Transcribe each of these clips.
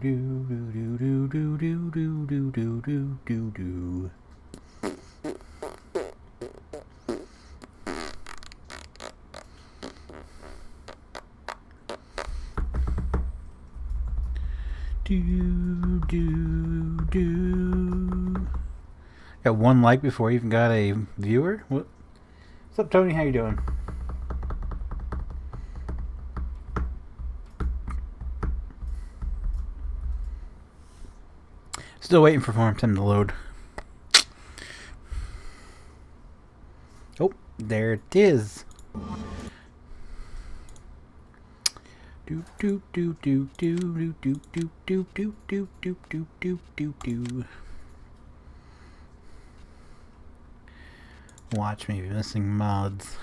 do do do do do do do do do do do. Do do do. Got one like before I even got a viewer. What's up, Tony? How you doing? Still waiting for Farm Tim to load. Oh, there it is. Do do do do do do do do do do do do do do do do. Watch me missing mods.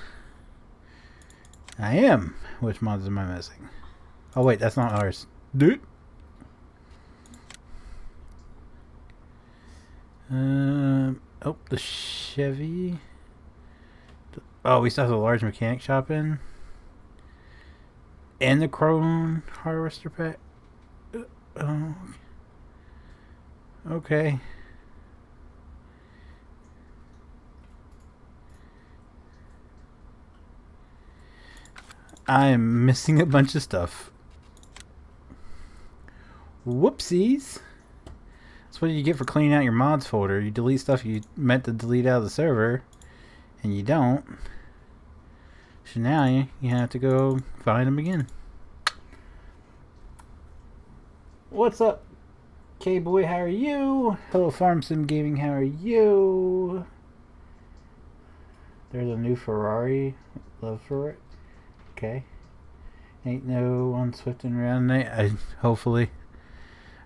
I am. Which mods am I missing? Oh wait, that's not ours. Dude. Oh, the Chevy. Oh, we still have the large mechanic shop in. And the Chrome Harvester pack. Oh. Okay. I am missing a bunch of stuff. Whoopsies. That's what you get for cleaning out your mods folder. You delete stuff you meant to delete out of the server, and you don't. So now you have to go find them again. What's up, K-Boy? How are you? Hello, Farm Sim Gaming. How are you? There's a new Ferrari. Love for it. Okay. Ain't no one swifting around tonight. Hopefully.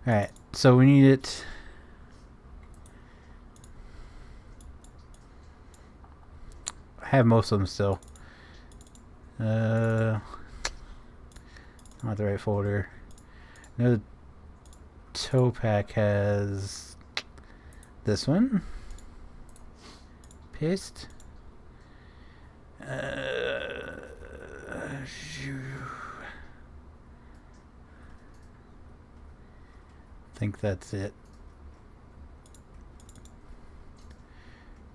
Alright, so we need it. I have most of them still. Not the right folder. No, the tow pack has this one. Paste. I think that's it.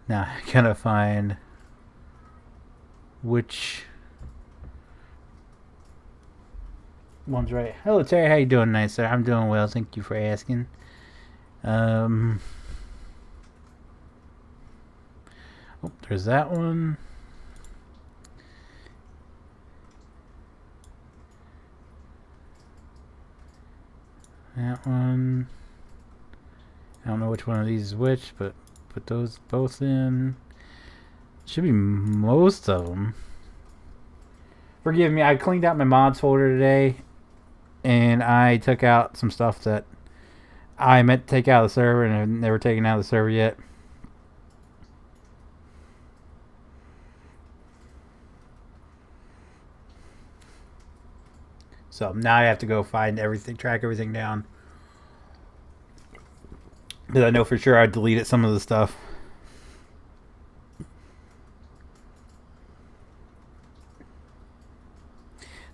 Now I gotta find which one's right. Hello Terry, how you doing tonight, sir? I'm doing well, thank you for asking. Oh, there's that one. That one. I don't know which one of these is which, but put those both in. Should be most of them. Forgive me, I cleaned out my mods folder today, and I took out some stuff that I meant to take out of the server, and I've never taken out of the server yet. So now I have to go find everything, track everything down. Because I know for sure I deleted some of the stuff.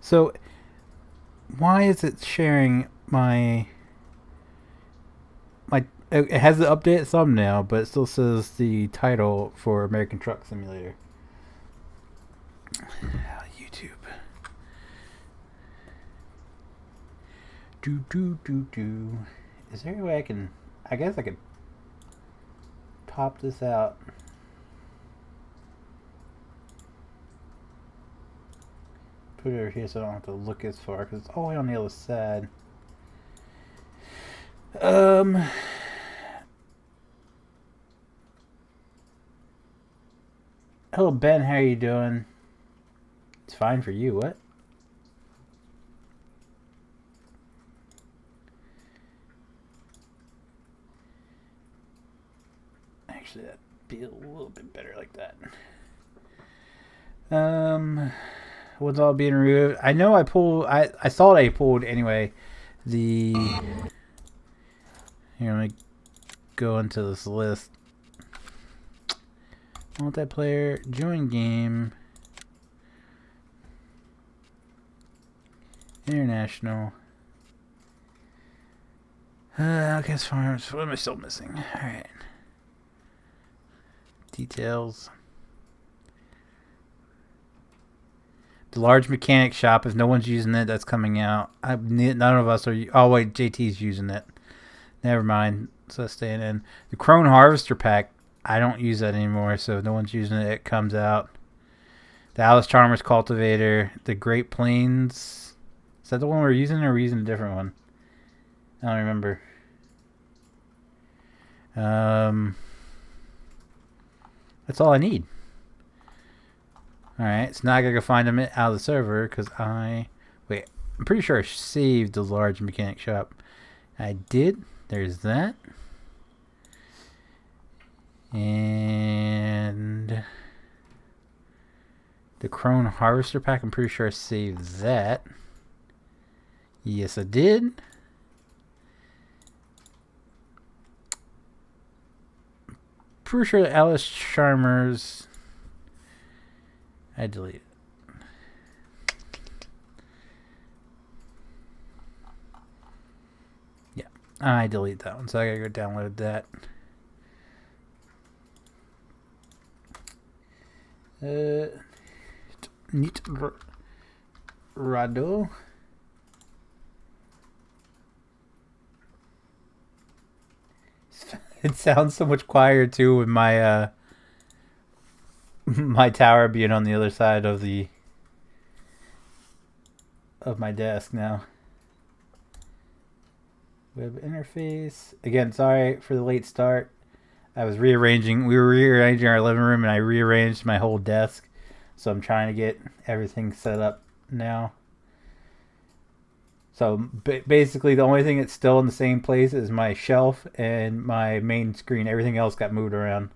So, why is it sharing my... It has the updated thumbnail, but it still says the title for American Truck Simulator. YouTube. Do. Is there any way I can... I guess I could pop this out. Put it over here so I don't have to look as far, because it's all the way on the other side. Hello Ben, how are you doing? It's fine for you, what? Actually, that'd be a little bit better like that. What's all being removed? I know I pulled. I thought I pulled anyway. The here, let me go into this list. Multiplayer, join game, international. Outcast Farms. What am I still missing? Alright. Details. The large mechanic shop. If no one's using it, that's coming out. None of us are. Oh, wait. JT's using it. Never mind. So that's staying in. The Crone Harvester Pack. I don't use that anymore, so if no one's using it, it comes out. The Alice Chalmers Cultivator. The Great Plains. Is that the one we're using, or are we using a different one? I don't remember. That's all I need. Alright, so now I gotta go find them out of the server, because wait, I'm pretty sure I saved the large mechanic shop. I did. There's that. And the Crone Harvester Pack, I'm pretty sure I saved that. Yes, I did. Pretty sure the Alice Chalmers, I deleted it. Yeah, I deleted that one, so I gotta go download that. Neat Rado. It sounds so much quieter too with my my tower being on the other side of my desk now. Web interface. Again, sorry for the late start. I was rearranging. We were rearranging our living room, and I rearranged my whole desk. So I'm trying to get everything set up now. So basically, the only thing that's still in the same place is my shelf and my main screen. Everything else got moved around.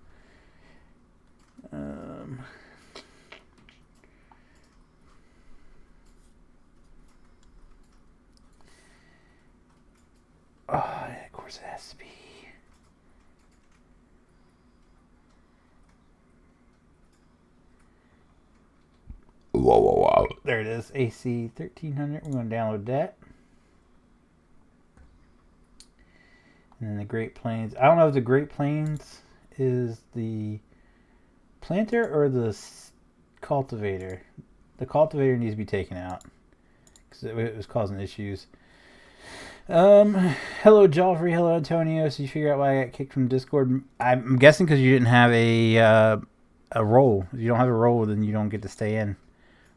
Of course it has to be. Whoa. There it is. AC 1300. We're going to download that. And then the Great Plains. I don't know if the Great Plains is the planter or the cultivator. The cultivator needs to be taken out because it was causing issues. Hello Joffrey, hello Antonio. So you figure out why I got kicked from Discord? I'm guessing because you didn't have a role. If you don't have a role, then you don't get to stay in.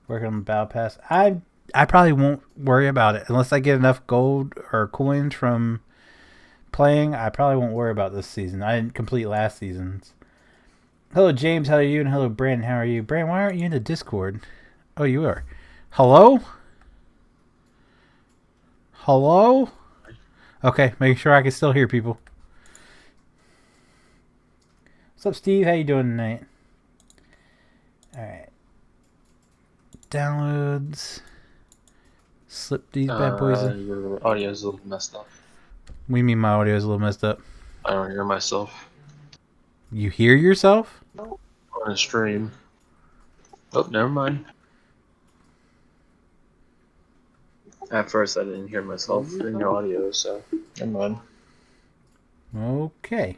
Working on the battle pass. I probably won't worry about it unless I get enough gold or coins from playing. I probably won't worry about this season. I didn't complete last season's. Hello James, how are you? And hello Brandon, how are you? Brandon, why aren't you in the Discord? Oh, you are. Hello? Hello? Okay, making sure I can still hear people. What's up, Steve? How you doing tonight? Alright. Downloads. Slip these bad boys in. Your audio is a little messed up. What do you mean my audio is a little messed up? I don't hear myself. You hear yourself? No. On a stream. Oh, never mind. At first, I didn't hear myself in your audio, so never mind. Okay.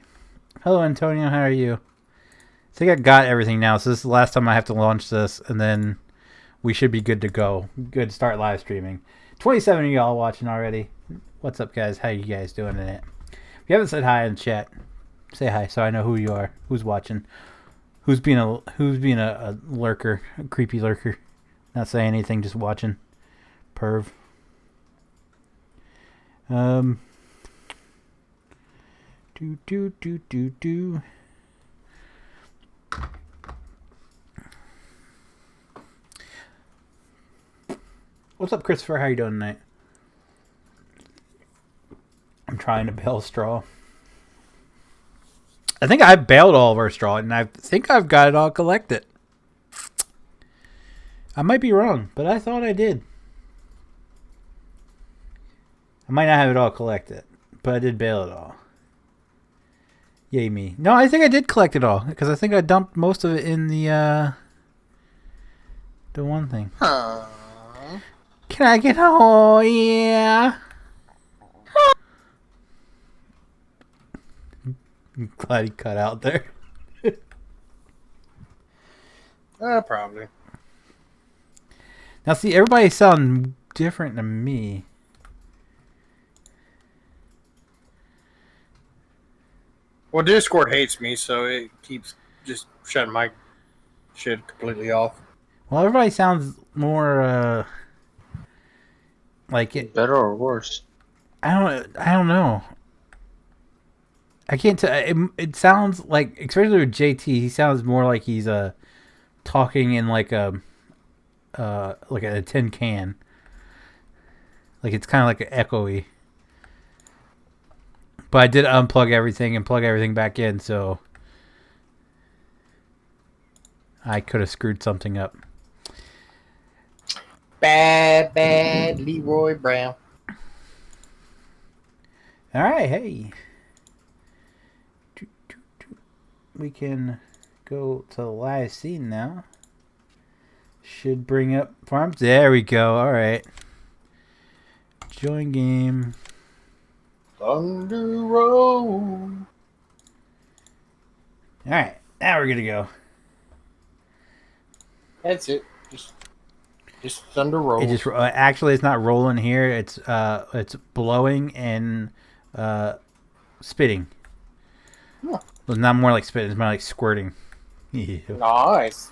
Hello, Antonio. How are you? I think I got everything now, so this is the last time I have to launch this, and then we should be good to go. Good to start live streaming. 27 of y'all watching already. What's up, guys? How you guys doing tonight? If you haven't said hi in chat, say hi so I know who you are, who's watching, who's being a lurker, a creepy lurker, not saying anything, just watching. Perv. Do. What's up, Christopher? How you doing tonight? I'm trying to bale straw. I think I baled all of our straw, and I think I've got it all collected. I might be wrong, but I thought I did. I might not have it all collected, but I did bale it all. Yay me. No, I think I did collect it all, because I think I dumped most of it in the one thing. Aww. Can I get... Oh, yeah. Glad he cut out there. Probably. Now, see, everybody sound different than me. Well, Discord hates me, so it keeps just shutting my shit completely off. Well, everybody sounds more like it. Better or worse? I don't know. I can't tell. It sounds like, especially with JT, he sounds more like he's talking in like a tin can. Like it's kind of like an echoey. But I did unplug everything and plug everything back in, so I could have screwed something up. Bad Leroy Brown. All right, hey. We can go to the live scene now. Should bring up farms. There we go. All right. Join game. Thunder Road. All right. Now we're gonna go. That's it. Just Thunder Road. It just actually it's not rolling here. It's blowing and spitting. Huh. Well, it's not more like spitting. It's more like squirting. Ew. Nice.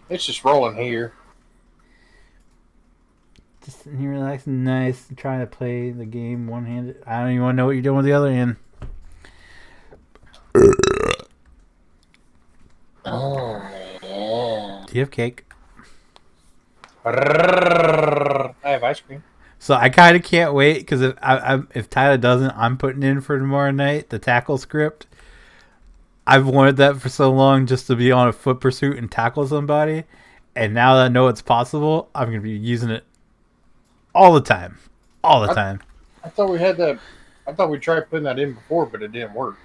It's just rolling here. Just sitting here relaxing, nice, trying to play the game one-handed. I don't even want to know what you're doing with the other hand. Oh, yeah. Do you have cake? I have ice cream. So I kind of can't wait because if Tyler doesn't, I'm putting in for tomorrow night the tackle script. I've wanted that for so long just to be on a foot pursuit and tackle somebody, and now that I know it's possible, I'm gonna be using it all the time, I thought we had that. I thought we tried putting that in before, but it didn't work.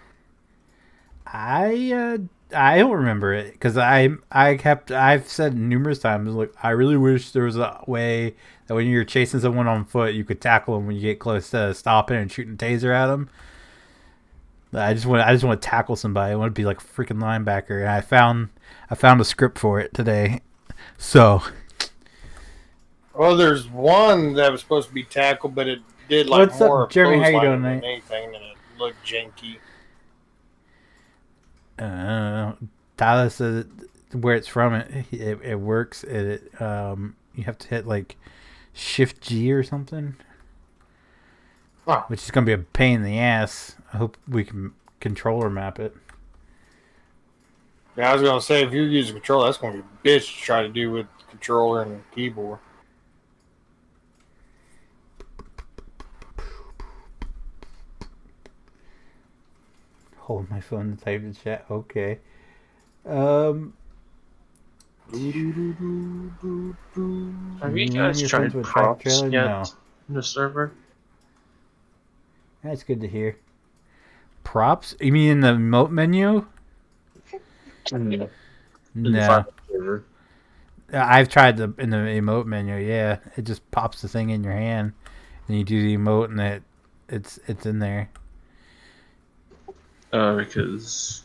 I don't remember it because I've said numerous times, like, I really wish there was a way that when you're chasing someone on foot, you could tackle them when you get close to stopping and shooting a taser at them. I just want to tackle somebody. I want to be like a freaking linebacker, and I found a script for it today. So, well, there's one that was supposed to be tackled, but it did like what's more up, Jeremy? How you doing, than mate? anything, and it looked janky. Tyler says where it's from. It works. You have to hit like Shift G or something, which is gonna be a pain in the ass. I hope we can controller map it. Yeah, I was gonna say if you're using controller, that's gonna be a bitch to try to do with controller and keyboard. Hold my phone to type in chat. Okay. Have you guys tried props yet No. in the server? That's good to hear. Props? You mean in the emote menu? No. No. I've tried in the emote menu. Yeah, it just pops the thing in your hand, and you do the emote, and it's in there. Because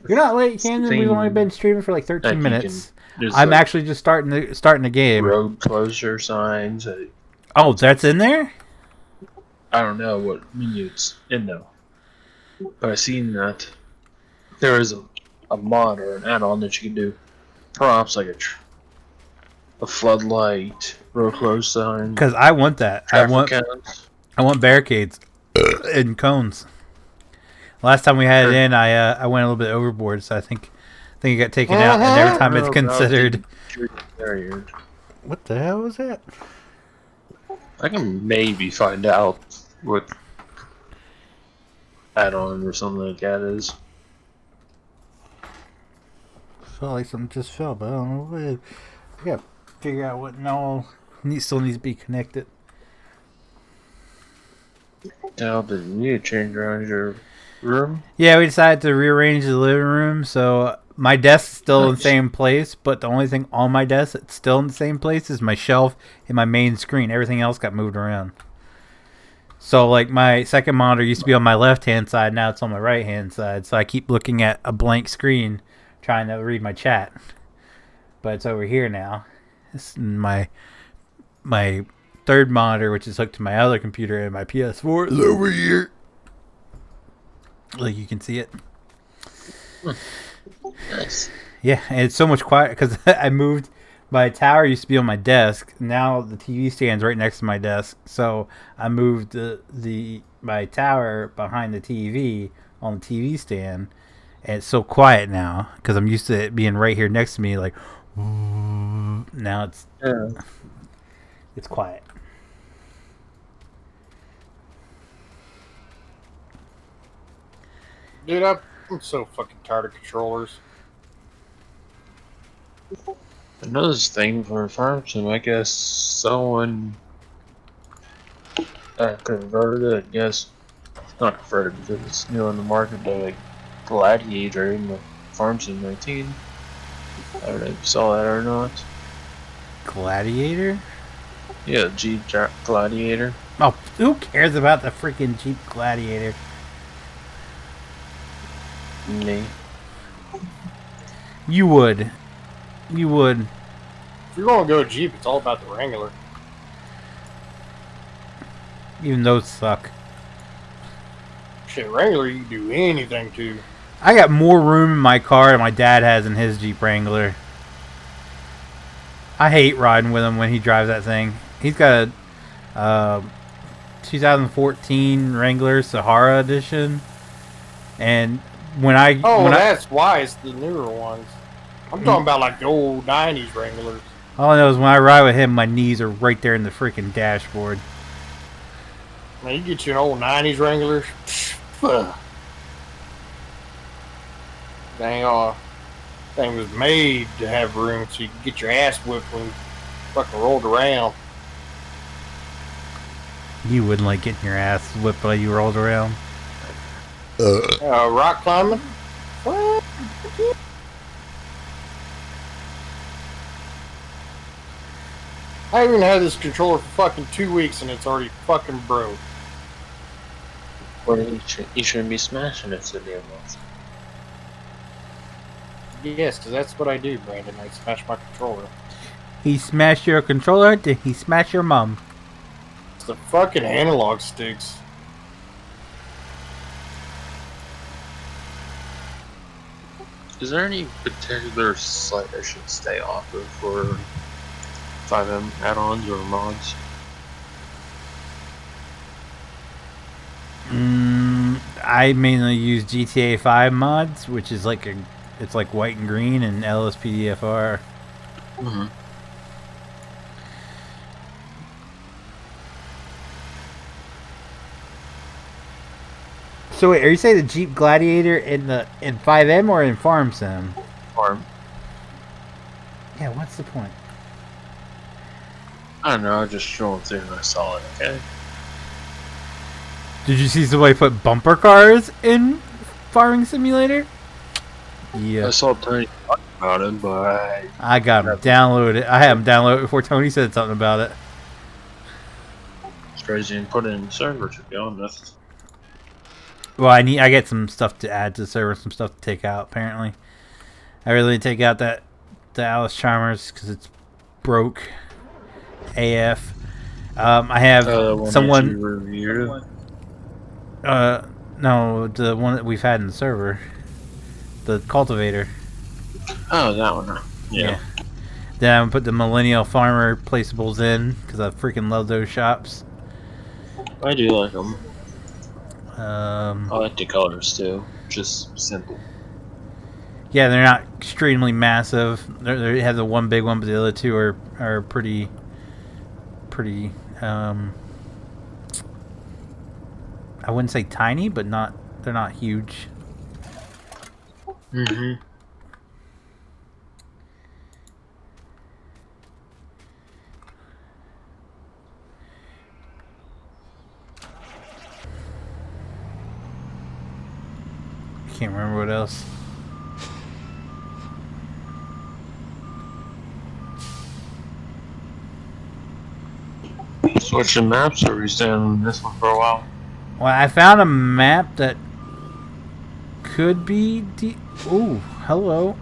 you're not late, Camden. We've only been streaming for like 13 minutes. I'm like actually just starting the game. Road closure signs. Oh, that's in there? I don't know what menu it's in though, but I've seen that there is a mod or an add-on that you can do props like a floodlight, road close sign. Because I want that. I want barricades and cones. Last time we had it in, I went a little bit overboard, so I think it got taken out. And every time it's considered. What the hell was that? I can maybe find out what add-on or something like that is. Felt like something just fell, but I don't know what it is. I gotta figure out what still needs to be connected. Yeah, but you need to change around your room. Yeah, we decided to rearrange the living room, so my desk is still in the same place, but the only thing on my desk that's still in the same place is my shelf and my main screen. Everything else got moved around. So like my second monitor used to be on my left hand side, now it's on my right hand side. So I keep looking at a blank screen, trying to read my chat. But it's over here now. It's my third monitor, which is hooked to my other computer, and my PS4 is over here. Like you can see it. Nice. Yeah, and it's so much quieter because I moved. My tower used to be on my desk. Now the TV stand's right next to my desk. So I moved my tower behind the TV on the TV stand, and it's so quiet now because I'm used to it being right here next to me. Like now it's quiet. Dude, I'm so fucking tired of controllers. Another thing for farm sim, I guess someone converted it. I guess not converted because it's new on the market, but like Gladiator in the Farm Sim 19. I don't know if you saw that or not. Gladiator? Yeah, Jeep Gladiator. Oh, who cares about the freaking Jeep Gladiator? Me. You would. You would. If you're gonna go Jeep, it's all about the Wrangler. Even those suck. Shit, Wrangler you can do anything to. I got more room in my car than my dad has in his Jeep Wrangler. I hate riding with him when he drives that thing. He's got a 2014 Wrangler Sahara Edition, and that's why it's the newer ones. I'm talking about like the old 90s Wranglers. All I know is when I ride with him, my knees are right there in the freaking dashboard. Man, you get you an old 90s Wrangler. Dang, thing was made to have room so you can get your ass whipped when you fucking rolled around. You wouldn't like getting your ass whipped while you rolled around. Rock climbing? What? I haven't had this controller for fucking 2 weeks and it's already fucking broke. Well, you shouldn't be smashing it to the month. Yes, because that's what I do, Brandon. I smash my controller. He smashed your controller, did he smash your mom? It's the fucking analog sticks. Is there any particular site I should stay off of for 5M add-ons or mods? I mainly use GTA 5 mods, which is like it's like white and green and LSPDFR. Mm-hmm. So wait, are you saying the Jeep Gladiator in 5M or in Farm Sim? Farm. Yeah, what's the point? I don't know, I was just scrolling through and I saw it, okay? Did you see somebody put bumper cars in Farming Simulator? Yeah. I saw Tony talk about it, but I got him downloaded. I had him download it before Tony said something about it. it's crazy and put it in the server, to be honest. Well, I get some stuff to add to the server, some stuff to take out. Apparently, I really need to take out the Alice Chalmers because it's broke AF. I have someone. No, the one that we've had in the server, the cultivator. Oh, that one. Yeah. Then I'm gonna put the Millennial Farmer placeables in because I freaking love those shops. I do like them. I like the colors too. Just simple. Yeah, they're not extremely massive. They have the one big one, but the other two are pretty. I wouldn't say tiny, but they're not huge. Mm-hmm. Can't remember what else. So switching maps, or are you staying on this one for a while? Well, I found a map that could be ooh, hello.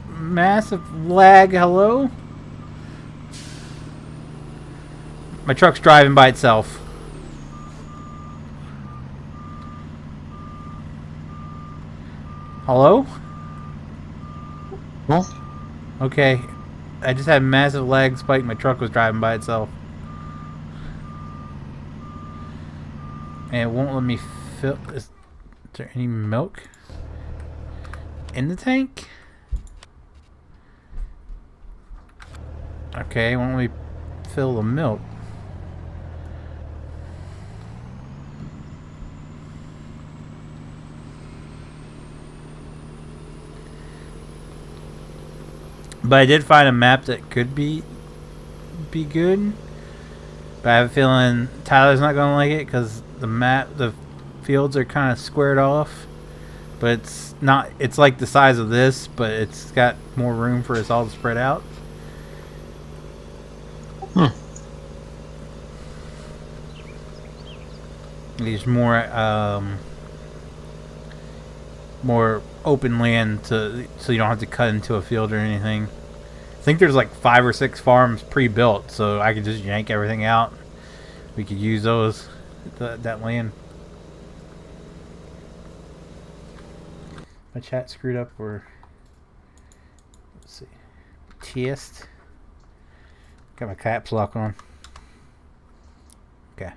Massive lag, hello? My truck's driving by itself. Hello? Huh? Okay. I just had massive lag spike. My truck was driving by itself. And it won't let me fill. Is there any milk in the tank? Okay, why don't we fill the milk? But I did find a map that could be good. But I have a feeling Tyler's not gonna like it because the fields are kind of squared off. But it's not. It's like the size of this, but it's got more room for us all to spread out. There's more open land so you don't have to cut into a field or anything. I think there's like 5 or 6 farms pre-built, so I could just yank everything out. We could use those that land. My chat screwed up, or let's see, test. Got my caps lock on. Okay.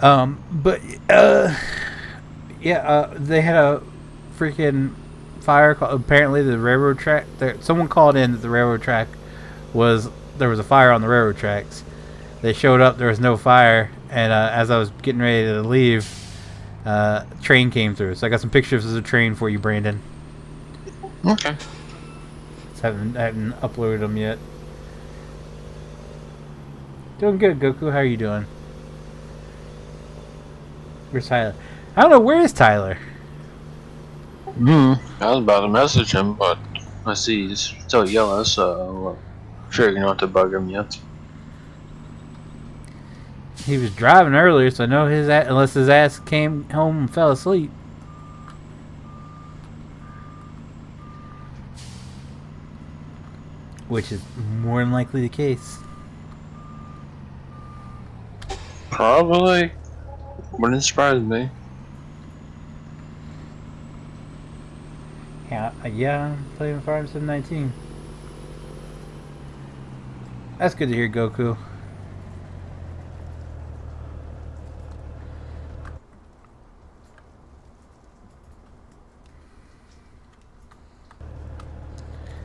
But yeah, they had a freaking fire. Apparently, the railroad track. Someone called in that the railroad track there was a fire on the railroad tracks. They showed up. There was no fire, and as I was getting ready to leave, train came through. So I got some pictures of the train for you, Brandon. Okay. I haven't uploaded them yet. Doing good, Goku. How are you doing? Where's Tyler? I don't know. Where is Tyler? I was about to message him, but I see he's still yellow, so I'm sure you're not to bug him yet. He was driving earlier, so I know unless his ass came home and fell asleep. Which is more than likely the case. Probably. Wouldn't surprise me. Yeah, I'm playing Farm 719. That's good to hear, Goku.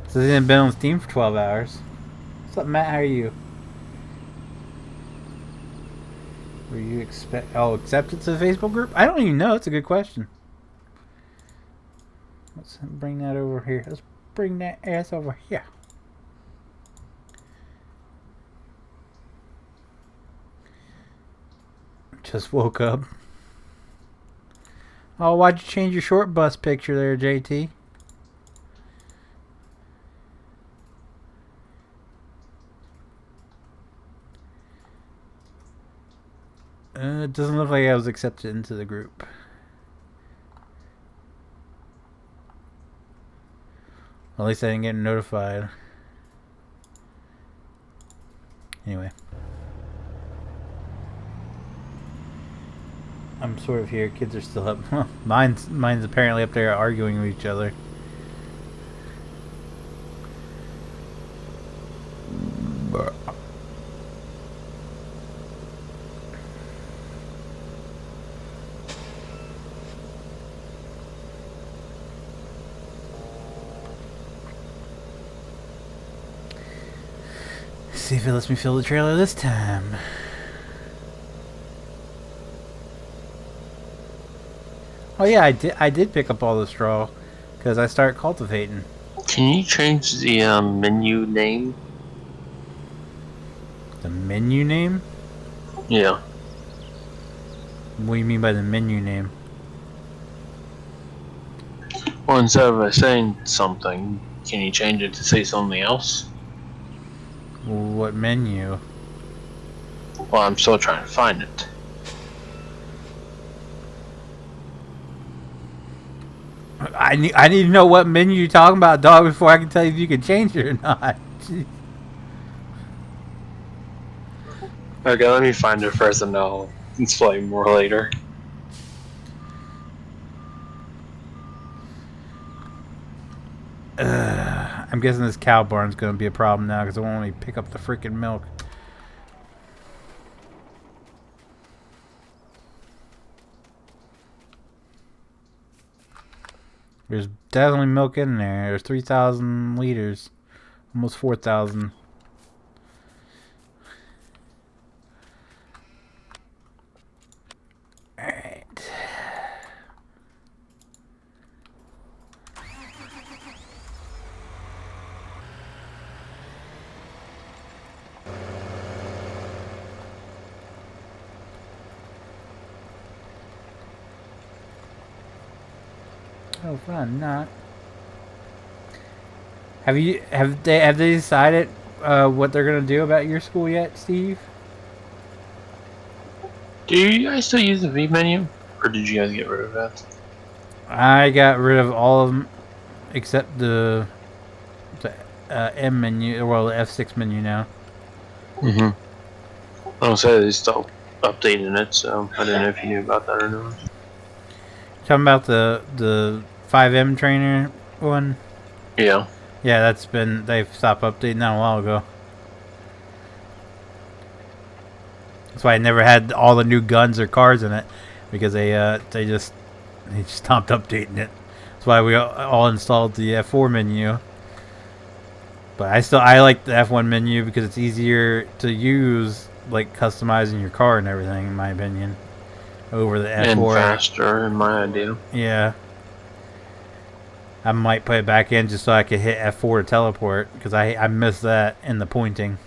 So they didn't been on Steam for 12 hours. What's up, Matt? How are you? Were you accepted to the Facebook group? I don't even know. It's a good question. Let's bring that over here. Let's bring that ass over here. Just woke up. Oh, why'd you change your short bus picture there, JT? It doesn't look like I was accepted into the group. At least I didn't get notified. Anyway. I'm sort of here. Kids are still up. Mine's apparently up there arguing with each other. See if it lets me fill the trailer this time. Oh yeah, I did pick up all the straw because I started cultivating. Can you change the menu name? The menu name? Yeah. What do you mean by the menu name? Well, instead of saying something, can you change it to say something else? What menu? Well, I'm still trying to find it. I need to know what menu you're talking about, dog, before I can tell you if you can change it or not. Okay, let me find it first and I'll explain more later. I'm guessing this cow barn's gonna be a problem now because I won't let me pick up the freaking milk. There's definitely milk in there. There's 3,000 liters. Almost 4,000. Alright. Oh, fun, not. Have they decided what they're gonna do about your school yet, Steve? Do you guys still use the V menu? Or did you guys get rid of that? I got rid of all of them except the M menu, well, the F6 menu now. Mm-hmm. I don't say they still updating it, so I didn't know if you knew about that or not. Talking about the 5M trainer one? Yeah. Yeah, they've stopped updating that a while ago. That's why I never had all the new guns or cars in it, because they just stopped updating it. That's why we all installed the F4 menu. But I like the F1 menu because it's easier to use, like customizing your car and everything, in my opinion, over the F4. And faster, in my idea. Yeah. I might put it back in just so I could hit F4 to teleport, because I miss that in the pointing.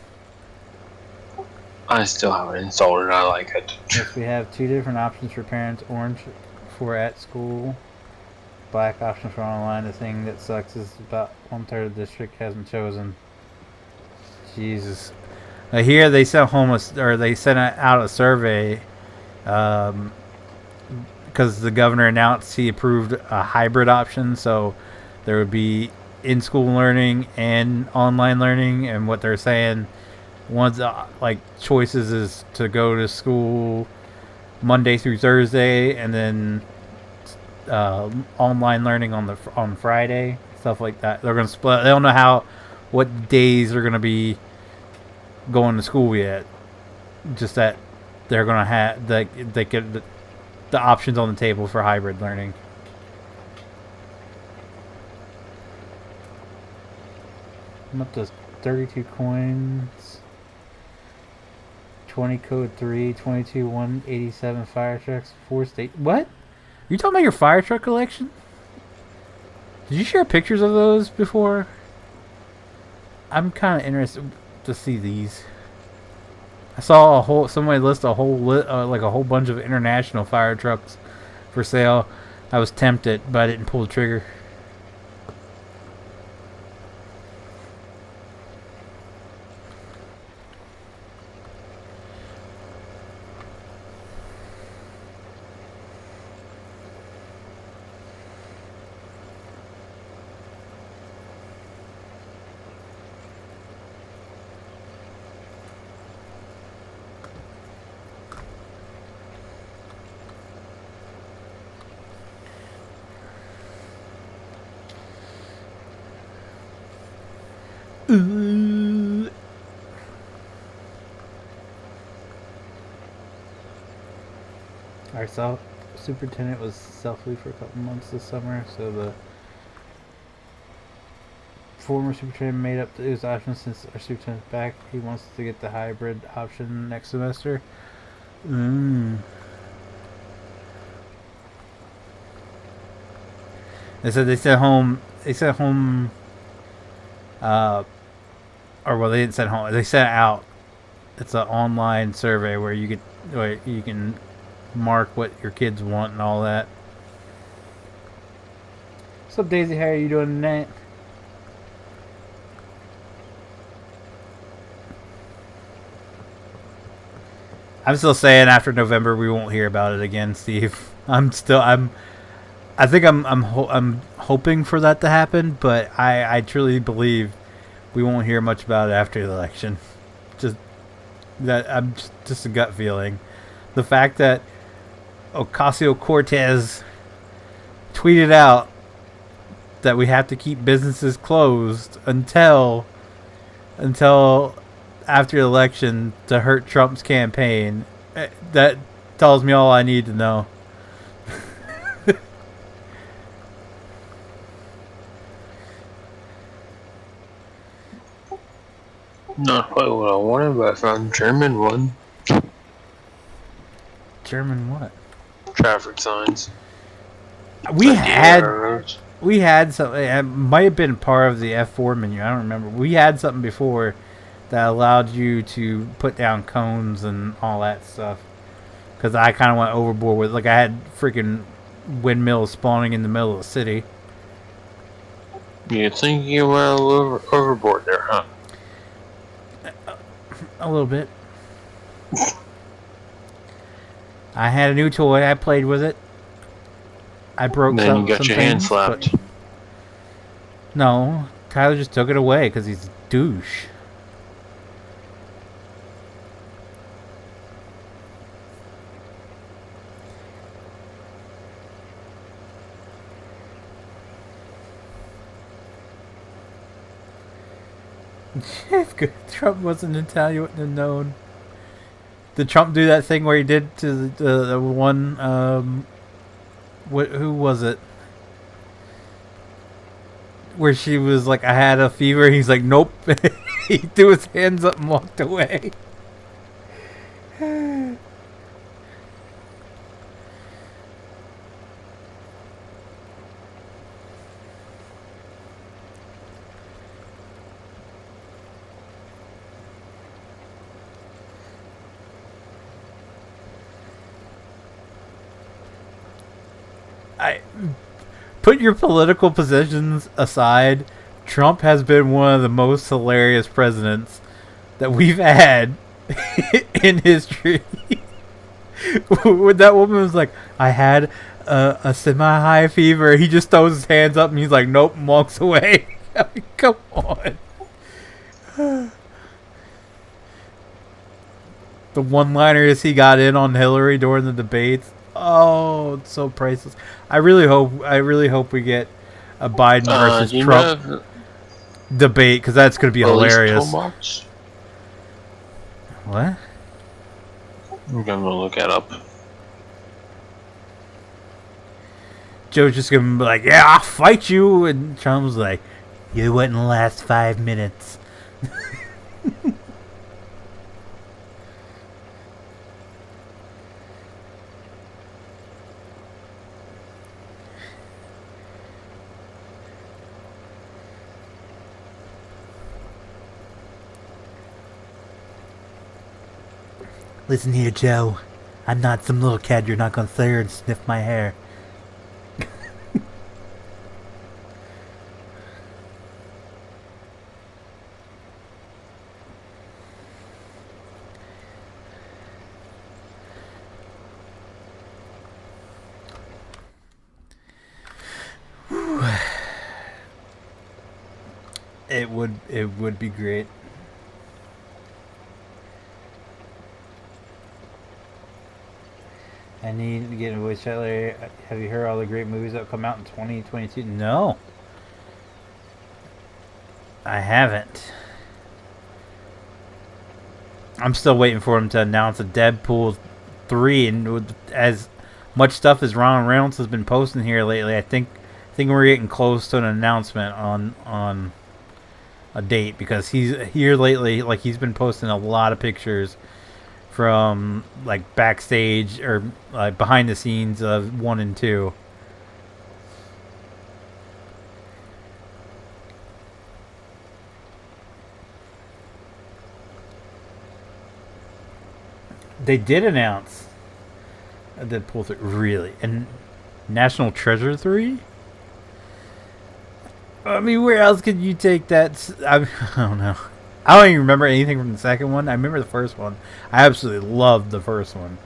I still haven't installed it. I like it. Yes, we have two different options for parents. Orange for at school. Black option for online. The thing that sucks is about 1/3 of the district hasn't chosen. Jesus. Here they sent out a survey, because the governor announced he approved a hybrid option, so there would be in-school learning and online learning. And what they're saying, one's like choices is to go to school Monday through Thursday, and then online learning on Friday, stuff like that. They're gonna split. They don't know what days they're gonna be going to school yet. Just that they're gonna have the options on the table for hybrid learning. I'm up to 32 coins. 20 code 3, 22 187 fire trucks, 4 state. What? Are you talking about your fire truck collection? Did you share pictures of those before? I'm kind of interested to see these. I saw somebody list a whole bunch of international fire trucks for sale. I was tempted, but I didn't pull the trigger. Our superintendent was self-leave for a couple months this summer, so the former superintendent made up his options. Since our superintendent's back, he wants to get the hybrid option next semester. They said they sent home. Or well, they didn't send home. They sent out. It's an online survey where you can mark what your kids want and all that. What's up, Daisy? How are you doing tonight? I'm still saying after November we won't hear about it again, Steve. I think I'm hoping for that to happen, but I truly believe we won't hear much about it after the election. Just that just a gut feeling. The fact that Ocasio-Cortez tweeted out that we have to keep businesses closed until after the election to hurt Trump's campaign, that tells me all I need to know. Not quite what I wanted, but I found German one. German what? Traffic signs. We had something. It might have been part of the F4 menu. I don't remember. We had something before that allowed you to put down cones and all that stuff. Because I kind of went overboard with, like, I had freaking windmills spawning in the middle of the city. You think you went a little overboard there, huh? A little bit. I had a new toy. I played with it. I broke then some you got some your things, hand slapped. No, Tyler just took it away because he's a douche. If Trump wasn't Italian, you wouldn't have known. Did Trump do that thing where he did to the one? Who was it? Where she was like, "I had a fever." He's like, "Nope." He threw his hands up and walked away. Put your political positions aside, Trump has been one of the most hilarious presidents that we've had in history. When that woman was like, "I had a semi-high fever," he just throws his hands up and he's like, "Nope," and walks away. I mean, come on. The one-liners he got in on Hillary during the debates. Oh, it's so priceless. I really hope we get a Biden versus Trump debate, because that's going to be hilarious. What? I'm gonna look that up. Joe's just going to be like, "Yeah, I'll fight you," and Trump's like, "You wouldn't last 5 minutes." "Listen here, Joe. I'm not some little kid you're not going to sit here and sniff my hair." It would be great. I need to get a voice chat later. Have you heard all the great movies that will come out in 2022? No. I haven't. I'm still waiting for him to announce a Deadpool 3, and with as much stuff as Ron Reynolds has been posting here lately, I think we're getting close to an announcement on a date, because he's here lately. Like, he's been posting a lot of pictures from like backstage or behind the scenes of 1 and 2. They did announce Deadpool 3, really, and National Treasure 3. I mean, where else could you take that? I don't know. I don't even remember anything from the second one. I remember the first one. I absolutely loved the first one.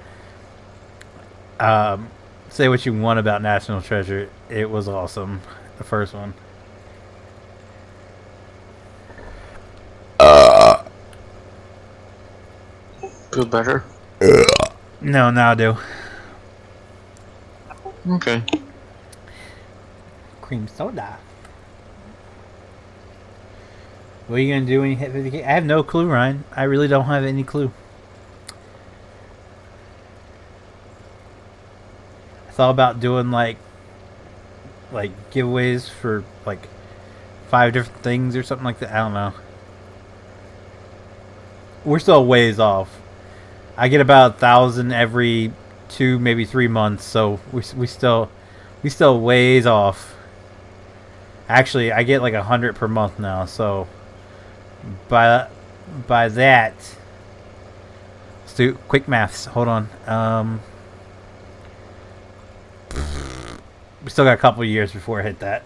Say what you want about National Treasure. It was awesome. The first one. Feel better? No, now I do. Okay. Cream soda. What are you going to do when you hit 50K? I have no clue, Ryan. I really don't have any clue. I thought about doing like giveaways for like 5 different things or something like that. I don't know. We're still a ways off. I get about 1,000 every 2, maybe 3 months, so we still ways off. Actually, I get like 100 per month now, so by that, let's do quick maths. Hold on. We still got a couple of years before I hit that.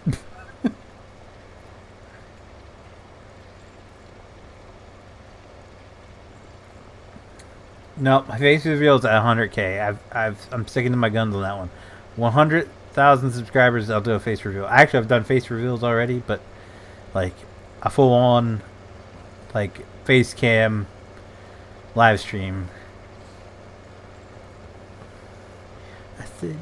Nope, my face reveal is at 100K. I'm sticking to my guns on that one. 100,000 subscribers, I'll do a face reveal. Actually, I've done face reveals already, but like a full-on like face cam live stream. I said,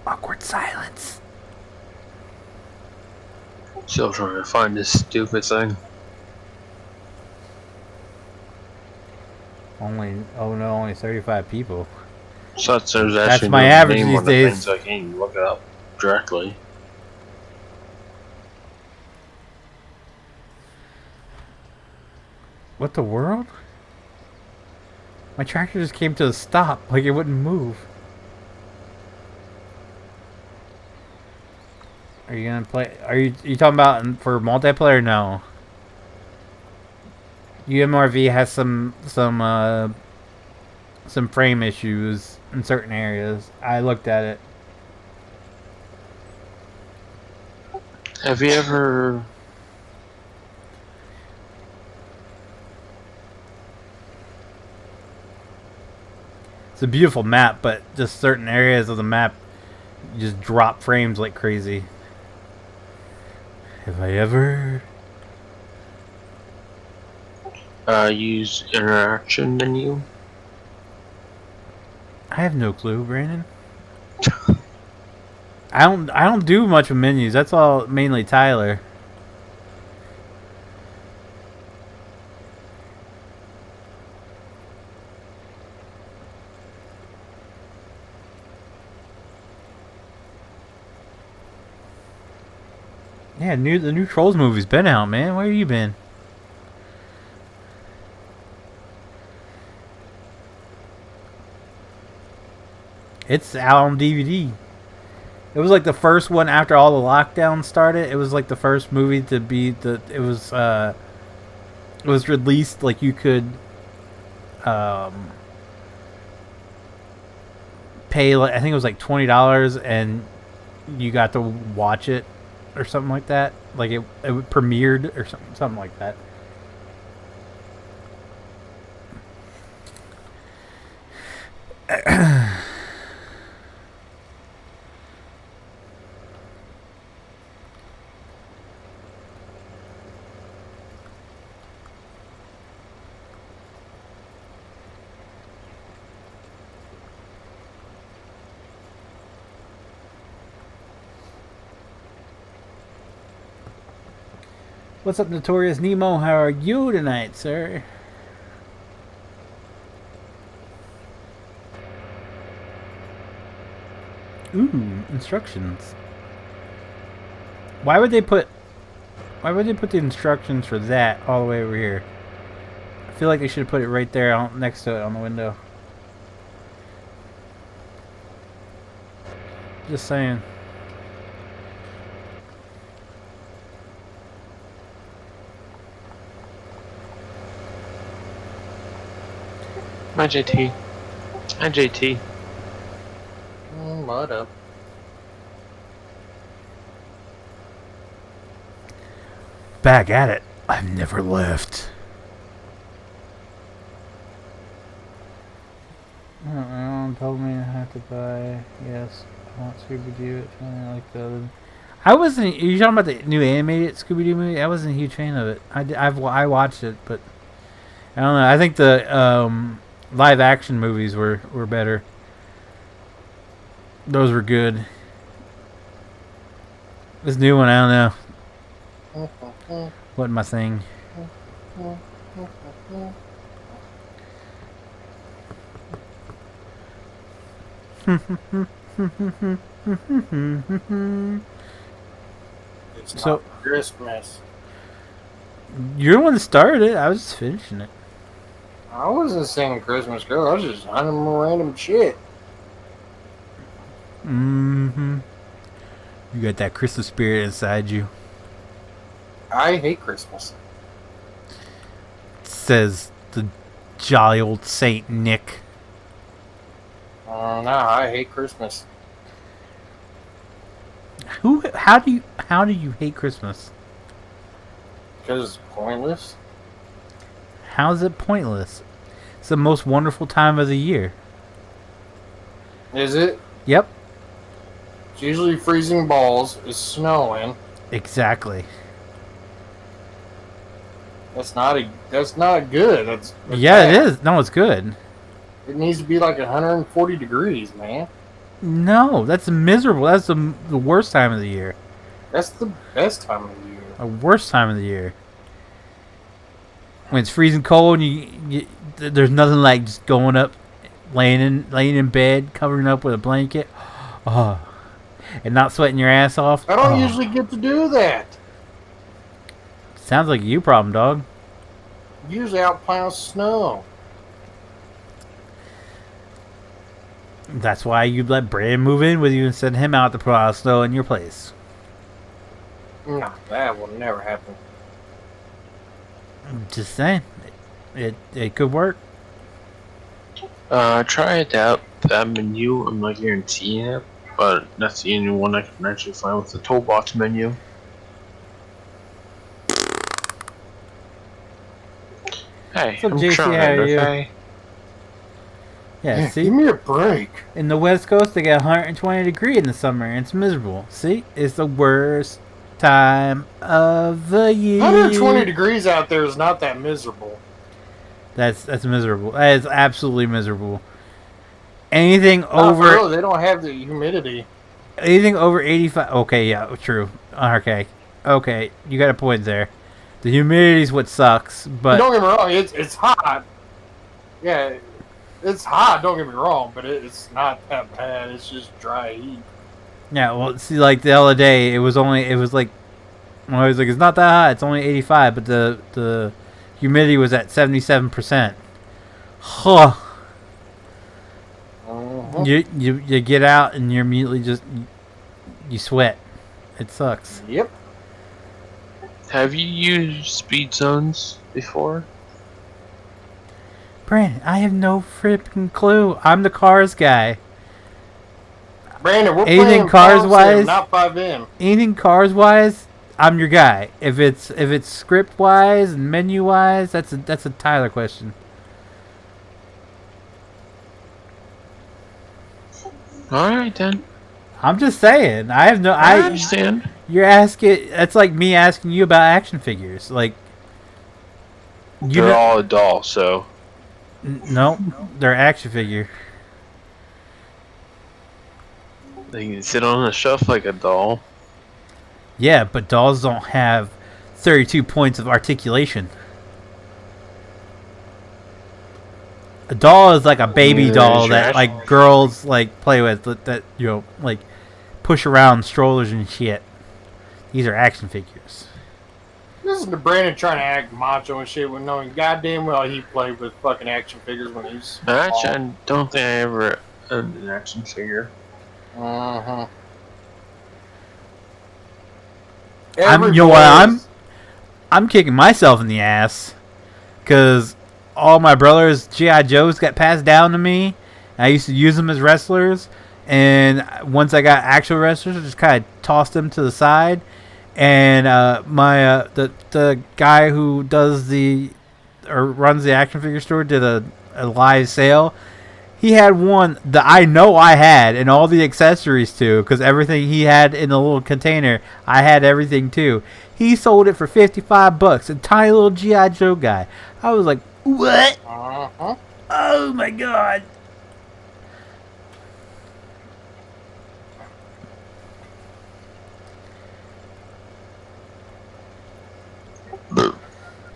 awkward silence. Still trying to find this stupid thing. Only 35 people. So there's That's actually my no average name these on the days. thing, so I can't even look it up directly. What the world? My tractor just came to a stop, like it wouldn't move. Are you gonna play? Are you talking about for multiplayer? No. UMRV has some frame issues in certain areas. I looked at it. Have you ever... It's a beautiful map, but just certain areas of the map just drop frames like crazy. Have I ever? Use interaction menu? I have no clue, Brandon. I don't do much with menus. That's all mainly Tyler. Yeah, the new Trolls movie's been out, man. Where you been? It's out on DVD. It was like the first one after all the lockdowns started. It was like the first movie to be it was released like you could pay like I think it was like $20 and you got to watch it or something like that. Like it premiered or something like that. What's up, Notorious Nemo? How are you tonight, sir? Ooh, instructions. Why would they put the instructions for that all the way over here? I feel like they should have put it right there next to it on the window. Just saying. Hi, JT. Hi, JT. What up? Back at it. I've never left. Alan told me I have to buy. Yes, I want Scooby-Doo. It's kind of like the other. I wasn't. You talking about the new animated Scooby-Doo movie? I wasn't a huge fan of it. I watched it, but I don't know. I think the live action movies were better. Those were good. This new one, I don't know. Wasn't my thing. It's So- not Christmas. You're the one that started it. I was just finishing it. I wasn't singing Christmas Carol. I was just hunting random shit. Mm-hmm. You got that Christmas spirit inside you. I hate Christmas. Says the jolly old Saint Nick. No, I hate Christmas. How do you hate Christmas? Because it's pointless. How is it pointless? It's the most wonderful time of the year. Is it? Yep. It's usually freezing balls. It's snowing. Exactly. That's not good. That's Yeah, bad. it is. No, it's good. It needs to be like 140 degrees, man. No, that's miserable. That's the worst time of the year. That's the best time of the year. The worst time of the year. When it's freezing cold and there's nothing like just going up, laying in bed, covering up with a blanket, and not sweating your ass off. I don't usually get to do that. Sounds like a you problem, dog. Usually out plowing snow. That's why you let Brandon move in with you and send him out to plow snow in your place. No, that will never happen. Just saying, it could work. Try it out. That menu, I'm not guaranteeing it, but that's the only one I can actually find with the toolbox menu. Hey, So, I'm JC, trying, how are you? okay? Yeah, see, Give me a break. in the West Coast they get 120 degree in the summer and it's miserable. See, it's the worst time of the year. 120 degrees out there is not that miserable. That's miserable. That is absolutely miserable. Anything Not over really, they don't have the humidity. 85. Okay, yeah, true. Okay, you got a point there. The humidity's what sucks, but Don't get me wrong, it's hot. Yeah, it's hot, don't get me wrong, but it's not that bad. It's just dry heat. yeah. Well, see, like the other day, it was like it's not that hot. It's only 85, but the humidity was at 77%. Huh. Mhm. You get out and you immediately just you sweat. It sucks. Yep. Have you used speed zones before? Brandon, I have no freaking clue. I'm the cars guy. Brandon, we're Anything playing cars Palm wise? Sim, not 5M. Anything cars wise, I'm your guy. If it's script wise and menu wise, that's a Tyler question. Alright then. I'm just saying. I have no. I understand. You're asking. That's like me asking you about action figures. Like you They're know, all a doll, so. no, they're action figure. They can sit on a shelf like a doll. Yeah, but dolls don't have 32 points of articulation. A doll is like a baby Yeah, doll sure. that like girls like play with, that like push around strollers and shit. These are action figures. Listen to Brandon trying to act macho and shit when knowing goddamn well he played with fucking action figures when he was Actually, small. I don't think I ever owned an action figure. Uh-huh. I'm kicking myself in the ass because all my brother's G.I. Joes got passed down to me. I used to use them as wrestlers, and once I got actual wrestlers, I just kind of tossed them to the side. And the guy who does runs the action figure store did a live sale. He had one that I know I had, and all the accessories too, because everything he had in the little container, I had everything too. He sold it for $55, a tiny little G.I. Joe guy. I was like, what? Uh-huh. Oh my god.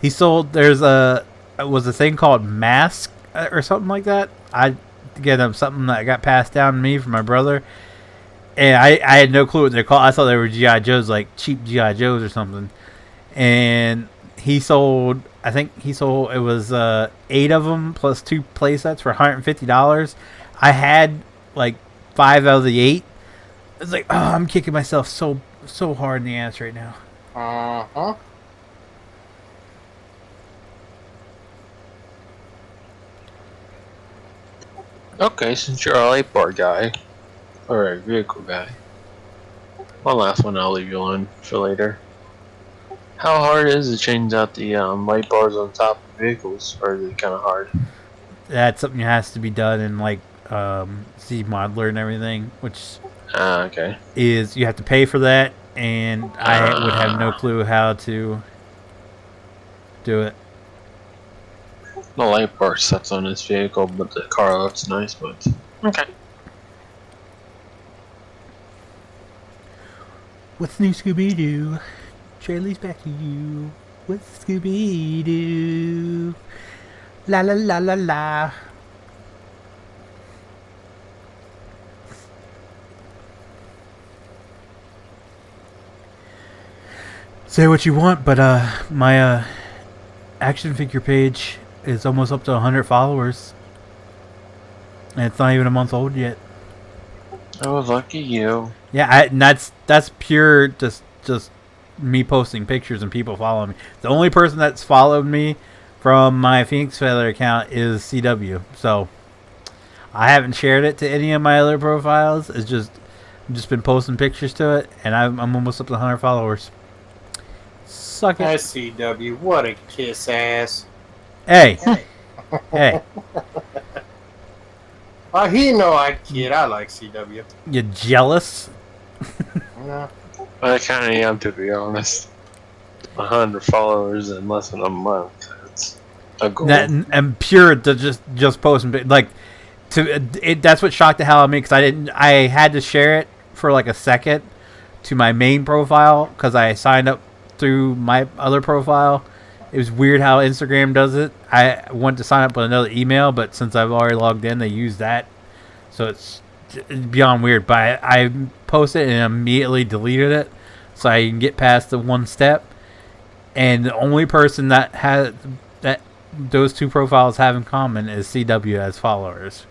He sold. It was a thing called Mask or something like that. Something that got passed down to me from my brother, and I had no clue what they're called. I thought they were GI Joes, like cheap GI Joes or something. And he sold. I think it was 8 of them plus 2 play sets for $150. I had like 5 out of the 8. It's like, oh, I'm kicking myself so hard in the ass right now. Uh-huh. Okay, since you're a light bar guy, or a vehicle guy, one last one I'll leave you alone for later. How hard is it to change out the light bars on top of vehicles, or is it kind of hard? That's something that has to be done in like C Modeler and everything, which okay. is you have to pay for that, and I would have no clue how to do it. The light bar sets on this vehicle, but the car looks nice, but okay. What's new, Scooby-Doo? Charlie's back to you. What's Scooby-Doo? La la la la la. Say what you want, but my action figure page is almost up to 100 followers, and it's not even a month old yet. Oh, lucky you. Yeah, and that's pure just me posting pictures and people following me. The only person that's followed me from my Phoenix Feather account is CW. So I haven't shared it to any of my other profiles. I've just been posting pictures to it, and I'm almost up to 100 followers. Suck it. CW, what a kiss ass. Hey. Hey. He know I kid. I like CW. You jealous? No. I kind of am, to be honest. 100 followers in less than a month. It's a goal. And pure to just posting like that's what shocked the hell out of me, because I had to share it for like a second to my main profile because I signed up through my other profile. It was weird how Instagram does it. I wanted to sign up with another email, but since I've already logged in, they use that. So it's beyond weird. But I posted and immediately deleted it so I can get past the one step. And the only person that has that those two profiles have in common is CW as followers.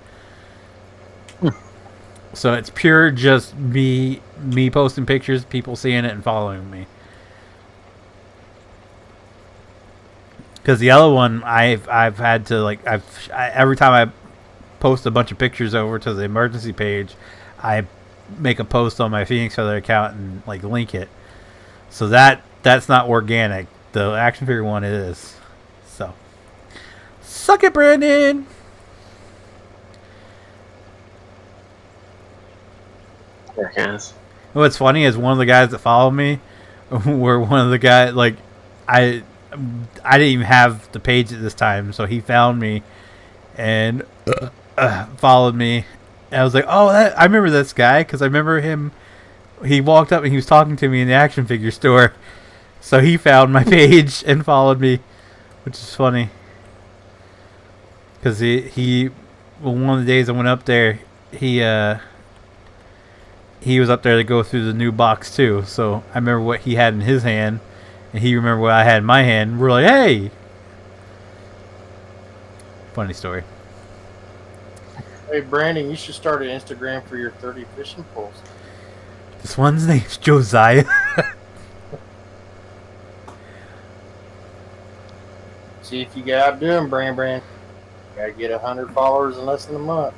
So it's pure just me posting pictures, people seeing it and following me. Because the other one, I've had to every time I post a bunch of pictures over to the emergency page, I make a post on my Phoenix Feather account and like link it. So that's not organic. The action figure one is. So suck it, Brandon. Yes. What's funny is one of the guys that followed me were one of the guys like I didn't even have the page at this time, so he found me and followed me. And I was like, oh, I remember this guy, because I remember him. He walked up and he was talking to me in the action figure store. So he found my page and followed me, which is funny. Because one of the days I went up there, he was up there to go through the new box too. So I remember what he had in his hand. And he remembered what I had in my hand. We're like, hey! Funny story. Hey, Brandon, you should start an Instagram for your 30 fishing poles. This one's name's Josiah. See if you get out doing Brand. Gotta get 100 followers in less than a month.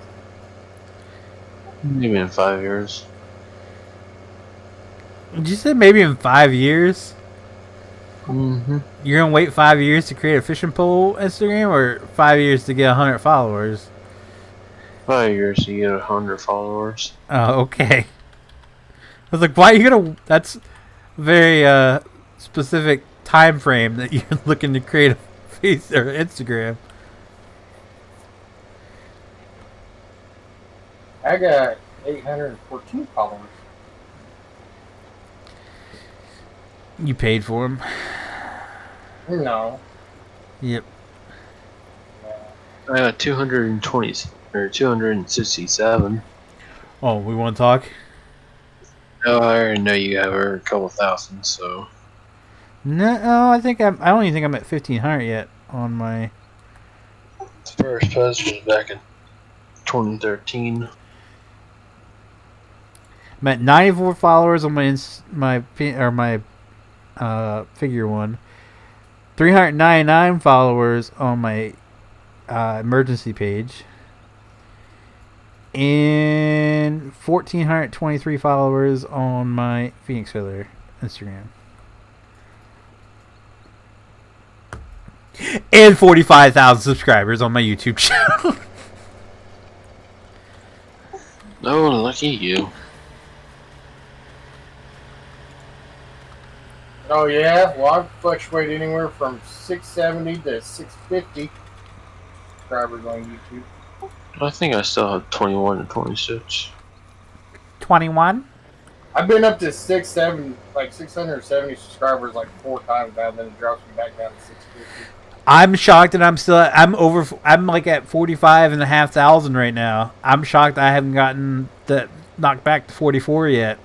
Maybe in 5 years. Did you say maybe in 5 years? Mm-hmm. You're gonna wait 5 years to create a fishing pole Instagram, or 5 years to get 100 followers? 5 years to get 100 followers. Oh, okay. I was like, why are you gonna? That's a very specific time frame that you're looking to create a face or Instagram. I got 814 followers. You paid for them. No. Yep. I got 220 or 267. Oh, we want to talk? Oh, I already know you have a couple thousand, so. No, I don't even think I'm at 1,500 yet on my. The first post was back in 2013. I'm at 94 followers on my figure one. 399 followers on my emergency page. And 1,423 followers on my Phoenix Filler Instagram. And 45,000 subscribers on my YouTube channel. Oh, lucky you. Oh yeah, well I fluctuate anywhere from 670 to 650 subscribers on YouTube. I think I still have 21 and 26. 21? I've been up to 670 subscribers like 4 times now, then it drops me back down to 650. I'm shocked that I'm like at 45,500 right now. I'm shocked I haven't gotten that knocked back to 44 yet.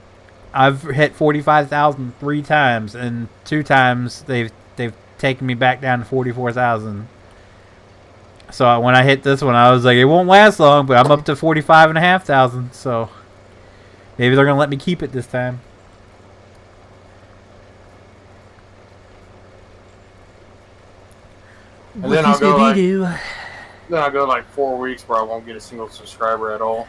I've hit 45,000 3 times, and 2 times they've taken me back down to 44,000. So when I hit this one, I was like, it won't last long, but I'm up to 45,500. So maybe they're gonna let me keep it this time. And then I'll go like 4 weeks where I won't get a single subscriber at all.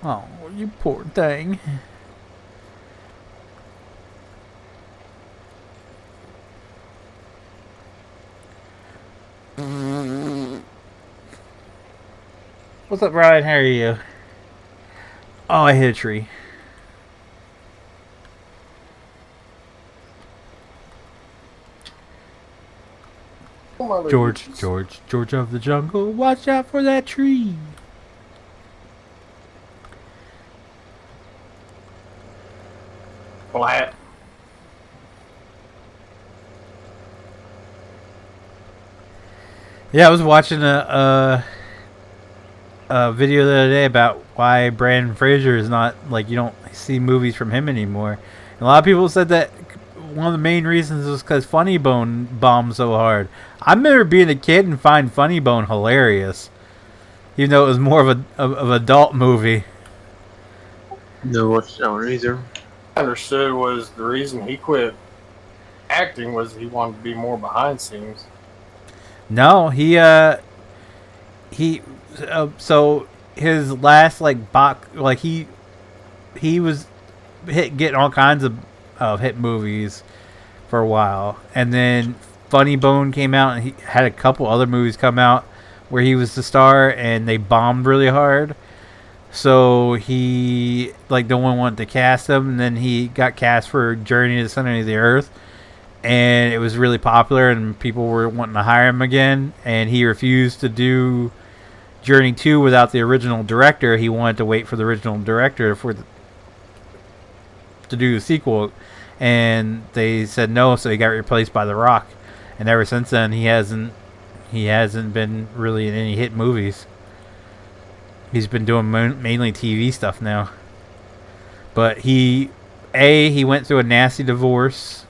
Oh, you poor thing. What's up, Brian? How are you? Oh, I hit a tree. George of the jungle, watch out for that tree. Flat. Yeah, I was watching a video the other day about why Brandon Fraser is not, like, you don't see movies from him anymore. And a lot of people said that one of the main reasons was because Funny Bone bombed so hard. I remember being a kid and find Funny Bone hilarious, even though it was more of an adult movie. No, watch that one either. I understood was the reason he quit acting was he wanted to be more behind scenes. No, so his last he was getting all kinds of hit movies for a while, and then Funny Bone came out, and he had a couple other movies come out where he was the star, and they bombed really hard. So he, like, no one wanted to cast him, and then he got cast for Journey to the Center of the Earth, and it was really popular, and people were wanting to hire him again, and he refused to do Journey 2 without the original director. He wanted to wait for the original director to do the sequel, and they said no, so he got replaced by The Rock, and ever since then he hasn't been really in any hit movies. He's been doing mainly TV stuff now. But he went through a nasty divorce.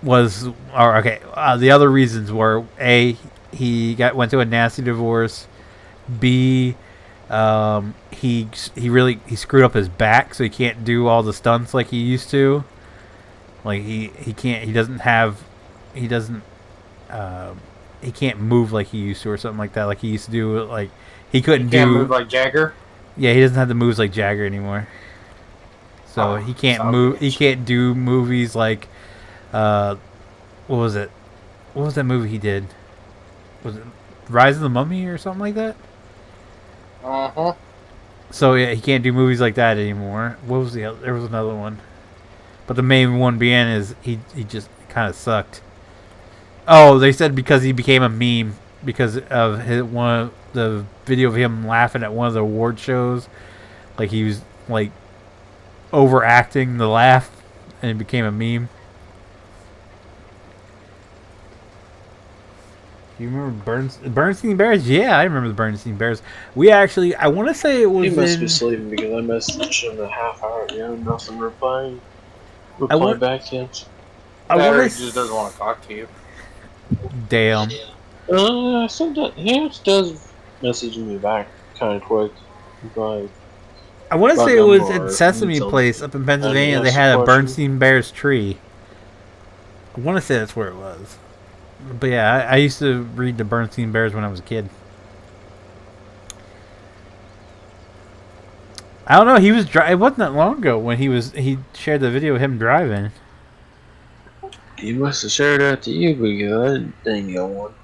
The other reasons were, he went through a nasty divorce. B, He screwed up his back, so he can't do all the stunts like he used to. Like he can't move like he used to or something like that. Like he used to do. Like he couldn't can't move like Jagger. Yeah, he doesn't have the moves like Jagger anymore. So he can't move. He can't do movies like, what was it? What was that movie he did? Was it Rise of the Mummy or something like that? So yeah, he can't do movies like that anymore. What was the other? There was another one, but the main one being is he just kind of sucked. Oh, they said because he became a meme because of the video of him laughing at one of the award shows, like he was like overacting the laugh, and it became a meme. You remember Bernstein Bears? Yeah, I remember the Bernstein Bears. We actually, I want to say it was. He must be sleeping because I messaged him a half hour ago. Nothing reply back yet. He just doesn't want to talk to you. Damn. Sometimes he does message me back kind of quick. But I want to say it was at Sesame Place up in Pennsylvania. They had a Bernstein Bears tree. I want to say that's where it was. But yeah, I used to read the Bernstein Bears when I was a kid. I don't know. He was it wasn't that long ago when he shared the video of him driving. He must have shared that to you because I didn't get one.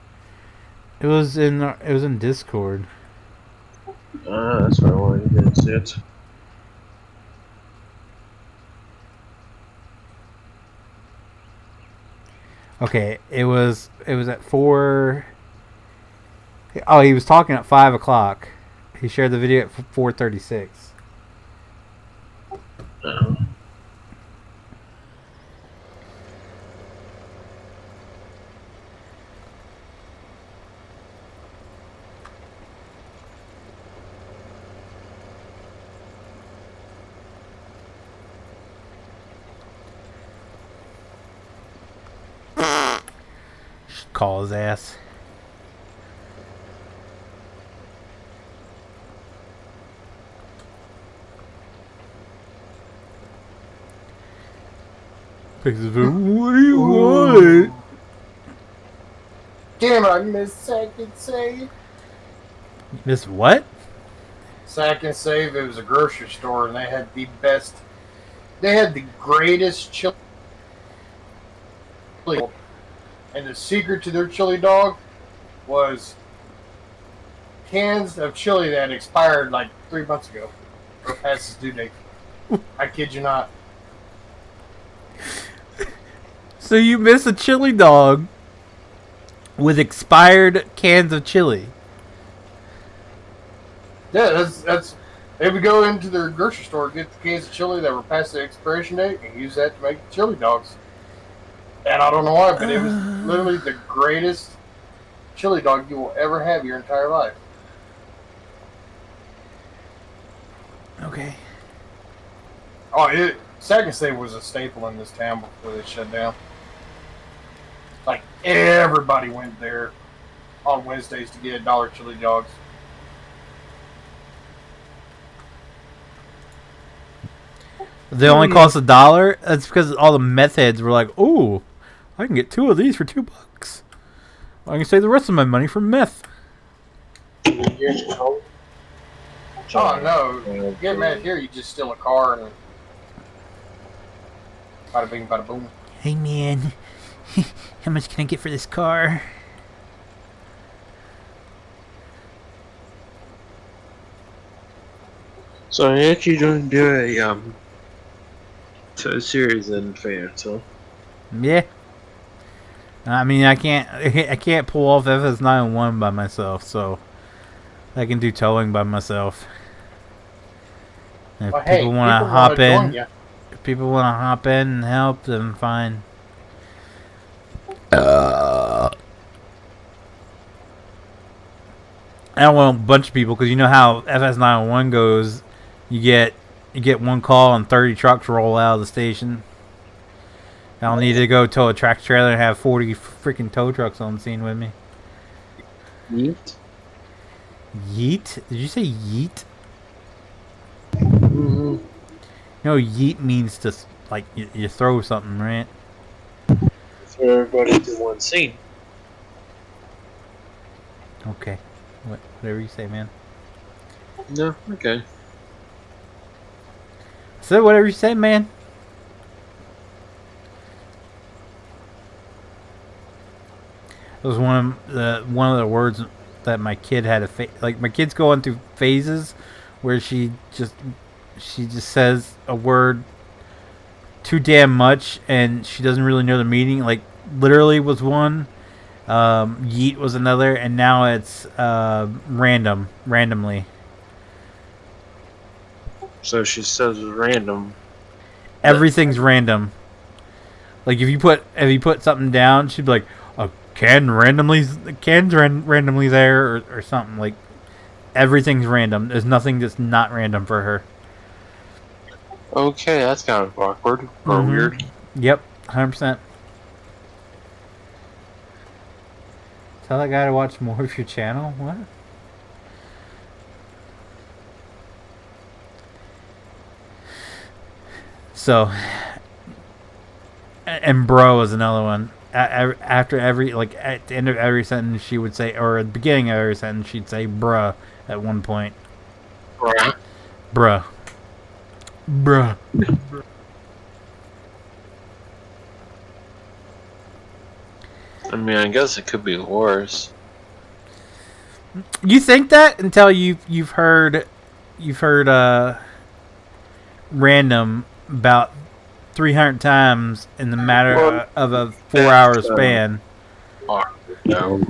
It was in Discord. That's why I wanted to see it. Okay, it was at 4. Oh, he was talking at 5 o'clock. He shared the video at 4:36. Should call his ass. What do you want? Damn it, I missed Second Save. Miss what? Second Save, it was a grocery store and they had the greatest chili. And the secret to their chili dog was cans of chili that had expired like 3 months ago. Or past its due date. I kid you not. So you miss a chili dog with expired cans of chili? Yeah, that's. They would go into their grocery store, get the cans of chili that were past the expiration date, and use that to make chili dogs. And I don't know why, but it was literally the greatest chili dog you will ever have your entire life. Okay. Oh, Second Save was a staple in this town before they shut down. Like, everybody went there on Wednesdays to get dollar chili dogs. They only cost $1? That's because all the meth heads were like, "Ooh, I can get 2 of these for $2. I can save the rest of my money for meth." Oh no! Get mad here, you just steal a car and bada bing, bada boom. Hey man, how much can I get for this car? So I actually don't do a series in fans, huh? Yeah. I mean, I can't pull off FS901 by myself, so I can do towing by myself. If people want to hop in, if people want to hop in and help, then fine. I don't want a bunch of people because you know how FS901 goes. You get one call and 30 trucks roll out of the station. I don't need to go tow a tractor trailer and have 40 freaking tow trucks on the scene with me. Neat. Yeet? Did you say yeet? Mm-hmm. No, yeet means to, like, you throw something, right? For everybody to one scene. Okay. Whatever you say, man. No, okay. So whatever you say, man. It was one of the words that my kid had like my kid's going through phases where she just says a word too damn much and she doesn't really know the meaning. Like literally was one, yeet was another, and now it's randomly. So she says random. Everything's random. Like if you put something down, she'd be like, "A can's randomly there," or something. Like everything's random. There's nothing that's not random for her. Okay, that's kind of awkward or weird. Yep, 100%. Tell that guy to watch more of your channel. What? So, and bro is another one. After every, like, at the end of every sentence, she would say, or at the beginning of every sentence, she'd say bruh at one point. Bruh. Bruh. Bruh. I mean, I guess it could be worse. You think that until you've heard random about 300 times in the matter of a 4-hour span. No.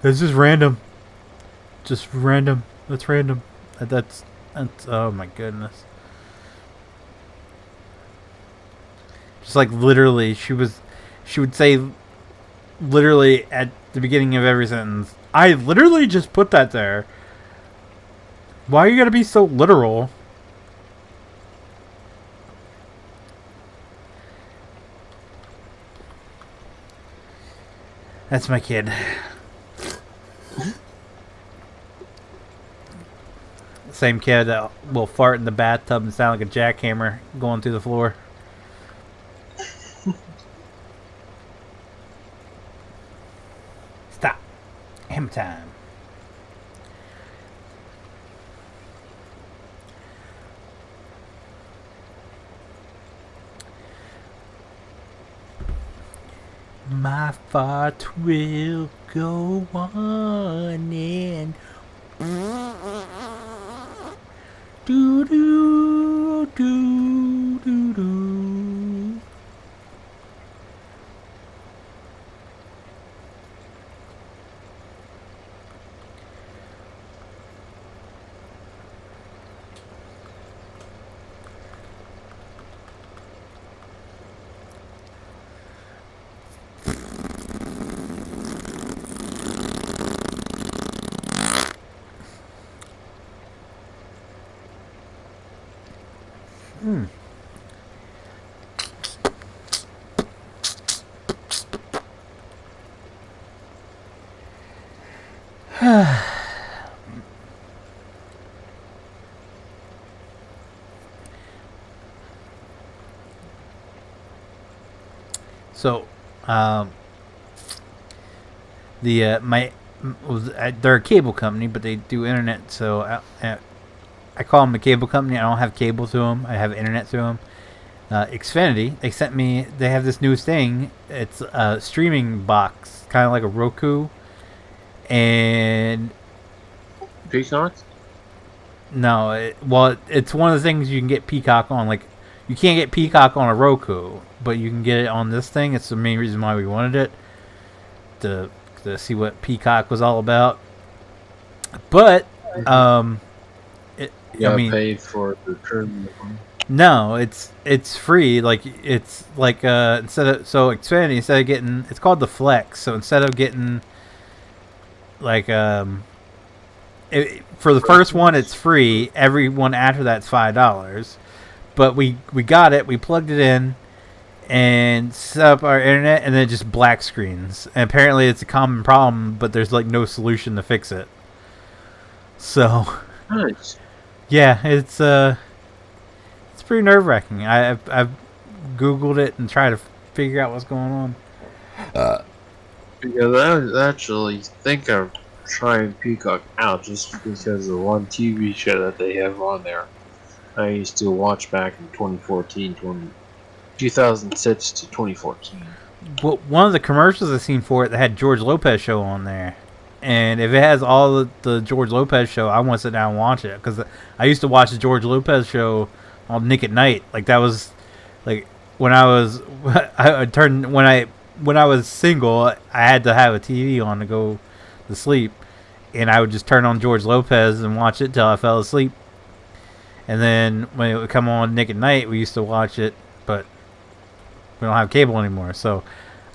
It's just random. Just random. That's random. That's oh my goodness. Just like literally, she would say literally at the beginning of every sentence, I literally just put that there. Why are you gotta be so literal? That's my kid. Same kid that will fart in the bathtub and sound like a jackhammer going through the floor. Stop. Hammer time. My fart will go on and do do do do do. So, they're a cable company, but they do internet. So I call them a cable company. I don't have cable through them. I have internet through them. Xfinity, they have this new thing. It's a streaming box, kind of like a Roku. And Peacock? no, it's one of the things you can get Peacock on. Like, you can't get Peacock on a Roku, but you can get it on this thing. It's the main reason why we wanted it, to see what Peacock was all about. But I mean, pay for the premium. no, it's free. Like it's like Xfinity, instead of getting, it's called the Flex. So instead of getting like for the first one it's free. Every one after that's $5. But we got it. We plugged it in and set up our internet, and then it just black screens. And apparently it's a common problem, but there's like no solution to fix it. So Nice. yeah, it's pretty nerve wracking. I've Googled it and tried to figure out what's going on. Because I was actually think of trying Peacock out just because of one TV show that they have on there. I used to watch back in 2006 to 2014. Well, one of the commercials I seen for it that had George Lopez show on there, and if it has all the George Lopez show, I want to sit down and watch it because I used to watch the George Lopez show on Nick at Night. Like that was like when I was when I was single, I had to have a TV on to go to sleep, and I would just turn on George Lopez and watch it till I fell asleep. And then when it would come on Nick at Night, we used to watch it, but we don't have cable anymore. So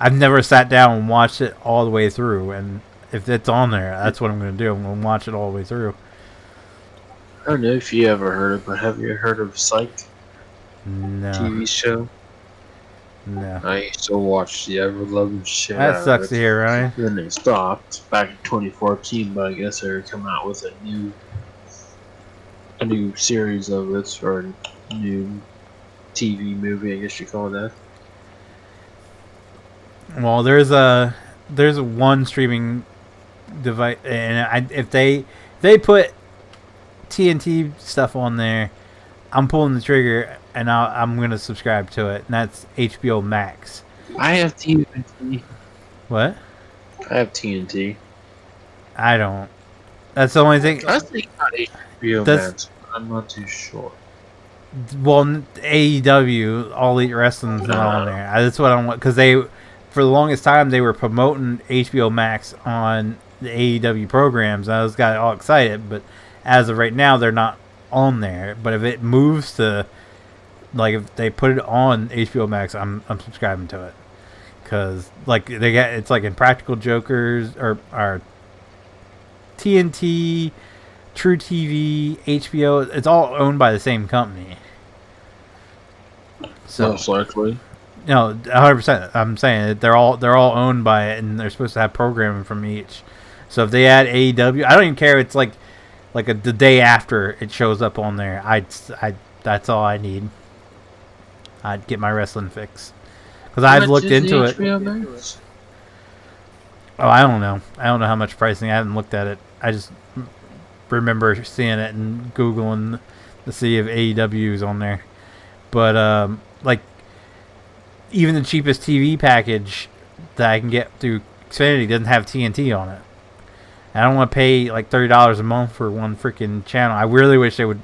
I've never sat down and watched it all the way through. And if it's on there, that's what I'm going to do. I'm going to watch it all the way through. I don't know if you ever heard of, but have you heard of Psych No. TV show? No. I used to watch the ever-loving shit. That sucks to hear, Ryan. Then they stopped back in 2014, but I guess they're coming out with a new series of it, or a new TV movie, I guess you call that. Well, there's one streaming device, and if they put TNT stuff on there, I'm pulling the trigger and I'm going to subscribe to it, and that's HBO Max. I have TNT. What? I have TNT. I don't. That's the only thing. I think not HBO Max. I'm not too sure. Well, AEW, All Elite Wrestling's not on there. That's what I want, because they, for the longest time, they were promoting HBO Max on the AEW programs. I was got all excited, but as of right now, they're not on there. But if it moves to, like, if they put it on HBO Max, I'm subscribing to it, because like they got, it's like Impractical Jokers or TNT, True TV, HBO. It's all owned by the same company. So, most likely. no, 100%. I'm saying that they're all owned by it, and they're supposed to have programming from each. So if they add AEW, I don't even care if it's like the day after it shows up on there. I that's all I need. I'd get my wrestling fix, because I've looked into it. Oh, I don't know. I don't know how much pricing. I haven't looked at it. I just remember seeing it and Googling to see if AEW is on there. But like, even the cheapest TV package that I can get through Xfinity doesn't have TNT on it. I don't want to pay like $30 a month for one freaking channel. I really wish they would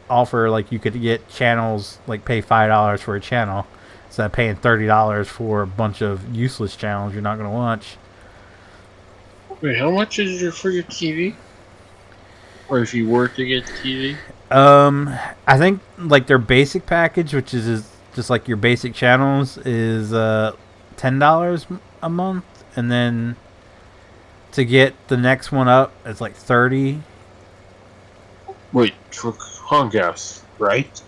offer, like, you could get channels, like pay $5 for a channel instead of paying $30 for a bunch of useless channels you're not going to watch. Wait, how much is your for your TV? Or if you were to get TV? I think like their basic package, which is just like your basic channels, is $10 a month, and then to get the next one up, it's like $30. Wait, for Comcast, right?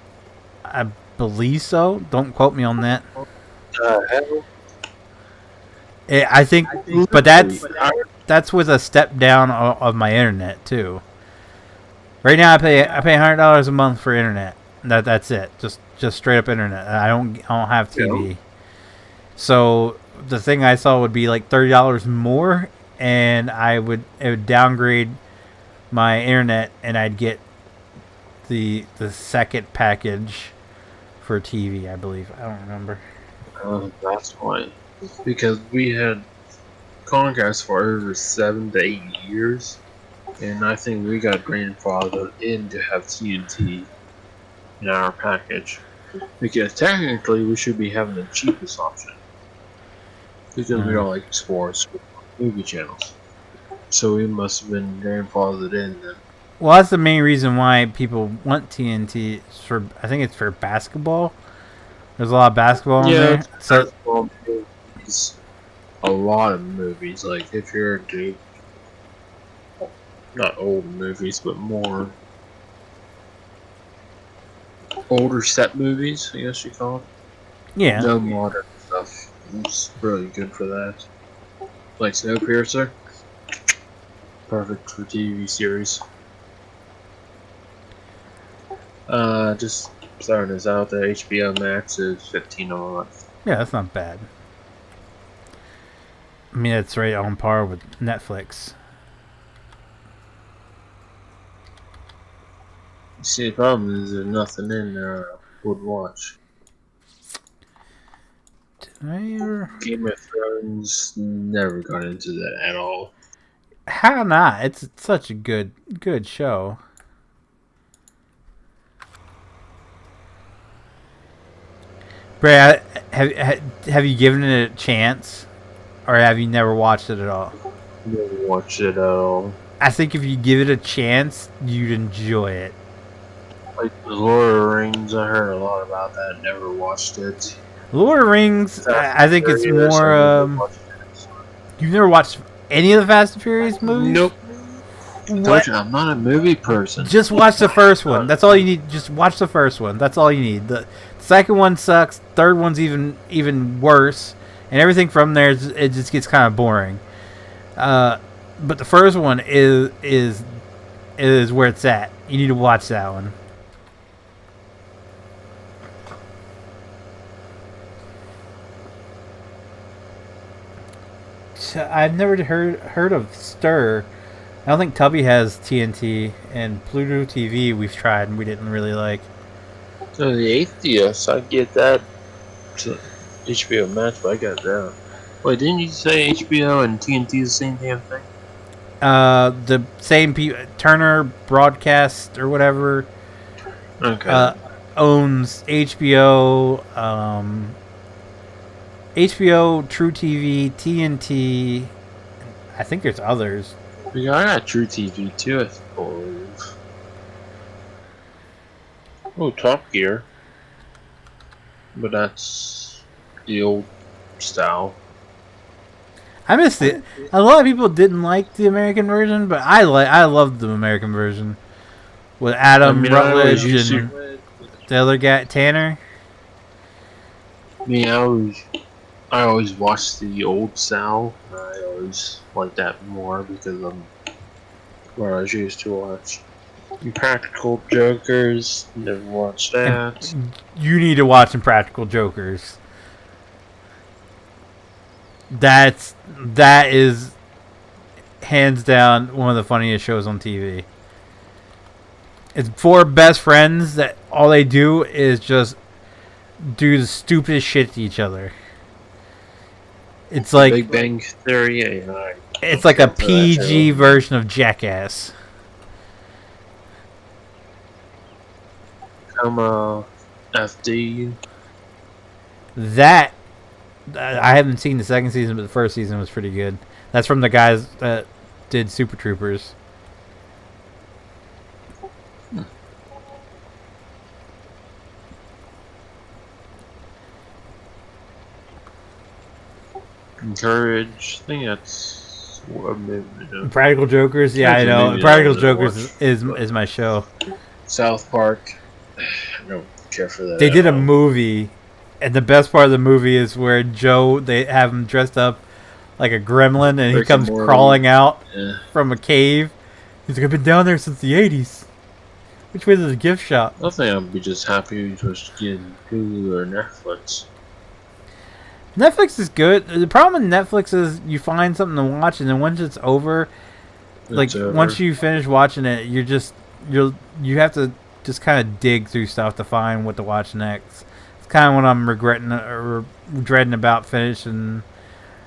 I believe so. Don't quote me on that. Hell? I think, but that's with a step down of my internet too. Right now, I pay $100 a month for internet. That's it. Just straight up internet. I don't have TV. Yeah. So the thing I saw would be like $30 more, and it would downgrade my internet, and I'd get the second package for TV, I believe. I don't remember. That's why. Because we had Comcast for over 7 to 8 years, and I think we got grandfathered in to have TNT in our package. Because technically we should be having the cheapest option. Because we don't like sports movie channels. So we must have been grandfathered in then. Well, that's the main reason why people want TNT. I think it's for basketball. There's a lot of basketball in there. So basketball movies, a lot of movies. Like if you're into not old movies, but more older set movies, I guess you call it. Yeah. No modern stuff. It's really good for that. Like Snowpiercer. Perfect for TV series. Just throwing this out there. HBO Max is $15 a month. Yeah, that's not bad. I mean, it's right on par with Netflix. See, the problem is there's nothing in there I would watch. Game of Thrones never got into that at all. How not? It's such a good show. Brad, have you given it a chance, or have you never watched it at all? Never watched it at all. I think if you give it a chance, you'd enjoy it. Like the Lord of the Rings, I heard a lot about that. Never watched it. Lord of the Rings, I think it's more. You've never watched any of the Fast and Furious movies? Nope. What? I'm not a movie person. Just watch the first one. That's all you need. Just watch the first one. That's all you need. The second one sucks. Third one's even worse, and everything from there it just gets kind of boring. But the first one is where it's at. You need to watch that one. So I've never heard of Stir. I don't think Tubby has TNT, and Pluto TV we've tried and we didn't really like. So the Atheist, I get that. To HBO Max, but I got that. Wait, didn't you say HBO and TNT is the same damn thing? The same Turner Broadcast or whatever. Okay. Owns HBO, HBO, True TV, TNT. I think there's others. Yeah, I got True TV too, I believe. Oh, Top Gear. But that's the old style. I missed it. A lot of people didn't like the American version, but I loved the American version with Adam Rutledge and the other guy Tanner. I mean, I always watched the old style. I always liked that more because I'm what I was used to watch. Impractical Jokers, never watched that. You need to watch Impractical Jokers. That is hands down one of the funniest shows on TV. It's four best friends that all they do is just do the stupidest shit to each other. It's like Big Bang Theory. Yeah, it's like a PG version of Jackass. FD. That I haven't seen the second season, but the first season was pretty good. That's from the guys that did Super Troopers. Encourage. I think that's what maybe, Practical Jokers. Yeah, I know. Practical Jokers is my show. South Park. I don't care for that. They did a movie, and the best part of the movie is where Joe, they have him dressed up like a gremlin, and he comes crawling out from a cave. He's like, I've been down there since the 80s. Which way is the gift shop? I think I'd be just happy just getting Hulu or Netflix. Netflix is good. The problem with Netflix is you find something to watch, and then once it's over, once you finish watching it, you have to just kind of dig through stuff to find what to watch next. It's kind of what I'm regretting or dreading about finishing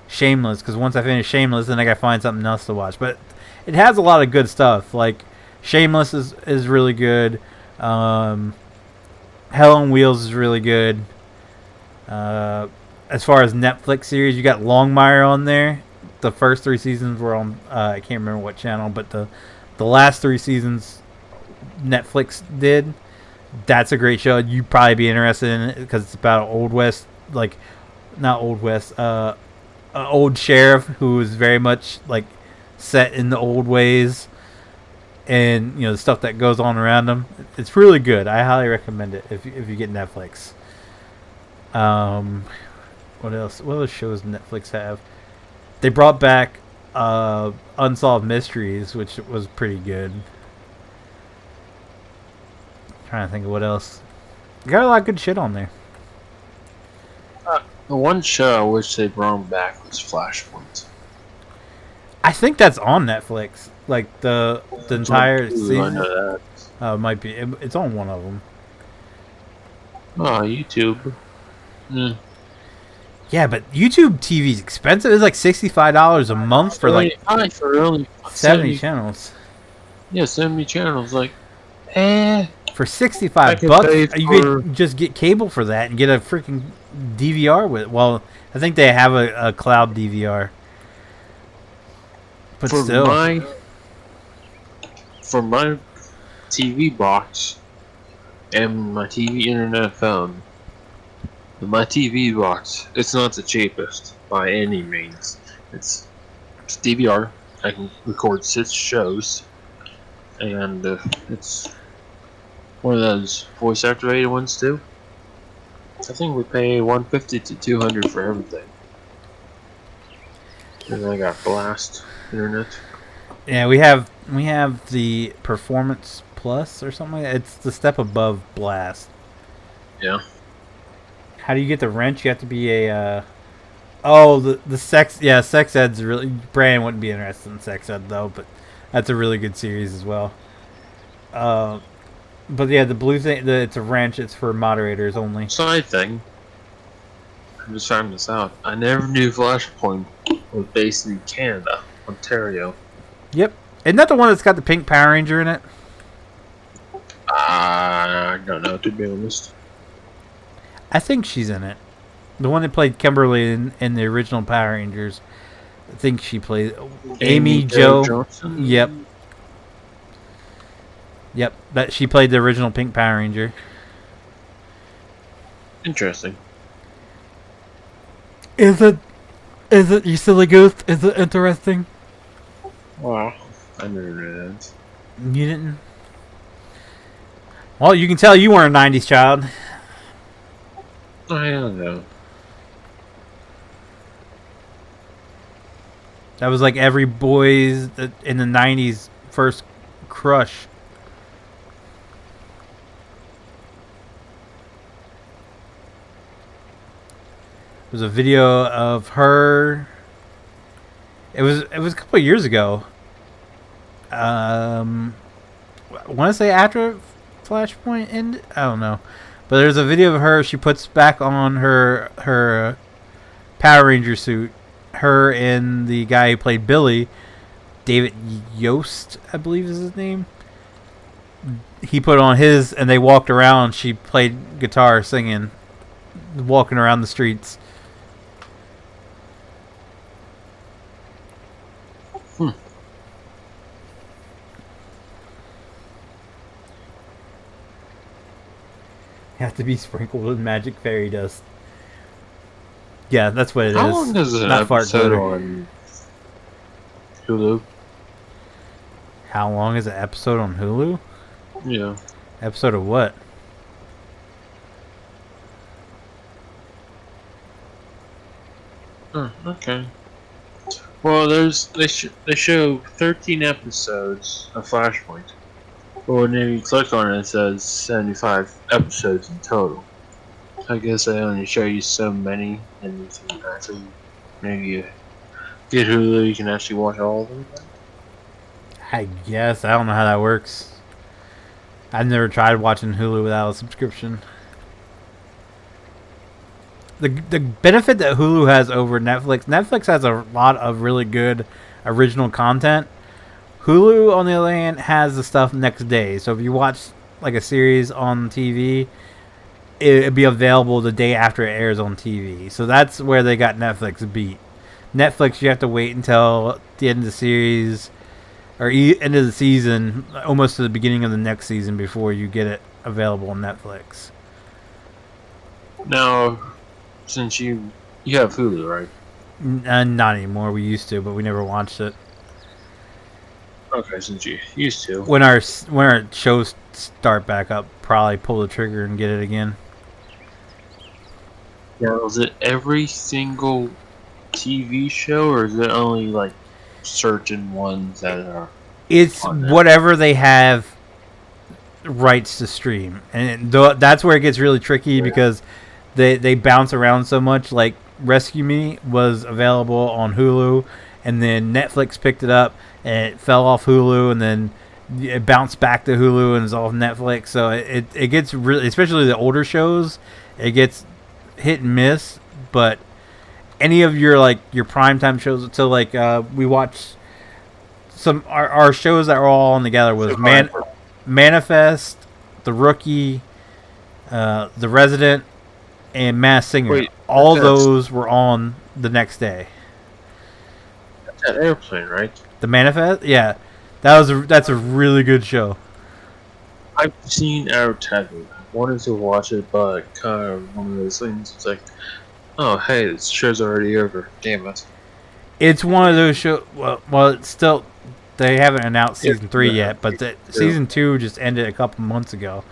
Shameless, because once I finish Shameless, then I gotta find something else to watch. But it has a lot of good stuff. Like Shameless is really good. Hell on Wheels is really good. As far as Netflix series, you got Longmire on there. The first 3 seasons were on I can't remember what channel, but the last 3 seasons Netflix did. That's a great show. You'd probably be interested in it because it's about Old West, not Old West, an old sheriff who is very much set in the old ways, and the stuff that goes on around him. It's really good. I highly recommend it if you get Netflix. What else? What other shows does Netflix have? They brought back Unsolved Mysteries, which was pretty good. Trying to think of what else. Got a lot of good shit on there. The one show I wish they brought back was Flashpoint. I think that's on Netflix. Like the entire I season. know that. It might be. It's on one of them. Oh, YouTube. Mm. Yeah, but YouTube TV is expensive. It's like $65 a month for like for only 70 channels. Yeah, 70 channels. Like, For 65 can bucks, pay you for- could just get cable for that and get a freaking DVR with. Well, I think they have a cloud DVR. But for still, my TV box and my TV internet phone. My TV box, it's not the cheapest by any means. It's DVR. I can record 6 shows, and it's one of those voice activated ones too. I think we pay $150 to $200 for everything. And I got Blast internet. yeah, we have the Performance Plus or something like that. It's the step above Blast. Yeah. How do you get the wrench? You have to be a the sex sex ed's really. Brandon wouldn't be interested in sex ed though, but that's a really good series as well. But yeah, the blue thing, it's a wrench. It's for moderators only. Side thing. I'm just finding this out. I never knew Flashpoint was based in Canada, Ontario. Yep. Isn't that the one that's got the pink Power Ranger in it? I don't know, to be honest. I think she's in it. The one that played Kimberly in the original Power Rangers. I think she played Amy Jo Johnson? Yep. Yep. That she played the original Pink Power Ranger. Interesting. Is it you silly goose? Is it interesting? Wow. I never knew that. You didn't? Well, you can tell you weren't a 90s child. I don't know. That was like every boy's in the 90s first crush. There's a video of her. It was a couple of years ago. I want to say after Flashpoint ended. I don't know, but there's a video of her. She puts back on her Power Ranger suit. Her and the guy who played Billy, David Yost, I believe is his name. He put on his, and they walked around. She played guitar, singing, walking around the streets. Have to be sprinkled with magic fairy dust. Yeah, that's what it is. How long is an Not fart episode glitter. on Hulu? How long is an episode on Hulu? Yeah. Episode of what? Oh, okay. Well, they show 13 episodes of Flashpoint. But when you click on it, it says 75 episodes in total. I guess they only show you so many, and you can actually maybe get Hulu. You can actually watch all of them. I guess. I don't know how that works. I've never tried watching Hulu without a subscription. The benefit that Hulu has over Netflix has a lot of really good original content. Hulu, on the other hand, has the stuff next day. So if you watch like a series on TV, it'd be available the day after it airs on TV. So that's where they got Netflix beat. Netflix, you have to wait until the end of the series or end of the season, almost to the beginning of the next season, before you get it available on Netflix. Now, since you have Hulu, right? Not anymore. We used to, but we never watched it. Okay, since you used to. When our shows start back up, probably pull the trigger and get it again. Now, is it every single TV show, or is it only like certain ones that are? It's on there? whatever they have rights to stream, and that's where it gets really tricky because they bounce around so much. Like Rescue Me was available on Hulu, and then Netflix picked it up, and it fell off Hulu, and then it bounced back to Hulu and is off Netflix. So it gets really, especially the older shows, it gets hit and miss. But any of your primetime shows, so like we watched some our shows that were all on together was Manifest, The Rookie, The Resident, and Mass Singer. Wait, all those were on the next day. That's that Airplane, right? The Manifest, yeah, that's a really good show. I've seen advertising. Wanted to watch it, but kind of one of those things. It's like, oh hey, this show's already over. Damn it. It's one of those shows. Well, it's still. They haven't announced season 3 yet, but season 2 just ended a couple months ago.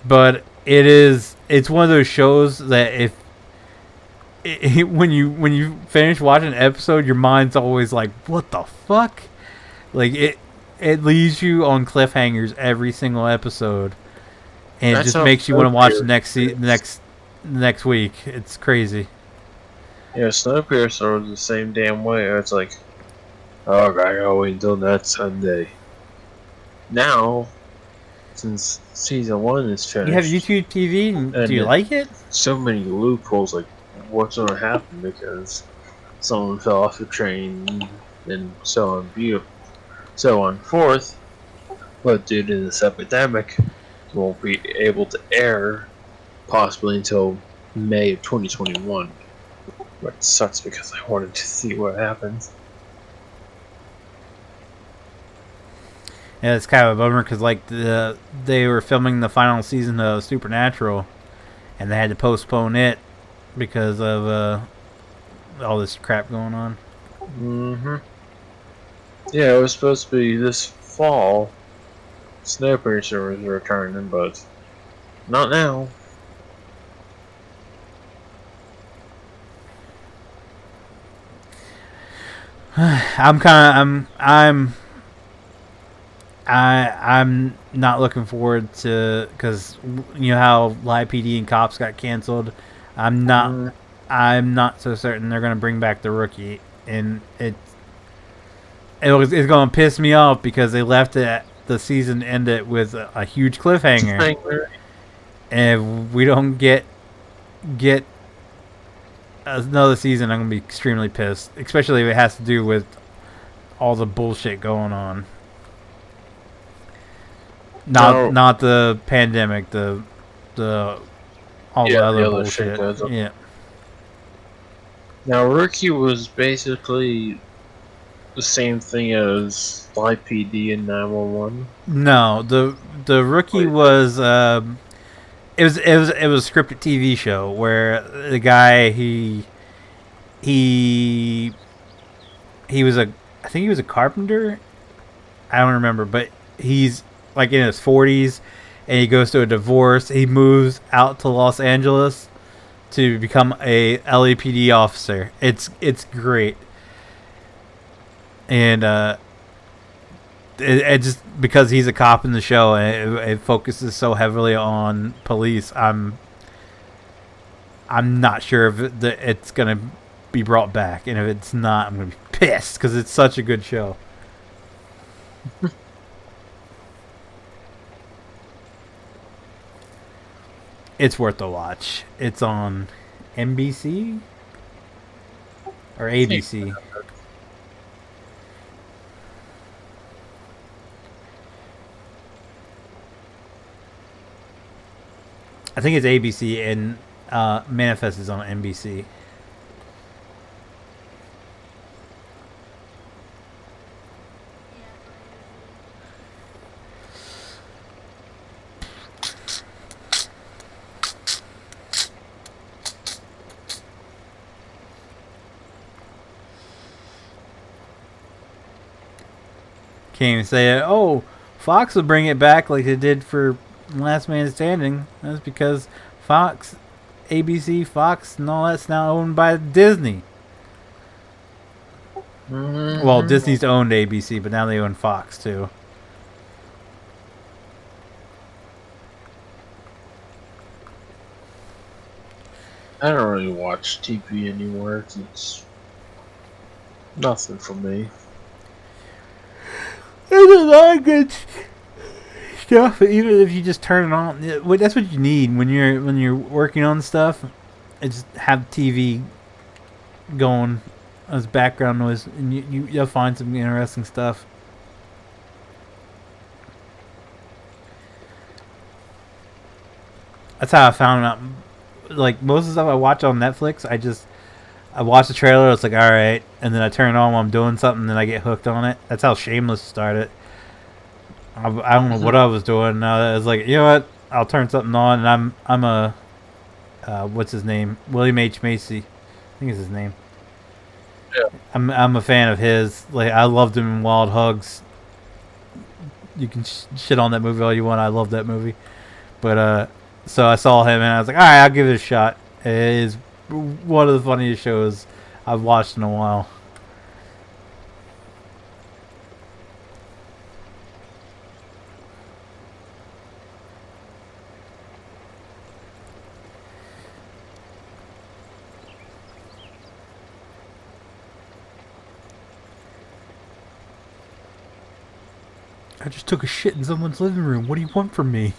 But it's one of those shows that when you finish watching an episode, your mind's always like, what the fuck? Like it leaves you on cliffhangers every single episode, and it just makes you want to watch the next week. It's crazy. Yeah, Snowpiercer was the same damn way. It's like, oh, I gotta wait until next Sunday. Now, since season 1 is finished, you have YouTube TV, and do you like it? So many loopholes, like what's gonna happen because someone fell off the train and so on forth. But due to this epidemic, it won't be able to air possibly until May of 2021. Which sucks because I wanted to see what happens. Yeah, it's kind of a bummer because they were filming the final season of Supernatural, and they had to postpone it because of all this crap going on. Mm-hmm. Yeah, it was supposed to be this fall. Snowpiercer was returning, but not now. I'm not looking forward to, because you know how Live PD and Cops got canceled. I'm not so certain they're gonna bring back The Rookie, and it's gonna piss me off because they left it. The season ended with a huge cliffhanger, and if we don't get another season, I'm gonna be extremely pissed, especially if it has to do with all the bullshit going on. Not the pandemic, the all the other bullshit. Yeah. Now, Rookie was basically the same thing as Live PD and 911. No, the Rookie was it was a scripted TV show where the guy he was I think he was a carpenter. I don't remember, but he's like in his 40s, and he goes through a divorce. He moves out to Los Angeles to become a LAPD officer. It's great, and it just because he's a cop in the show, and it focuses so heavily on police. I'm not sure if it's gonna be brought back, and if it's not, I'm gonna be pissed because it's such a good show. It's worth a watch. It's on NBC or ABC. I think it's ABC, and Manifest is on NBC. Can't even say, oh, Fox will bring it back like they did for Last Man Standing. That's because Fox, ABC, Fox, and all that's now owned by Disney. Mm-hmm. Well, Disney's owned ABC, but now they own Fox too. I don't really watch TV anymore. It's nothing for me. There's a lot of good stuff, even if you just turn it on. That's what you need when you're working on stuff. It's have TV going as background noise, and you'll find some interesting stuff. That's how I found out. Like most of the stuff I watch on Netflix, I watch the trailer. It's like all right, and then I turn it on while I'm doing something, and then I get hooked on it. That's how Shameless started. I don't know what I was doing. I was like, you know what? I'll turn something on, and I'm a what's his name? William H. Macy, I think is his name. Yeah. I'm a fan of his. Like I loved him in Wild Hugs. You can shit on that movie all you want. I love that movie, but so I saw him and I was like, all right, I'll give it a shot. It is one of the funniest shows I've watched in a while. I just took a shit in someone's living room. What do you want from me?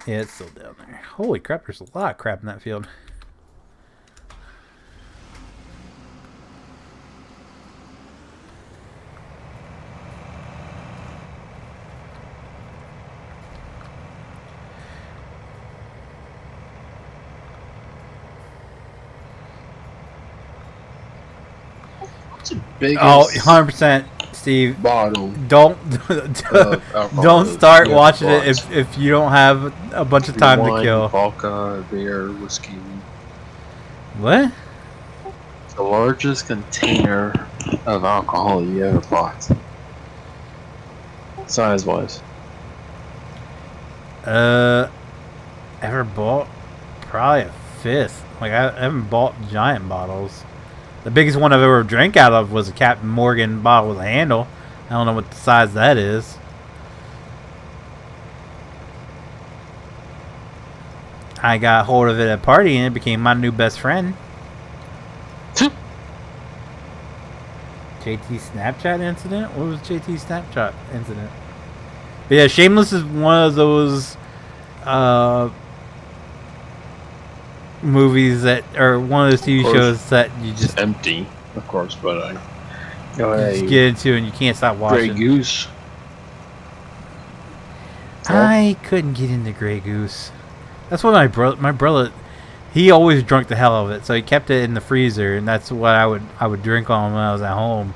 Yeah, it's still down there. Holy crap, there's a lot of crap in that field. What's the biggest 100%, Steve. bottle? Don't start Yeah, watching it lots. if you don't have a bunch of time Wine, to kill. Vodka, beer, whiskey. What? The largest container of alcohol you ever bought. Size-wise. Ever bought? Probably a fifth. Like I haven't bought giant bottles. The biggest one I've ever drank out of was a Captain Morgan bottle with a handle. I don't know what the size that is. I got hold of it at a party and it became my new best friend. JT Snapchat incident? What was JT Snapchat incident? But yeah, Shameless is one of those movies that, or one of those TV shows that you just empty, of course, but I just get into and you can't stop Grey watching. Goose. I couldn't get into Grey Goose. That's what my brother, he always drank the hell out of it, so he kept it in the freezer, and that's what I would drink on when I was at home,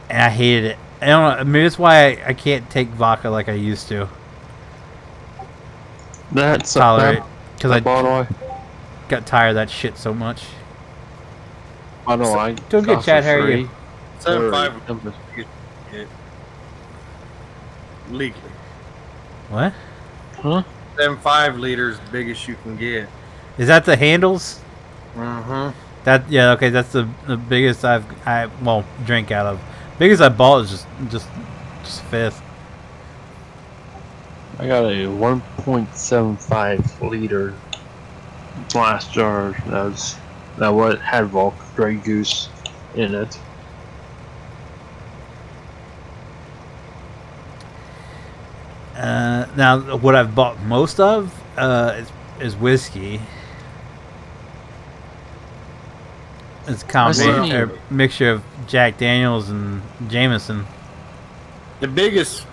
and I hated it. I don't know. Maybe that's why I can't take vodka like I used to. That's Tolerate, because I bottle. got tired of that shit so much. I know. I Doing good, Chad. How are you? 7.5 legally. What? Huh? 7.5 liters, biggest you can get. Is that the handles? Mm-hmm. That yeah, okay. That's the biggest I drink out of. Biggest I bought is just fifth. I got a 1.75 liter glass jar that had Grey Goose in it. Now what I've bought most of is whiskey. It's a combination or mixture of Jack Daniels and Jameson. The biggest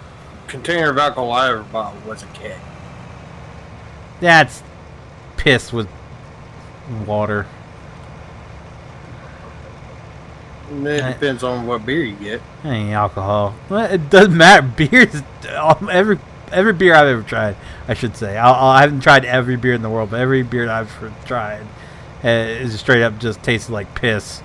container of alcohol I ever bought was a keg. That's piss with water. It depends on what beer you get. That ain't alcohol. Well, it doesn't matter. Beer is every beer I've ever tried. I should say I haven't tried every beer in the world, but every beer I've tried is straight up just tasted like piss.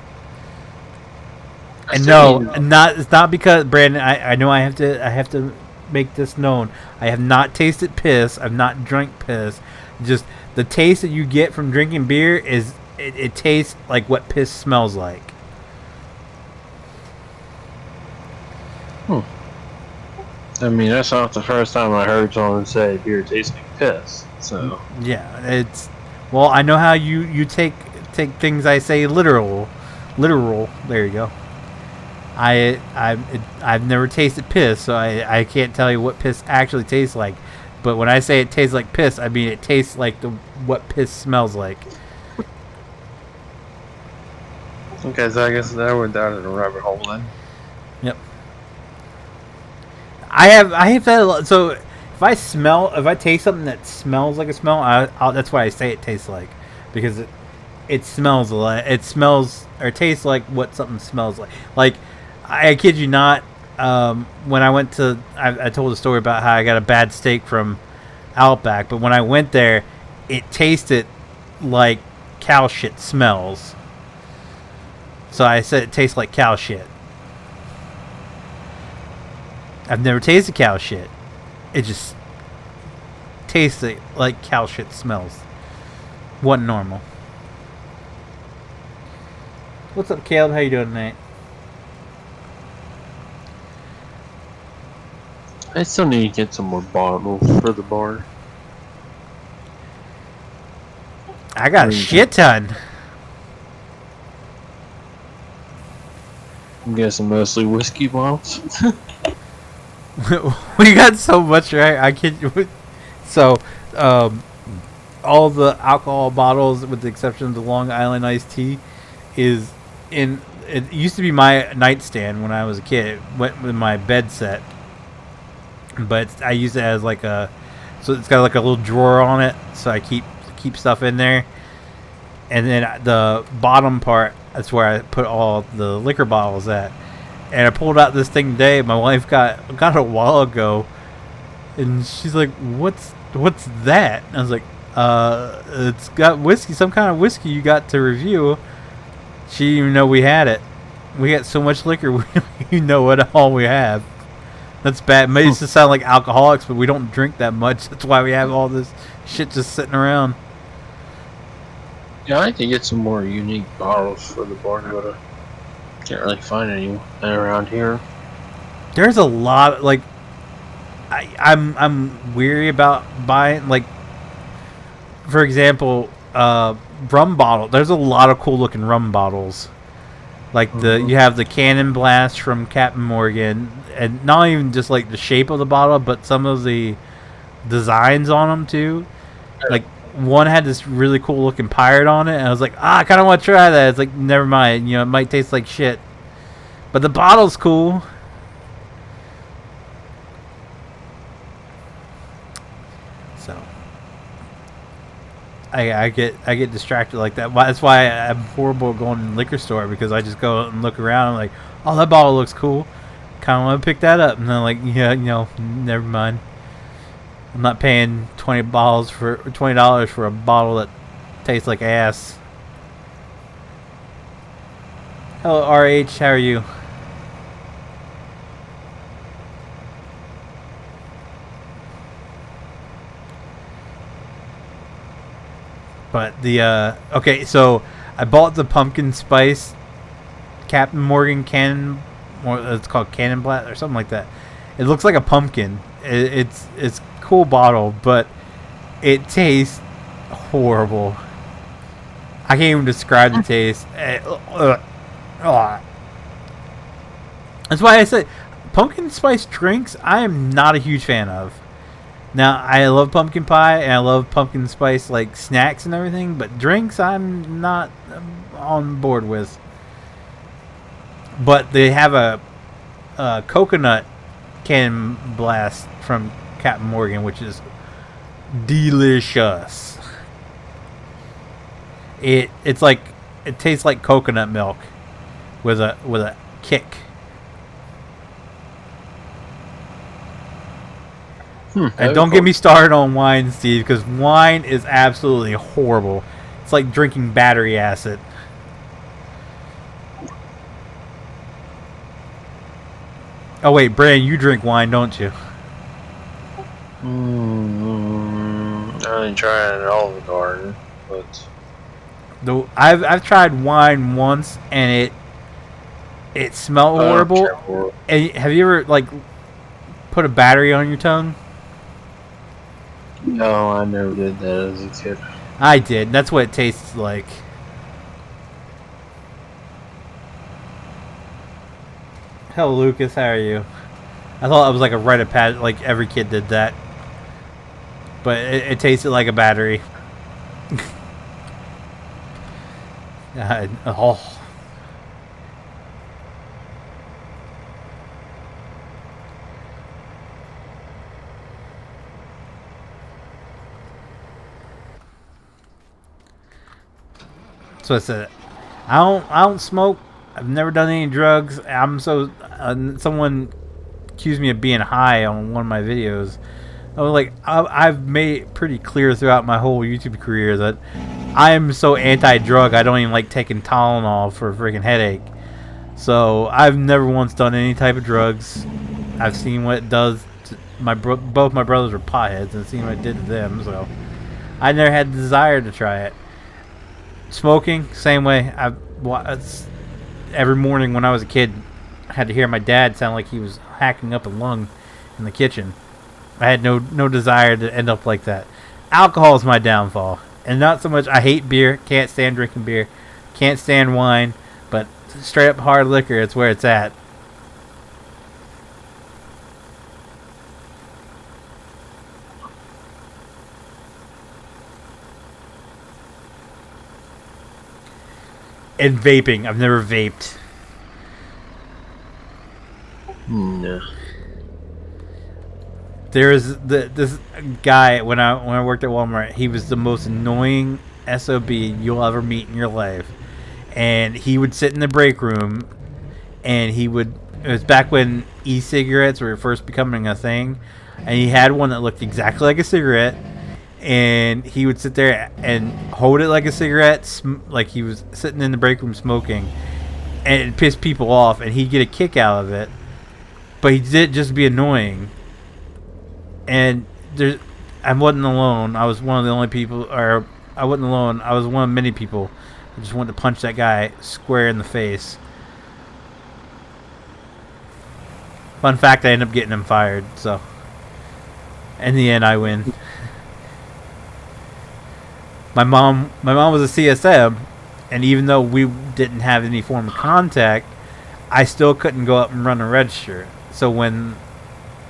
And no, it's not because Brandon. I know I have to make this known. I have not tasted piss. I've not drank piss. Just the taste that you get from drinking beer is it tastes like what piss smells like. I mean, that's not the first time I heard someone say beer tastes like piss. So yeah, it's well, I know how you take things I say literal. There you go. I've never tasted piss, so I can't tell you what piss actually tastes like. But when I say it tastes like piss, I mean it tastes like what piss smells like. okay, so I guess that went down in a rabbit hole then. Yep. I have that a lot. So if I taste something that smells like a smell, that's why I say it tastes like, because it smells a lot. It smells or tastes like what something smells like. Like, I kid you not. When I went to, I told a story about how I got a bad steak from Outback, but when I went there, it tasted like cow shit smells. So I said it tastes like cow shit. I've never tasted cow shit. It just tasted like cow shit smells. Wasn't normal. What's up, Caleb? How you doing tonight? I still need to get some more bottles for the bar. I got a shit ton. I'm guessing mostly whiskey bottles. We got so much, right? I kid. So, all the alcohol bottles, with the exception of the Long Island iced tea, is in. It used to be my nightstand when I was a kid. It went with my bed set, but I use it as like a. So it's got like a little drawer on it, so I keep stuff in there. And then the bottom part, that's where I put all the liquor bottles at. And I pulled out this thing today. My wife got it a while ago, and she's like, "What's that?" And I was like, "It's got whiskey, some kind of whiskey you got to review." She didn't even know we had it. We got so much liquor, we don't even know what all we have. That's bad. It makes us sound like alcoholics, but we don't drink that much. That's why we have all this shit just sitting around. Yeah, I need to get some more unique bottles for the bar, but can't really find any around here. There's a lot, like, I'm weary about buying, like, for example, rum bottle. There's a lot of cool looking rum bottles. Like you have the Cannon Blast from Captain Morgan, and not even just like the shape of the bottle, but some of the designs on them too. Like, one had this really cool looking pirate on it, and I was like, I kind of want to try that. It's like, never mind, it might taste like shit, but the bottle's cool. So I get distracted like that. That's why I'm horrible at going to the liquor store, because I just go and look around and like, oh, that bottle looks cool, kind of want to pick that up, and then like, yeah, never mind. I'm not paying $20 for a bottle that tastes like ass. Hello, RH. How are you? But the okay, so I bought the pumpkin spice Captain Morgan cannon, or it's called Cannon Blast or something like that. It looks like a pumpkin. It's cool bottle, but it tastes horrible. I can't even describe the taste. That's why I said pumpkin spice drinks I am not a huge fan of. Now, I love pumpkin pie and I love pumpkin spice like snacks and everything, but drinks I'm not on board with. But they have a coconut Cannon Blast from Captain Morgan, which is delicious. It's like, it tastes like coconut milk with a kick. And don't get me started on wine, Steve, because wine is absolutely horrible. It's like drinking battery acid. Oh wait, Brandon, you drink wine, don't you? I ain't trying Olive Garden, but Though I've tried wine once and it smelled horrible. And have you ever like put a battery on your tongue? No, I never did that as a kid. I did. That's what it tastes like. Hello, Lucas. How are you? I thought it was like a rite of passage, like every kid did that. But it tasted like a battery. Oh. So I said, I don't smoke. I've never done any drugs. I'm so someone accused me of being high on one of my videos. I was like, I've made it pretty clear throughout my whole YouTube career that I am so anti-drug. I don't even like taking Tylenol for a freaking headache. So I've never once done any type of drugs. I've seen what it does. Both my brothers were potheads and seen what it did to them. So I never had the desire to try it. Smoking, same way. Every morning when I was a kid, I had to hear my dad sound like he was hacking up a lung in the kitchen. I had no desire to end up like that. Alcohol is my downfall. And not so much, I hate beer, can't stand drinking beer, can't stand wine, but straight up hard liquor, it's where it's at. And vaping, I've never vaped. No. There is this guy when I worked at Walmart. He was the most annoying SOB you'll ever meet in your life, and he would sit in the break room, and it was back when e-cigarettes were first becoming a thing, and he had one that looked exactly like a cigarette, and he would sit there and hold it like a cigarette, like he was sitting in the break room smoking, and it pissed people off, and he'd get a kick out of it, but he did it just to be annoying. And I wasn't alone. I was one of the only people, or I wasn't alone. I was one of many people who just wanted to punch that guy square in the face. Fun fact, I ended up getting him fired. So, in the end, I win. My mom was a CSM, and even though we didn't have any form of contact, I still couldn't go up and run a register. So when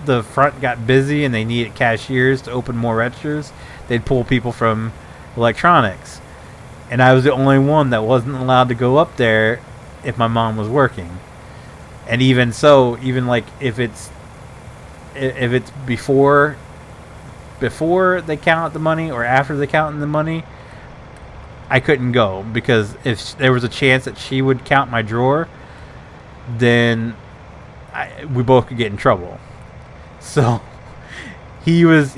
the front got busy and they needed cashiers to open more registers, they'd pull people from electronics, and I was the only one that wasn't allowed to go up there if my mom was working. And even so, even like if it's before they count the money or after they count the money, I couldn't go, because if there was a chance that she would count my drawer, then we both could get in trouble. So he was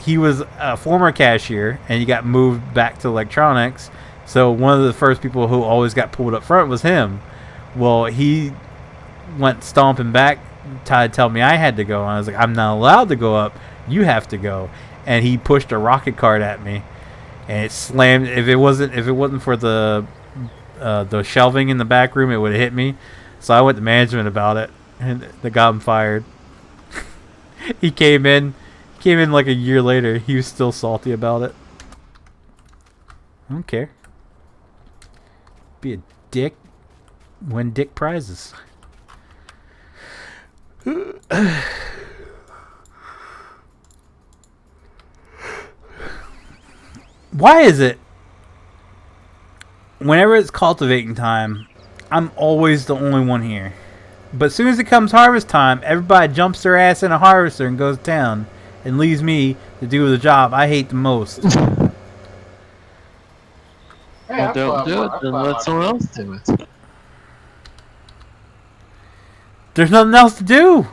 a former cashier, and he got moved back to electronics. So one of the first people who always got pulled up front was him. Well, he went stomping back, tried to tell me I had to go, and I was like, I'm not allowed to go up. You have to go. And he pushed a rocket cart at me, and it slammed. If it wasn't for the shelving in the back room, it would have hit me. So I went to management about it, and they got him fired. He came in like a year later. He was still salty about it. I don't care. Be a dick. Win dick prizes. Why is it whenever it's cultivating time, I'm always the only one here? But as soon as it comes harvest time, everybody jumps their ass in a harvester and goes down and leaves me to do the job I hate the most. Hey, Well, don't do it, then let someone else do it. There's nothing else to do.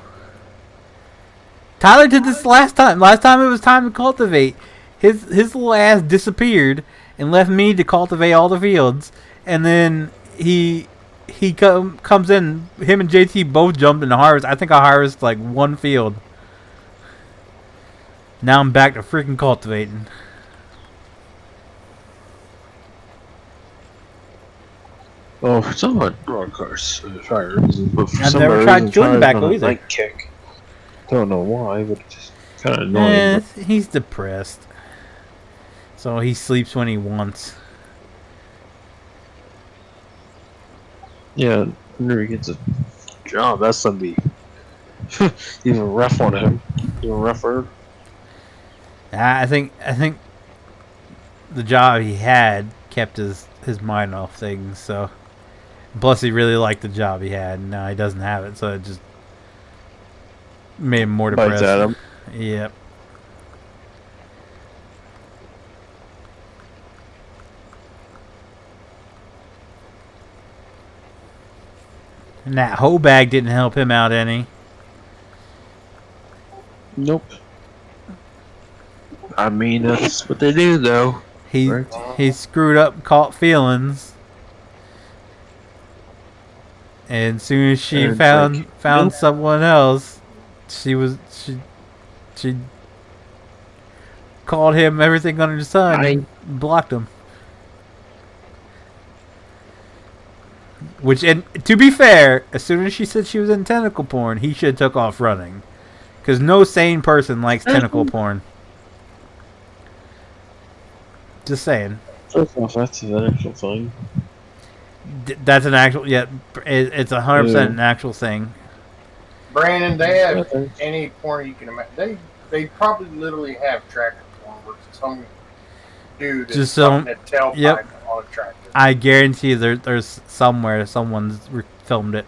Tyler did this last time. Last time it was time to cultivate. His little ass disappeared and left me to cultivate all the fields. And then he comes in. Him and JT both jumped in the harvest. I think I harvested like one field. Now I'm back to freaking cultivating. Well, for someone, of course, for a reason, but for I've some never tried reason, chewing Tyler's tobacco on a either. night kick. Don't know why, but it's just kind of annoying. He's depressed. So he sleeps when he wants. Yeah, whenever he gets a job, that's gonna be even rough on him. Even rougher. I think the job he had kept his mind off things. So plus he really liked the job he had, and now he doesn't have it. So it just made him more depressed. Bites at him. Yep. And that hoe bag didn't help him out any. Nope. I mean, that's what they do, though. He screwed up, caught feelings, and as soon as she And it's found like, someone else, she called him everything under the sun and blocked him. Which, and to be fair, as soon as she said she was in tentacle porn, he should have took off running, because no sane person likes tentacle porn. Just saying. First off, that's an actual thing. That's an actual, it's 100% an actual thing. Brandon, they have any porn you can imagine. They probably literally have tractor porn where some dude is fucking a tailpipe on a tractor. I guarantee there's somewhere someone's filmed it.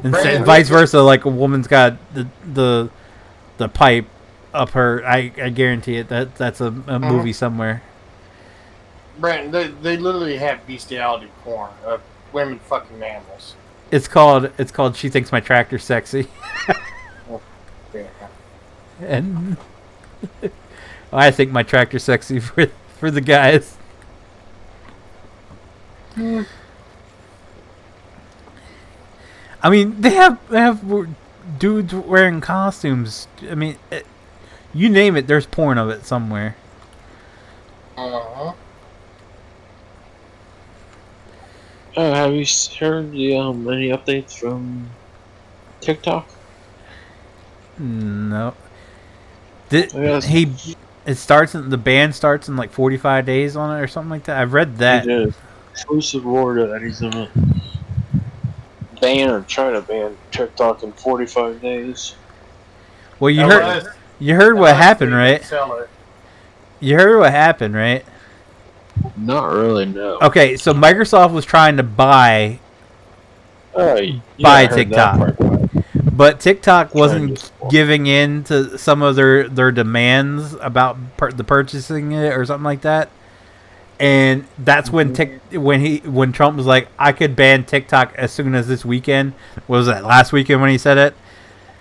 And Brandon, vice versa, like a woman's got the pipe up her. I guarantee it. That's a movie somewhere. Brandon, they literally have bestiality porn of women fucking animals. It's called She Thinks My Tractor's Sexy. Yeah. And I think my tractor's sexy for the guys. I mean, they have dudes wearing costumes. I mean, you name it, there's porn of it somewhere. Uh-huh. Have you heard the any updates from TikTok? No. The ban starts in like 45 days on it or something like that. I've read that. He did. Exclusive order that he's gonna ban or try to ban TikTok in 45 days. Well, you heard what happened, right? You heard what happened, right? Not really, no. Okay, so Microsoft was trying to buy TikTok, but TikTok wasn't giving in to some of their demands about the purchasing it or something like that. And that's when when Trump was like, I could ban TikTok as soon as this weekend. What was that, last weekend when he said it?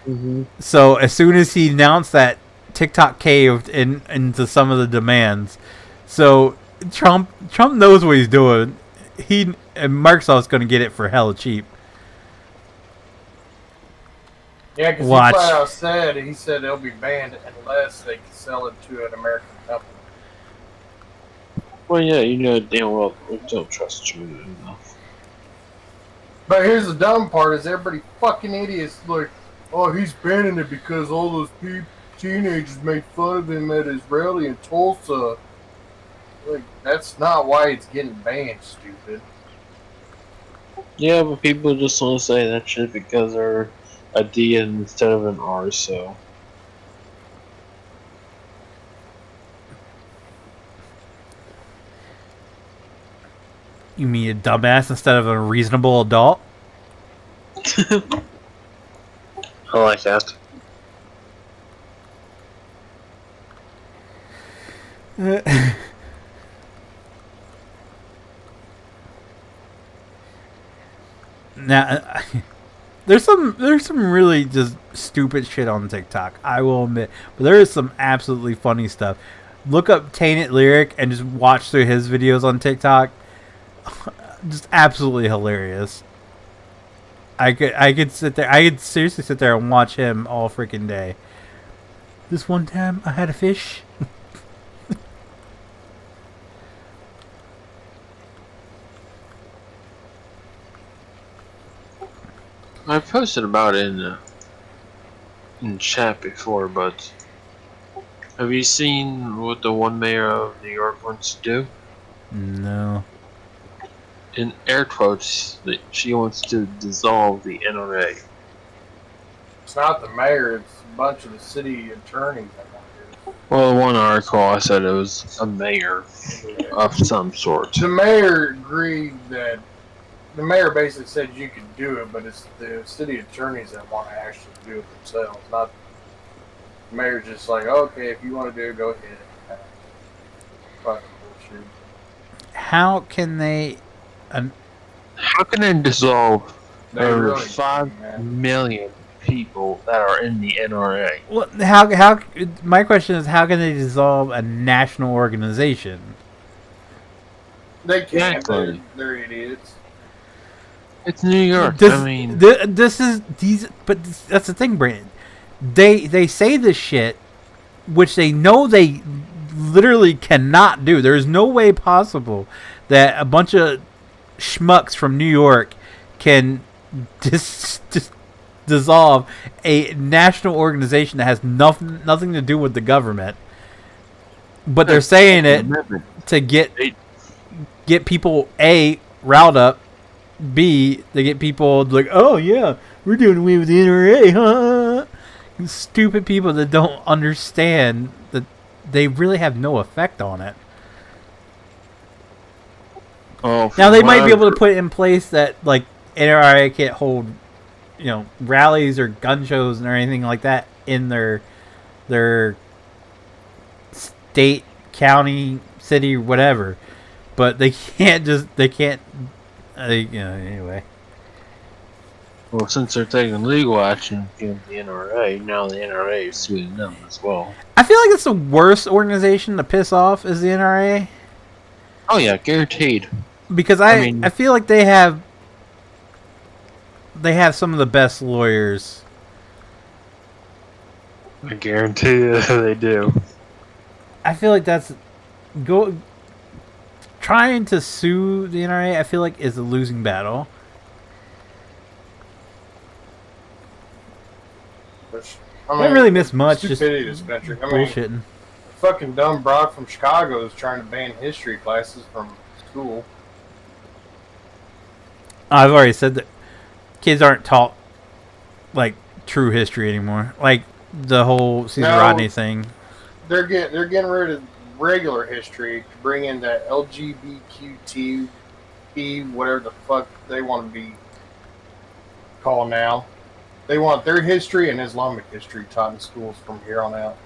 Mm-hmm. So as soon as he announced that, TikTok caved into some of the demands. So Trump knows what he's doing. And Microsoft's going to get it for hella cheap. Yeah, because he flat out said, it'll be banned unless they can sell it to an American company. Well, yeah, you know damn well we don't trust China enough. But here's the dumb part: is everybody fucking idiots like, oh, he's banning it because all those teenagers made fun of him at his rally in Tulsa. Like, that's not why it's getting banned, stupid. Yeah, but people just want to say that shit because they're a D instead of an R, so. You mean a dumbass instead of a reasonable adult? I like that. Now, there's some really just stupid shit on TikTok, I will admit, but there is some absolutely funny stuff. Look up Tainted Lyric and just watch through his videos on TikTok. Just absolutely hilarious. I could sit there. I could seriously sit there and watch him all freaking day. This one time I had a fish. I've posted about it in chat before, but have you seen what the one mayor of New York wants to do? No. In air quotes, that she wants to dissolve the NRA. It's not the mayor, it's a bunch of the city attorneys that want to do it. Well, one article I said it was a mayor of some sort. The mayor agreed that the mayor basically said you could do it, but it's the city attorneys that want to actually do it themselves. Not the mayor's just like, okay, if you want to do it, go ahead. Fucking bullshit. How can they? How can they dissolve They over really 5 can, man. million people that are in the NRA? Well, how? My question is, how can they dissolve a national organization? They can't. Exactly. They're idiots. It's New York. This, I mean, this is these, but that's the thing, Brandon. They say this shit, which they know they literally cannot do. There is no way possible that a bunch of schmucks from New York can dissolve a national organization that has nothing to do with the government. But they're saying it to get people A, riled up, B, they get people like, oh yeah, we're doing away with the NRA, huh? Stupid people that don't understand that they really have no effect on it. oh, Now they might be able to put in place that like NRA can't hold, rallies or gun shows or anything like that in their state, county, city, whatever. But they can't anyway. Well, since they're taking legal action against the NRA, now the NRA is suing them as well. I feel like it's the worst organization to piss off is the NRA. Oh yeah, guaranteed. Because I feel like they have some of the best lawyers. I guarantee you they do. I feel like trying to sue the NRA, I feel like, is a losing battle. Which, I don't really miss much. Just stupidity this country. I mean, bullshitting. fucking dumb broad from Chicago is trying to ban history classes from school. I've already said that kids aren't taught like true history anymore. Like the whole Caesar Rodney thing. They're getting rid of regular history to bring in that LGBTQ, whatever the fuck they want to be called now. They want their history and Islamic history taught in schools from here on out.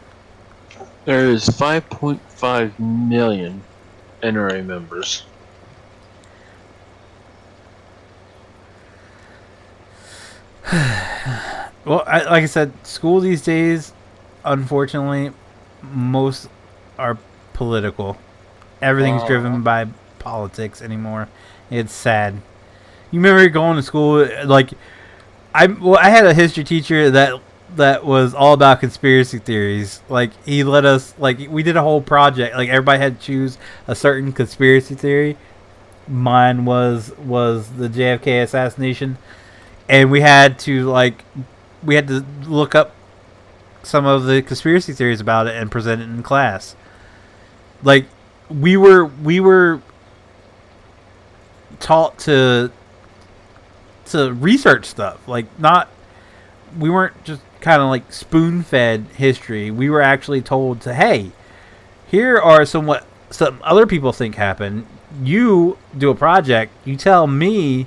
There is 5.5 million NRA members. Well, like I said, school these days, unfortunately, most are political. Everything's driven by politics anymore. It's sad. You remember going to school, like, I had a history teacher that was all about conspiracy theories. Like, he let us, like, we did a whole project. Like, everybody had to choose a certain conspiracy theory. Mine was the JFK assassination. And we had to look up some of the conspiracy theories about it and present it in class. Like, we were taught to research stuff. Like, we weren't just kind of like spoon-fed history. We were actually told to, hey, here are some other people think happened. You do a project. You tell me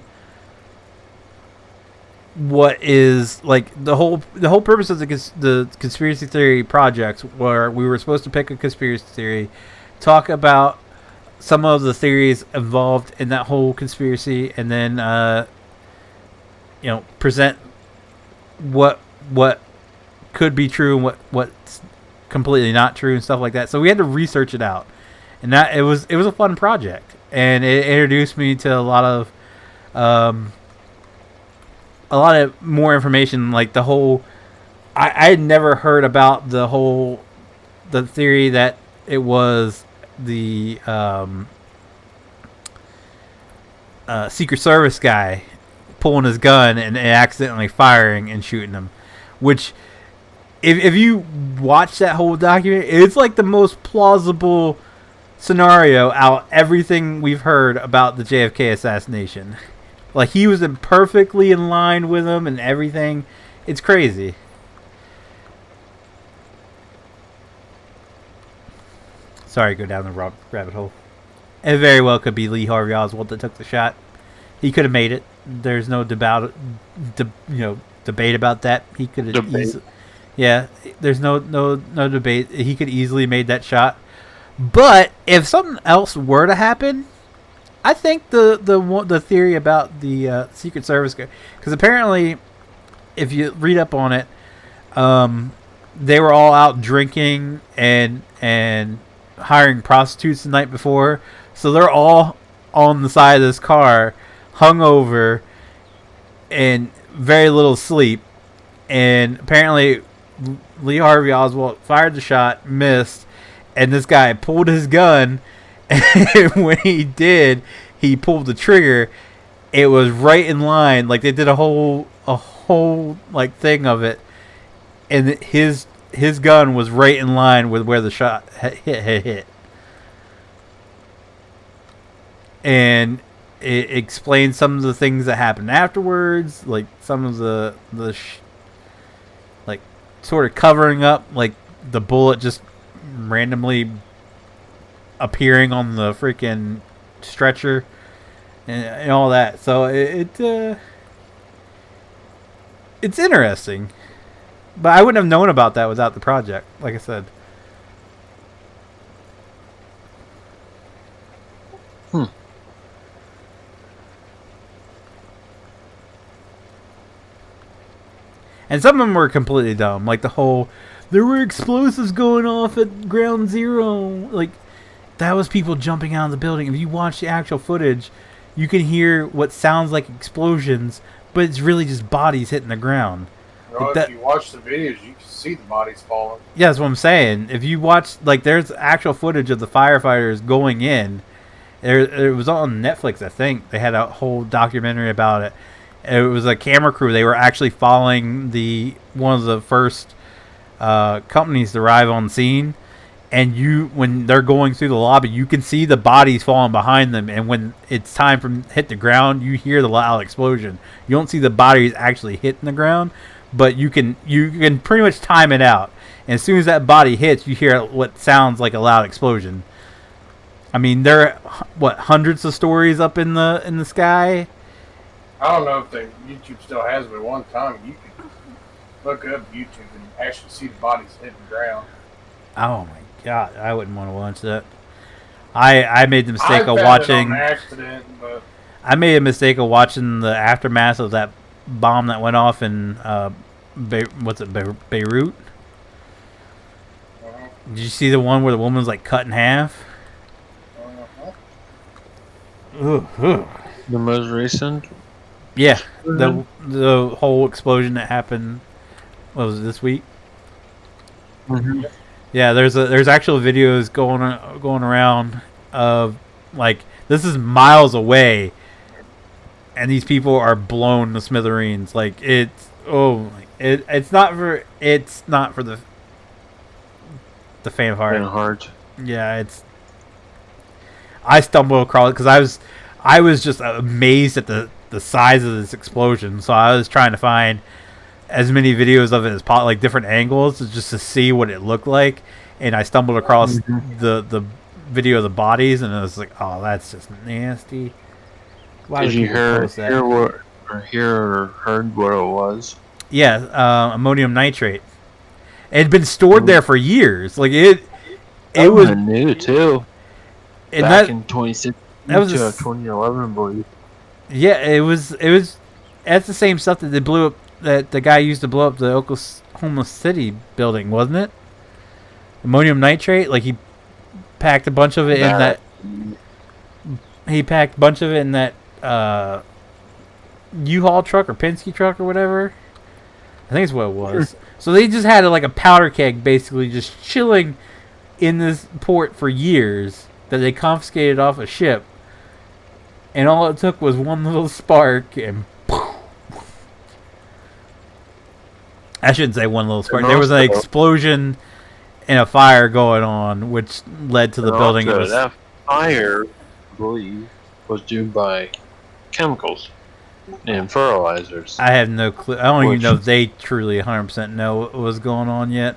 what is, like, the whole purpose of the conspiracy theory projects, where we were supposed to pick a conspiracy theory, talk about some of the theories involved in that whole conspiracy, and then present what could be true and what's completely not true and stuff like that. So we had to research it out, and that it was a fun project, and it introduced me to a lot of more information, like the whole I had never heard about the theory that it was the Secret Service guy pulling his gun and accidentally firing and shooting him. Which, if you watch that whole document, it's like the most plausible scenario out everything we've heard about the JFK assassination. Like, he was perfectly in line with him and everything. It's crazy. Sorry, go down the rabbit hole. It very well could be Lee Harvey Oswald that took the shot. He could have made it. There's no debate about that. He could have easily. Yeah, there's no debate. He could easily made that shot. But if something else were to happen, I think the theory about the Secret Service guy, because apparently, if you read up on it, they were all out drinking and hiring prostitutes the night before, so they're all on the side of this car, hungover, and very little sleep. And apparently, Lee Harvey Oswald fired the shot, missed, and this guy pulled his gun. And when he did, he pulled the trigger. It was right in line. Like, they did a whole like thing of it, and his gun was right in line with where the shot hit. And it explains some of the things that happened afterwards, like some of the like sort of covering up, like the bullet just randomly appearing on the freaking stretcher and all that. So it's interesting. But I wouldn't have known about that without the project, like I said. And some of them were completely dumb. Like the whole, there were explosives going off at ground zero. Like, that was people jumping out of the building. If you watch the actual footage, you can hear what sounds like explosions, but it's really just bodies hitting the ground. Well, if you watch the videos, you can see the bodies falling. Yeah, that's what I'm saying. If you watch, like, there's actual footage of the firefighters going in. It was on Netflix, I think. They had a whole documentary about it. It was a camera crew. They were actually following one of the first companies to arrive on scene. And when they're going through the lobby, you can see the bodies falling behind them. And when it's time for them to hit the ground, you hear the loud explosion. You don't see the bodies actually hitting the ground, but you can pretty much time it out. And as soon as that body hits, you hear what sounds like a loud explosion. I mean, there are hundreds of stories up in the sky. I don't know if YouTube still has, but at one time you could look up YouTube and actually see the bodies hitting the ground. Oh my God, I wouldn't want to watch that. I made the mistake of watching. It on accident, but I made a mistake of watching the aftermath of that bomb that went off in Beirut. Did you see the one where the woman was like cut in half? The most recent. Yeah, the whole explosion that happened. What was it, this week? Mm-hmm. Yeah, there's actual videos going around of, like, this is miles away, and these people are blown to smithereens. Like, it's not for the faint of heart. Yeah, I stumbled across it because I was just amazed at the size of this explosion. So I was trying to find as many videos of it as possible, like different angles, just to see what it looked like. And I stumbled across the video of the bodies, and I was like, "Oh, that's just nasty." Why Did you hear or heard what it was? Yeah, ammonium nitrate. It had been stored there for years. Like it was new too. And back in 2016 that was 2011, I believe. Yeah, it was. That's the same stuff that they blew up. That the guy used to blow up the Oklahoma City building, wasn't it? Ammonium nitrate. Like, he packed a bunch of it in that. He packed a bunch of it in that U-Haul truck or Penske truck or whatever. I think it's what it was. So they just had like a powder keg basically just chilling in this port for years that they confiscated off a ship. And all it took was one little spark and I shouldn't say one little spark. There was an explosion and a fire going on, which led to the building. That fire, I believe, was due by chemicals and fertilizers. I have no clue. I don't even know if they truly 100% know what was going on yet.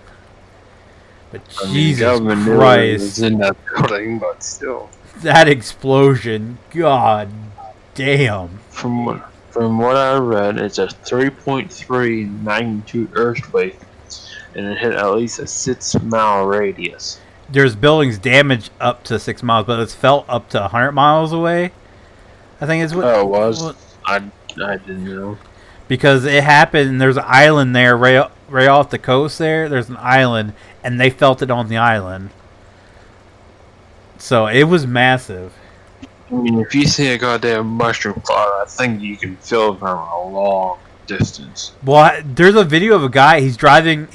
But Jesus Christ. Was in that building, but still. That explosion, god damn. From what I read, it's a 3.3 magnitude earthquake, and it hit at least a 6-mile radius. There's buildings damaged up to 6 miles, but it's felt up to 100 miles away. I think it's what. Oh, it was. I didn't know. Because it happened, and there's an island there right off the coast. There's an island, and they felt it on the island. So it was massive. I mean, if you see a goddamn mushroom cloud, I think you can feel it from a long distance. Well, there's a video of a guy. He's driving,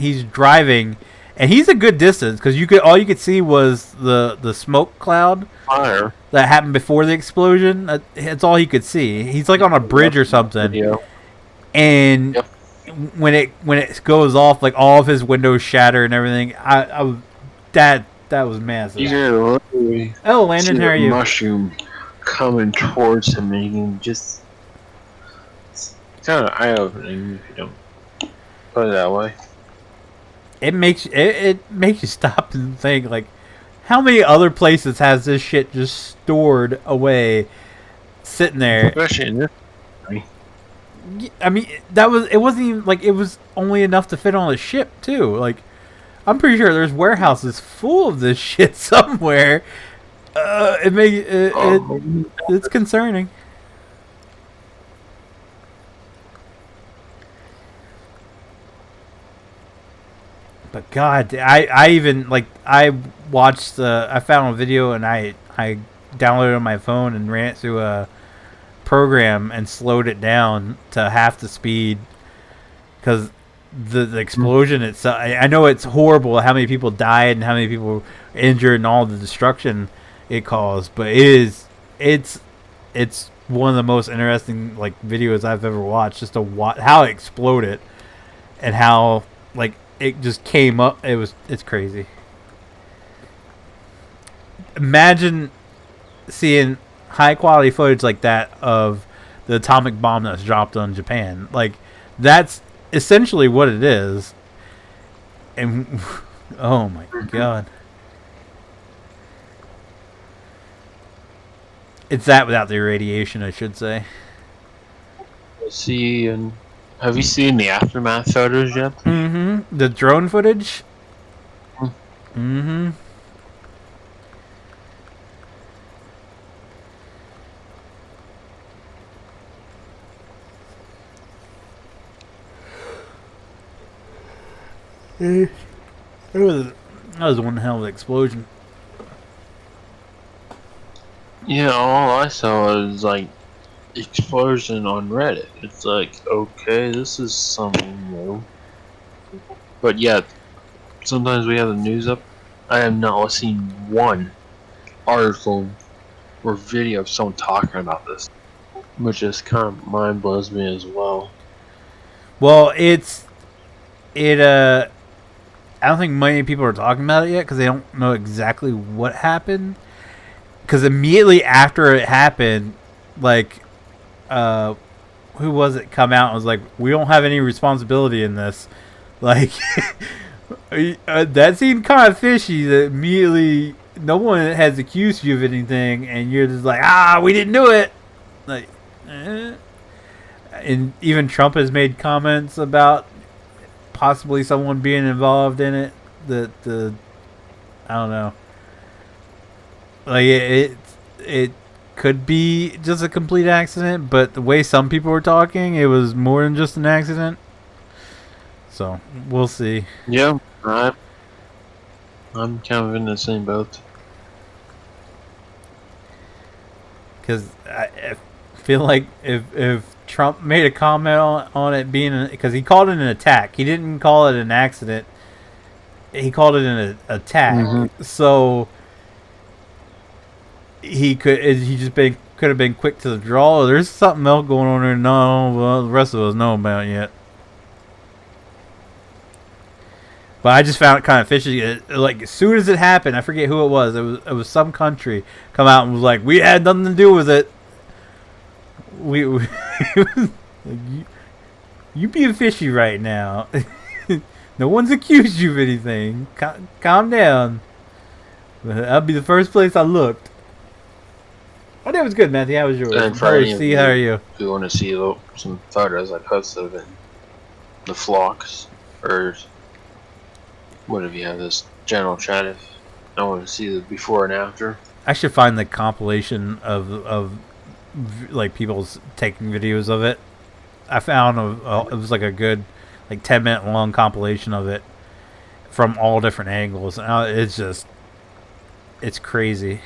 and he's a good distance because all you could see was the smoke cloud Fire that happened before the explosion. That's all he could see. He's like on a bridge or something, video. And when it goes off, like all of his windows shatter and everything. That was massive. You can literally Oh, Landon, see how are the you? mushroom coming towards him, and you can just it's kind of eye-opening if you don't put it that way. It makes you stop and think, like, how many other places has this shit just stored away, sitting there? Especially in this. I mean, it wasn't even like it was only enough to fit on a ship too. Like, I'm pretty sure there's warehouses full of this shit somewhere. It's concerning. But God, I even like I watched I found a video and I downloaded it on my phone and ran it through a program and slowed it down to half the speed because the explosion itself. I know it's horrible how many people died and how many people were injured and all the destruction it caused, but it's one of the most interesting like videos I've ever watched, just to watch how it exploded and how like it just came up. It's crazy. Imagine seeing high quality footage like that of the atomic bomb that's dropped on Japan. Like, that's essentially what it is. And oh my god. It's that without the irradiation, I should say. See, and have you seen the aftermath photos yet? Mm-hmm. The drone footage? Mm-hmm. That was one hell of an explosion. Yeah, all I saw was like explosion on Reddit. It's like, okay, this is something new. But yet, sometimes we have the news up. I have not seen one article or video of someone talking about this, which is kind of mind blows me as well. Well, I don't think many people are talking about it yet because they don't know exactly what happened. Because immediately after it happened, like, who was it come out and was like, we don't have any responsibility in this. Like, that seemed kind of fishy that immediately no one has accused you of anything and you're just like, we didn't do it. Like, And even Trump has made comments about possibly someone being involved in it. I don't know. Like it could be just a complete accident, but the way some people were talking, it was more than just an accident. So we'll see. Yeah, I'm kind of in the same boat. Because I feel like if Trump made a comment on it being because he called it an attack. He didn't call it an accident. He called it an attack. Mhm. So he could have been quick to the draw. There's something else going on there. No, well, the rest of us know about yet. But I just found it kind of fishy. Like as soon as it happened, I forget who it was. It was some country come out and was like, "We had nothing to do with it." We like, you being fishy right now. No one's accused you of anything. Calm down. That'll be the first place I looked. Oh, that was good, Matthew. How was yours? And for any of See, how are you? If you want to see some photos I posted of it, the flocks, or what if you have this general chat if I want to see the before and after. I should find the compilation of like people's taking videos of it. I found it was like a good 10-minute long compilation of it from all different angles. It's crazy.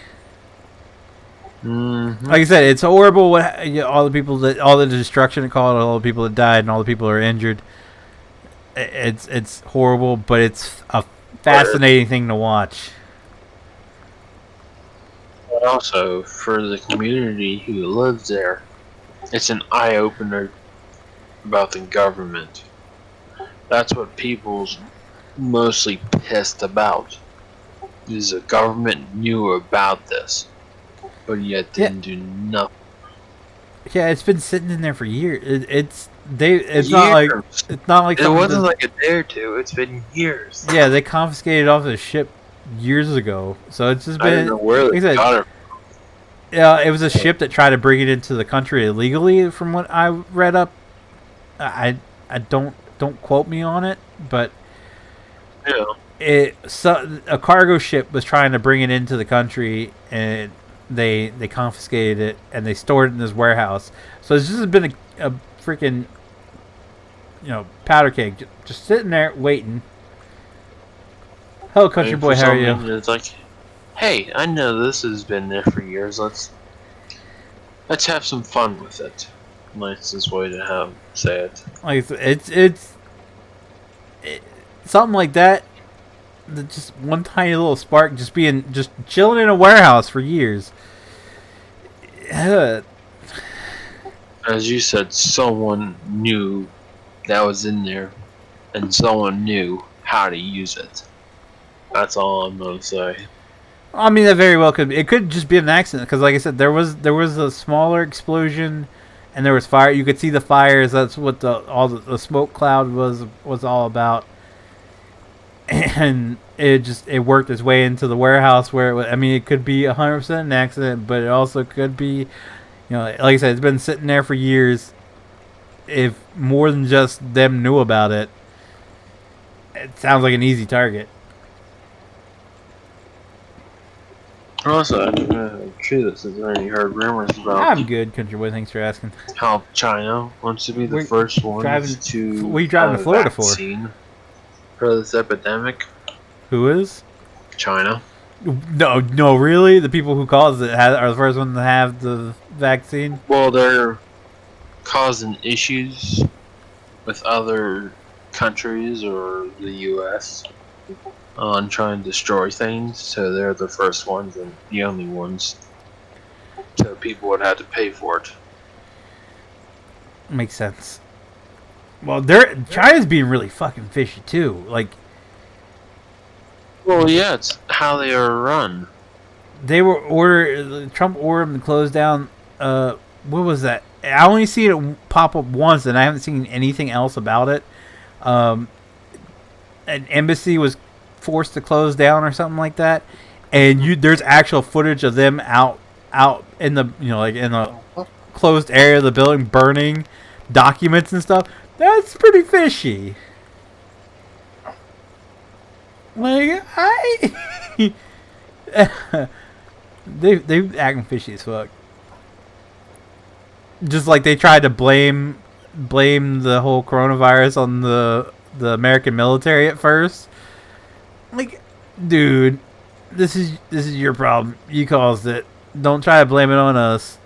Mm-hmm. Like I said, it's horrible. All the destruction it caused, all the people that died, and all the people that are injured. It's horrible, but it's a fascinating thing to watch. But also for the community who lives there, it's an eye opener about the government. That's what people's mostly pissed about. Is the government knew about this, but yet didn't do nothing. Yeah, it's been sitting in there for years. It's not like It wasn't like a day or two. It's been years. Yeah, they confiscated off the ship years ago, so it's just been. I don't know where they got it. Yeah, it was a ship that tried to bring it into the country illegally, from what I read up. I don't quote me on it, but Yeah. A cargo ship was trying to bring it into the country, and they confiscated it and they stored it in this warehouse. So it's just been a freaking powder keg just sitting there waiting. Hello, country boy, how are you? It's like, hey, I know this has been there for years. Let's have some fun with it. Nicest way to say it. Like it's something like that. Just one tiny little spark, just chilling in a warehouse for years. As you said, someone knew that was in there, and someone knew how to use it. That's all I'm gonna say. I mean, that very well could be. It could just be an accident, because like I said, there was a smaller explosion, and there was fire. You could see the fires. That's what the smoke cloud was all about. And it worked its way into the warehouse where it could be 100% an accident, but it also could be, like I said, it's been sitting there for years. If more than just them knew about it, it sounds like an easy target. Also, I'm sure this has already heard rumors about. I'm good, country boy. Thanks for asking. How China wants to be the first one to. What are you driving to Florida for? For this epidemic. Who is? China. No, really? The people who caused it are the first one to have the vaccine? Well, they're causing issues with other countries or the U.S. on trying to destroy things, so they're the first ones and the only ones. So people would have to pay for it. Makes sense. Well, China's being really fucking fishy too. Like, well, yeah, it's how they are run. Trump ordered them to close down. What was that? I only seen it pop up once, and I haven't seen anything else about it. An embassy was forced to close down or something like that, and there's actual footage of them out in the in the closed area of the building burning documents and stuff. That's pretty fishy. Like, they acting fishy as fuck. Just like they tried to blame the whole coronavirus on the American military at first. Like, dude, this is your problem. You caused it. Don't try to blame it on us.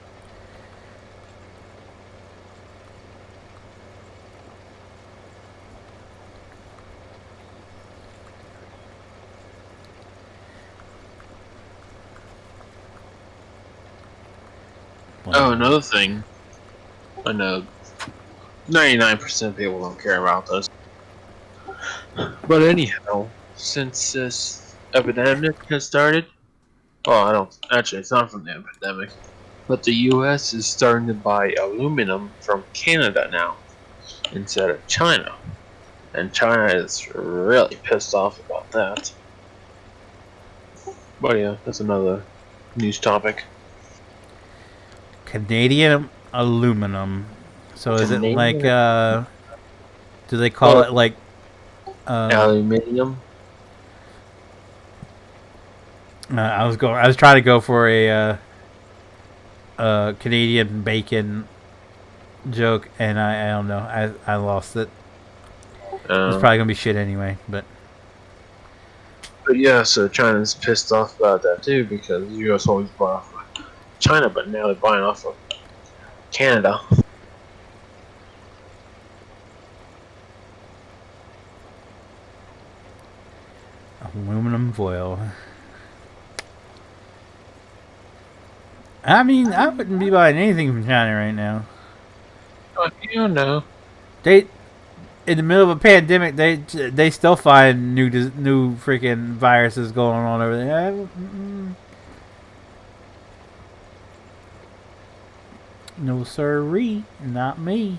Oh, another thing. I know 99% of people don't care about this. But anyhow, since this epidemic has started, well, I don't. Actually, it's not from the epidemic. But the US is starting to buy aluminum from Canada now instead of China. And China is really pissed off about that. But yeah, that's another news topic. Canadian aluminum. So is it Canadian? like do they call it like Aluminium? I was trying to go for a Canadian bacon joke, and I don't know. I lost it. It's probably gonna be shit anyway, but yeah, so China's pissed off about that too because the US always bought off of China, but now they're buying off of Canada. aluminum foil. I mean, I wouldn't be buying anything from China right now. You know. They, in the middle of a pandemic, they still find new freaking viruses going on over there. No sirree, not me.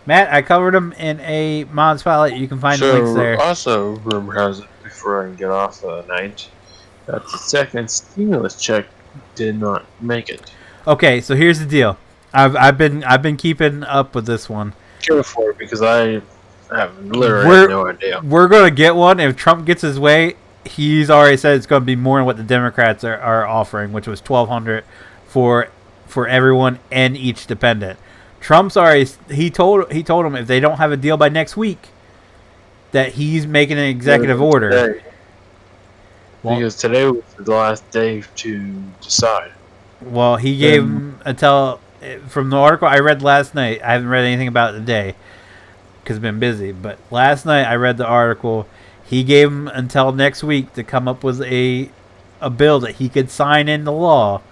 Matt, I covered them in a mod spotlight. You can find the links there. Also, rumor has it, before I can get off the night, that the second stimulus check did not make it. Okay, so here's the deal. I've been keeping up with this one. Go for it because I have literally no idea. We're gonna get one if Trump gets his way. He's already said it's gonna be more than what the Democrats are offering, which was $1,200 for everyone and each dependent. Trump's already he told them if they don't have a deal by next week, that he's making an executive order. Today. Because today was the last day to decide. Well, he gave him until from the article I read last night. I haven't read anything about it today because I've been busy. But last night I read the article. He gave him until next week to come up with a bill that he could sign into law,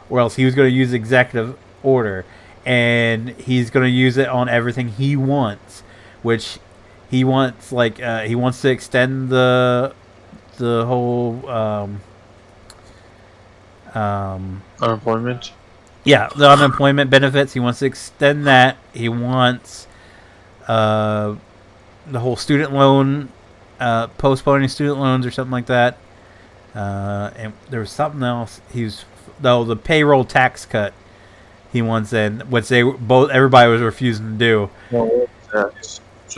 or else he was going to use executive order. And he's going to use it on everything he wants, which he wants he wants to extend the whole Unemployment. Yeah, the unemployment benefits. He wants to extend that. He wants the whole student loan, postponing student loans or something like that. And there was something else. The payroll tax cut. He wants in, which everybody was refusing to do. Well,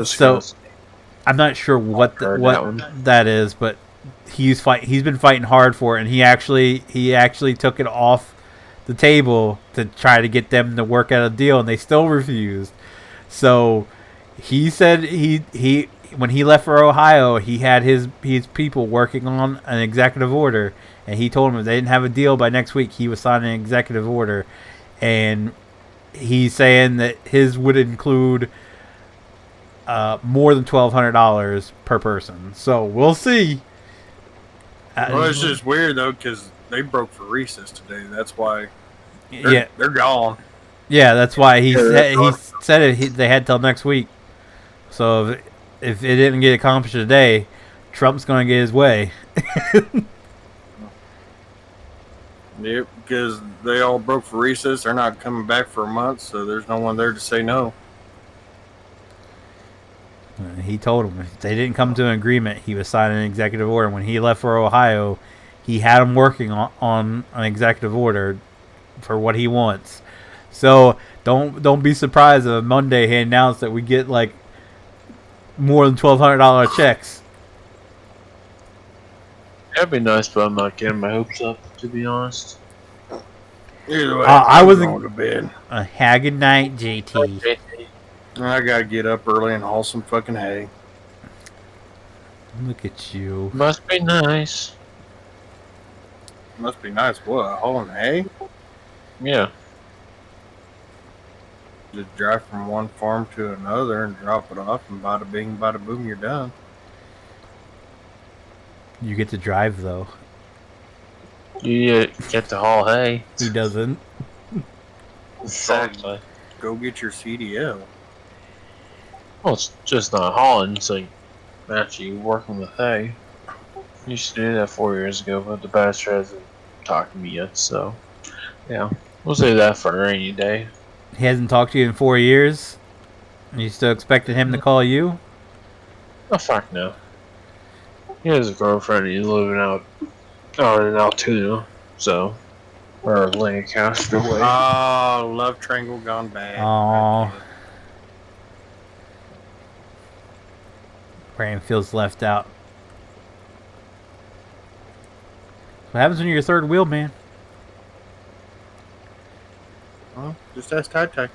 so I'm not sure what that is, but he's been fighting hard for it, and he actually took it off the table to try to get them to work out a deal, and they still refused. So he said he when he left for Ohio, he had his people working on an executive order, and he told them if they didn't have a deal by next week, he was signing an executive order. And he's saying that his would include more than $1,200 per person. So we'll see. Well, it's just weird though because they broke for recess today. That's why. They're gone. Yeah, that's why he said they had till next week. So if it didn't get accomplished today, Trump's going to get his way. Yep, because they all broke for recess. They're not coming back for a month, so there's no one there to say no. He told them if they didn't come to an agreement, he was signing an executive order. When he left for Ohio, he had them working on an executive order for what he wants. So don't be surprised if Monday he announced that we get like more than $1,200 checks. That'd be nice, but I'm not getting my hopes up, to be honest. Either way, I wasn't going to bed. A good night, JT. I gotta get up early and haul some fucking hay. Look at you. Must be nice. Must be nice. What? Hauling hay? Yeah. Just drive from one farm to another and drop it off, and bada bing, bada boom, you're done. You get to drive though. You get to haul hay. He doesn't. Exactly. Go get your CDL. Well, it's just not hauling. It's like actually working with hay. You used to do that 4 years ago, but the bastard hasn't talked to me yet. So, yeah, we'll say that for a rainy day. He hasn't talked to you in 4 years? And you still expected him to call you? Oh fuck no. He has a girlfriend. He's living out in Altoona, so or Lancaster way. Oh, love triangle gone bad. Aww. Brandon feels left out. What happens when you're your third wheel, man? Well, just ask Tai Tai.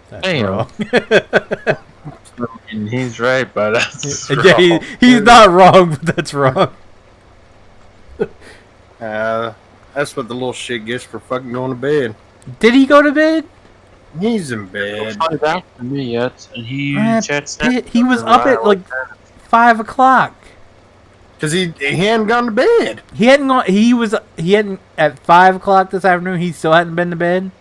That's Damn. wrong. And he's right, but that's Yeah, he's not wrong, but that's wrong. That's what the little shit gets for fucking going to bed. Did he go to bed? He's in bed. Not back to me yet, and he He was up at like 5 o'clock. Cause he hadn't gone to bed. He hadn't gone. He hadn't at 5 o'clock this afternoon. He still hadn't been to bed.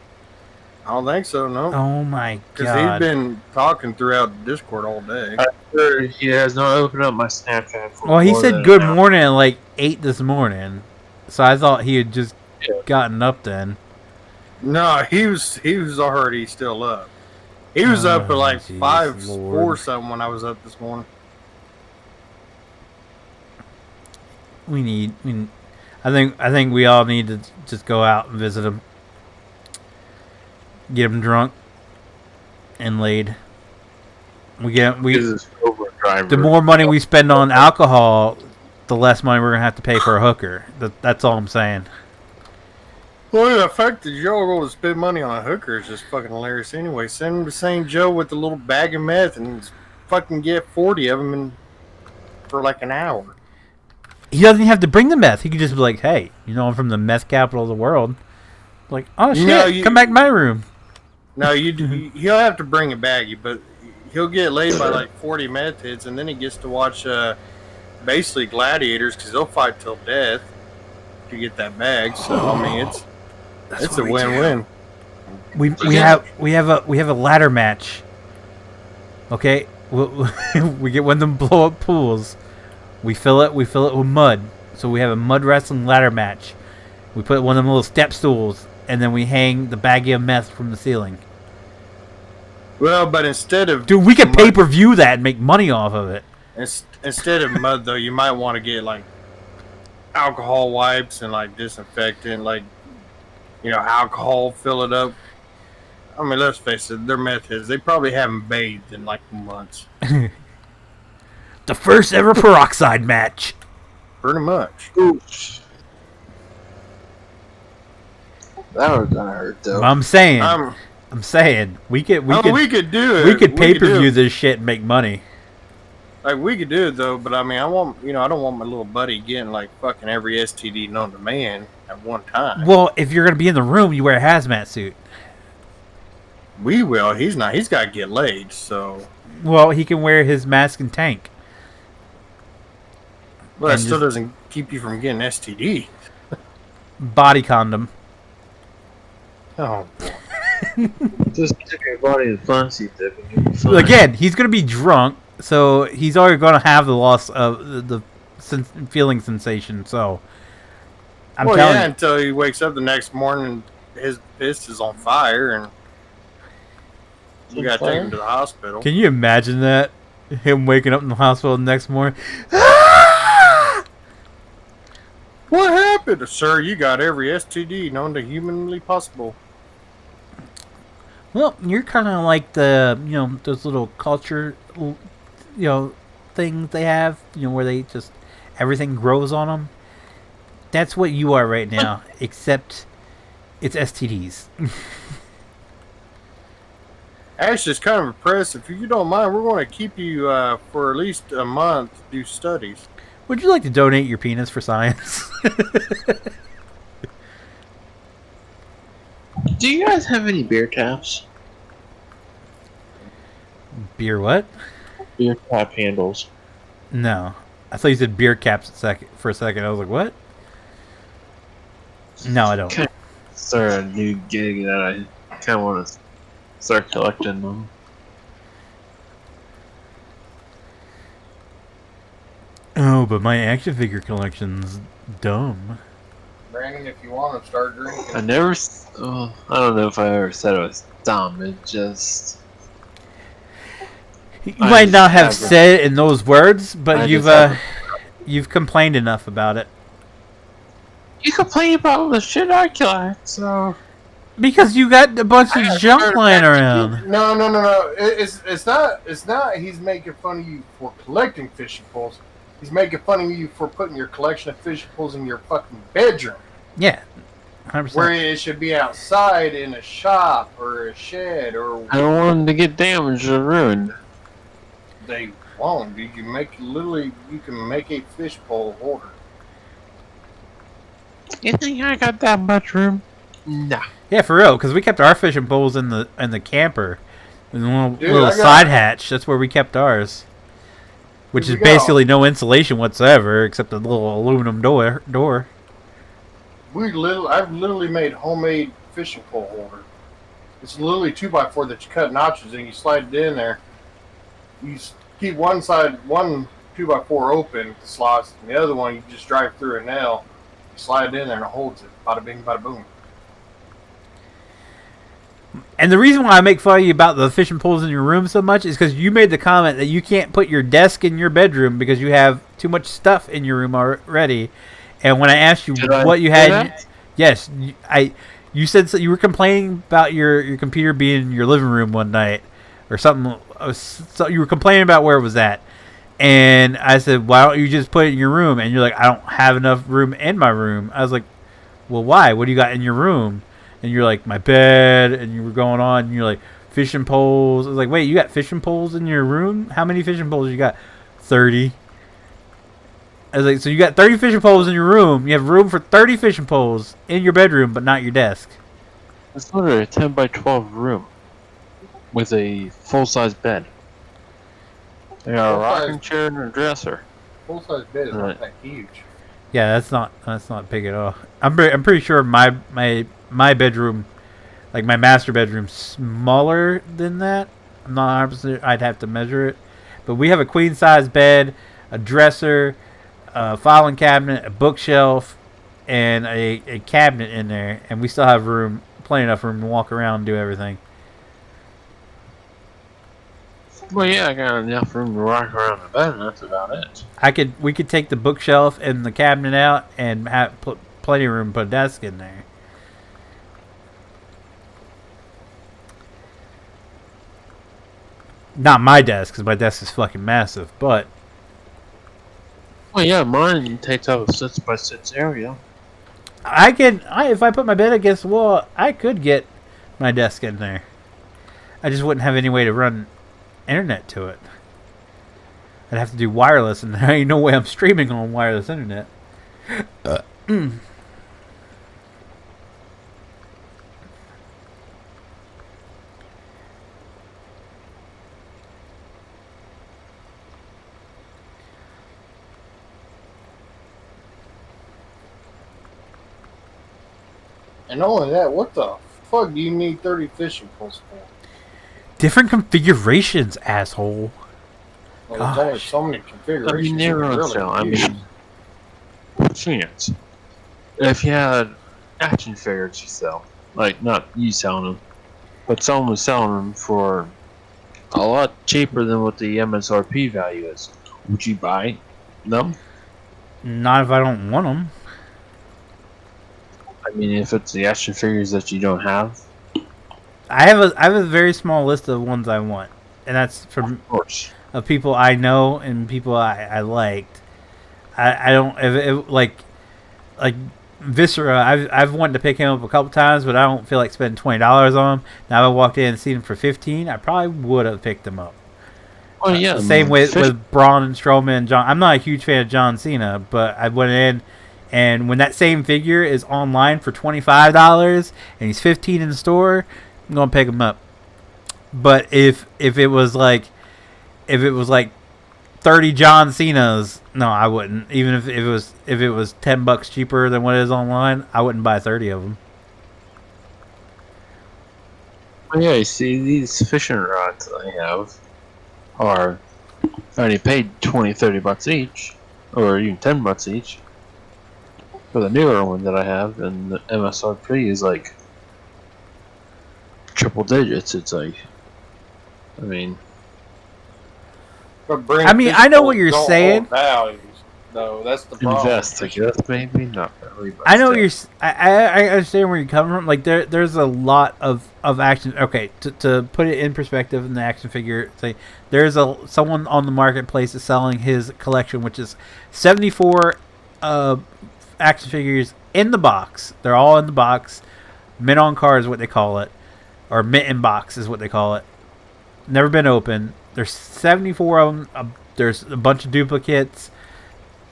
I don't think so, no. Oh my Because god! he's been talking throughout Discord all day. I'm sure he has not opened up my Snapchat. For Well, he more said than good an hour. morning at like 8 this morning, so I thought he had just gotten up then. No, he was already still up. He was up at like Jesus 5 Lord. or something when I was up this morning. I think we all need to just go out and visit him, get him drunk and laid. The more money we spend on alcohol, the less money we're gonna have to pay for a hooker. That's all I'm saying. Well, the fact that y'all are going to spend money on a hooker is just fucking hilarious anyway. Send him to St. Joe with a little bag of meth and fucking get 40 of them for like an hour. He doesn't even have to bring the meth. He could just be like, "Hey, I'm from the meth capital of the world." Like, oh shit, No, come back to my room. No, he'll have to bring a baggie, but he'll get laid by like 40 meth hits, and then he gets to watch basically gladiators because they'll fight till death to get that bag. So I mean, it's a win-win. We have a ladder match. Okay, we get one of them blow up pools. We fill it with mud. So we have a mud wrestling ladder match. We put one of them little step stools, and then we hang the baggie of meth from the ceiling. Well, but instead of Dude, we could pay-per-view that and make money off of it. Instead of mud, though, you might want to get like alcohol wipes and like disinfectant, like alcohol, fill it up. I mean, let's face it, they're meth heads. They probably haven't bathed in like months. The first ever peroxide match. Pretty much. Oof. That was gonna hurt though. I'm saying we could do it. We could pay-per-view this shit and make money. Like we could do it though, but I mean, I don't want my little buddy getting like fucking every STD known to man at one time. Well, if you're gonna be in the room, you wear a hazmat suit. We will. He's not. He's got to get laid. So. Well, he can wear his mask and tank. Well, that still doesn't keep you from getting STD. Body condom. Oh. Just stick your body in the front seat there. Again, he's gonna be drunk, so he's already gonna have the loss of the feeling sensation. So, I'm telling you, until he wakes up the next morning, his fist is on fire, and you gotta take him to the hospital. Can you imagine that? Him waking up in the hospital the next morning. What happened? Sir, you got every STD known to humanly possible. Well, you're kind of like those little culture, things they have, where they just, everything grows on them. That's what you are right now, except it's STDs. Actually, it's kind of impressive. If you don't mind, we're going to keep you for at least a month to do studies. Would you like to donate your penis for science? Do you guys have any beer taps? Beer what? Beer tap handles. No. I thought you said beer caps for a second. I was like, what? No, I don't. Start a new gig that I kind of want to start collecting them. Oh, but my action figure collection's dumb. Brandon, if you want to start drinking. I never. I don't know if I ever said it was dumb. It just. You might not have said it in those words, but you've complained enough about it. You complain about the shit I collect, so. Because you got a bunch of junk lying around. No. It's not. He's making fun of you for collecting fishing poles. He's making fun of you for putting your collection of fishing poles in your fucking bedroom. Yeah, 100%. Where it should be outside in a shop or a shed or. I don't want them to get damaged or ruined. They won't. You can make a fish pole holder. You think I got that much room? Nah. Yeah, for real. Because we kept our fishing poles in the camper, in the little side hatch. That's where we kept ours. Which is basically no insulation whatsoever, except a little aluminum door. I've literally made homemade fishing pole holder. It's literally 2x4 that you cut notches and you slide it in there. You keep one 2x4 open slots, and the other one you just drive through a nail. You slide it in there and it holds it. Bada bing, bada boom. And the reason why I make fun of you about the fishing poles in your room so much is because you made the comment that you can't put your desk in your bedroom because you have too much stuff in your room already. And when I asked you what you had, yes, you said you were complaining about your computer being in your living room one night or something. So you were complaining about where it was at. And I said, why don't you just put it in your room? And you're like, I don't have enough room in my room. I was like, well, why? What do you got in your room? And you're like, my bed, and you were going on, and you're like, fishing poles. I was like, wait, you got fishing poles in your room? How many fishing poles you got? 30. I was like, so you got 30 fishing poles in your room. You have room for 30 fishing poles in your bedroom, but not your desk. It's literally a 10 by 12 room with a full-size bed. They got a rocking chair and a dresser. Full-size bed is not that huge. Yeah, that's not big at all. I'm pretty sure my bedroom, like my master bedroom's smaller than that. I'm not 100%. I'd have to measure it, but we have a queen size bed, a dresser, a filing cabinet, a bookshelf, and a cabinet in there, and we still have plenty enough room to walk around and do everything. Well, yeah, I got enough room to rock around the bed, and that's about it. We could take the bookshelf and the cabinet out and have plenty of room to put a desk in there. Not my desk, because my desk is fucking massive, but... Well, yeah, mine takes up a 6x6 area. If I put my bed against the wall, I could get my desk in there. I just wouldn't have any way to run internet to it. I'd have to do wireless, and there ain't no way I'm streaming on wireless internet. And not only that, what the fuck do you need 30 fishing poles for? Different configurations, asshole. Well, there's only so many configurations. Chance. If you had action figures you sell, like not you selling them, but someone was selling them for a lot cheaper than what the MSRP value is, would you buy them? Not if I don't want them. I mean, if it's the action figures that you don't have. I have a very small list of ones I want, and that's from of people I know and people I liked. I don't like Viscera. I've wanted to pick him up a couple times, but I don't feel like spending $20 on him. Now, if I walked in and seen him for $15, I probably would have picked him up. Oh yeah, same with Braun and Strowman and John. I'm not a huge fan of John Cena, but I went in. And when that same figure is online for $25 and he's $15 in the store, I'm gonna pick him up. But if it was like 30 John Cena's. No, I wouldn't. Even if it was $10 cheaper than what it is online, I wouldn't buy 30 of them. Well, yeah, you see, these fishing rods I have are I already paid $20-$30 each, or even $10 each for the newer one that I have, and the MSRP is like triple digits. It's like, I mean, I know what you're saying. Values, though, that's the problem. invest, I guess, maybe not really. But I know still. I understand where you're coming from. Like there's a lot of action. Okay, to put it in perspective in the action figure thing, there's someone on the marketplace is selling his collection, which is 74 action figures in the box. They're all in the box. Mint on card is what they call it, or mint in box is what they call it. Never been opened. There's 74 of them. There's a bunch of duplicates.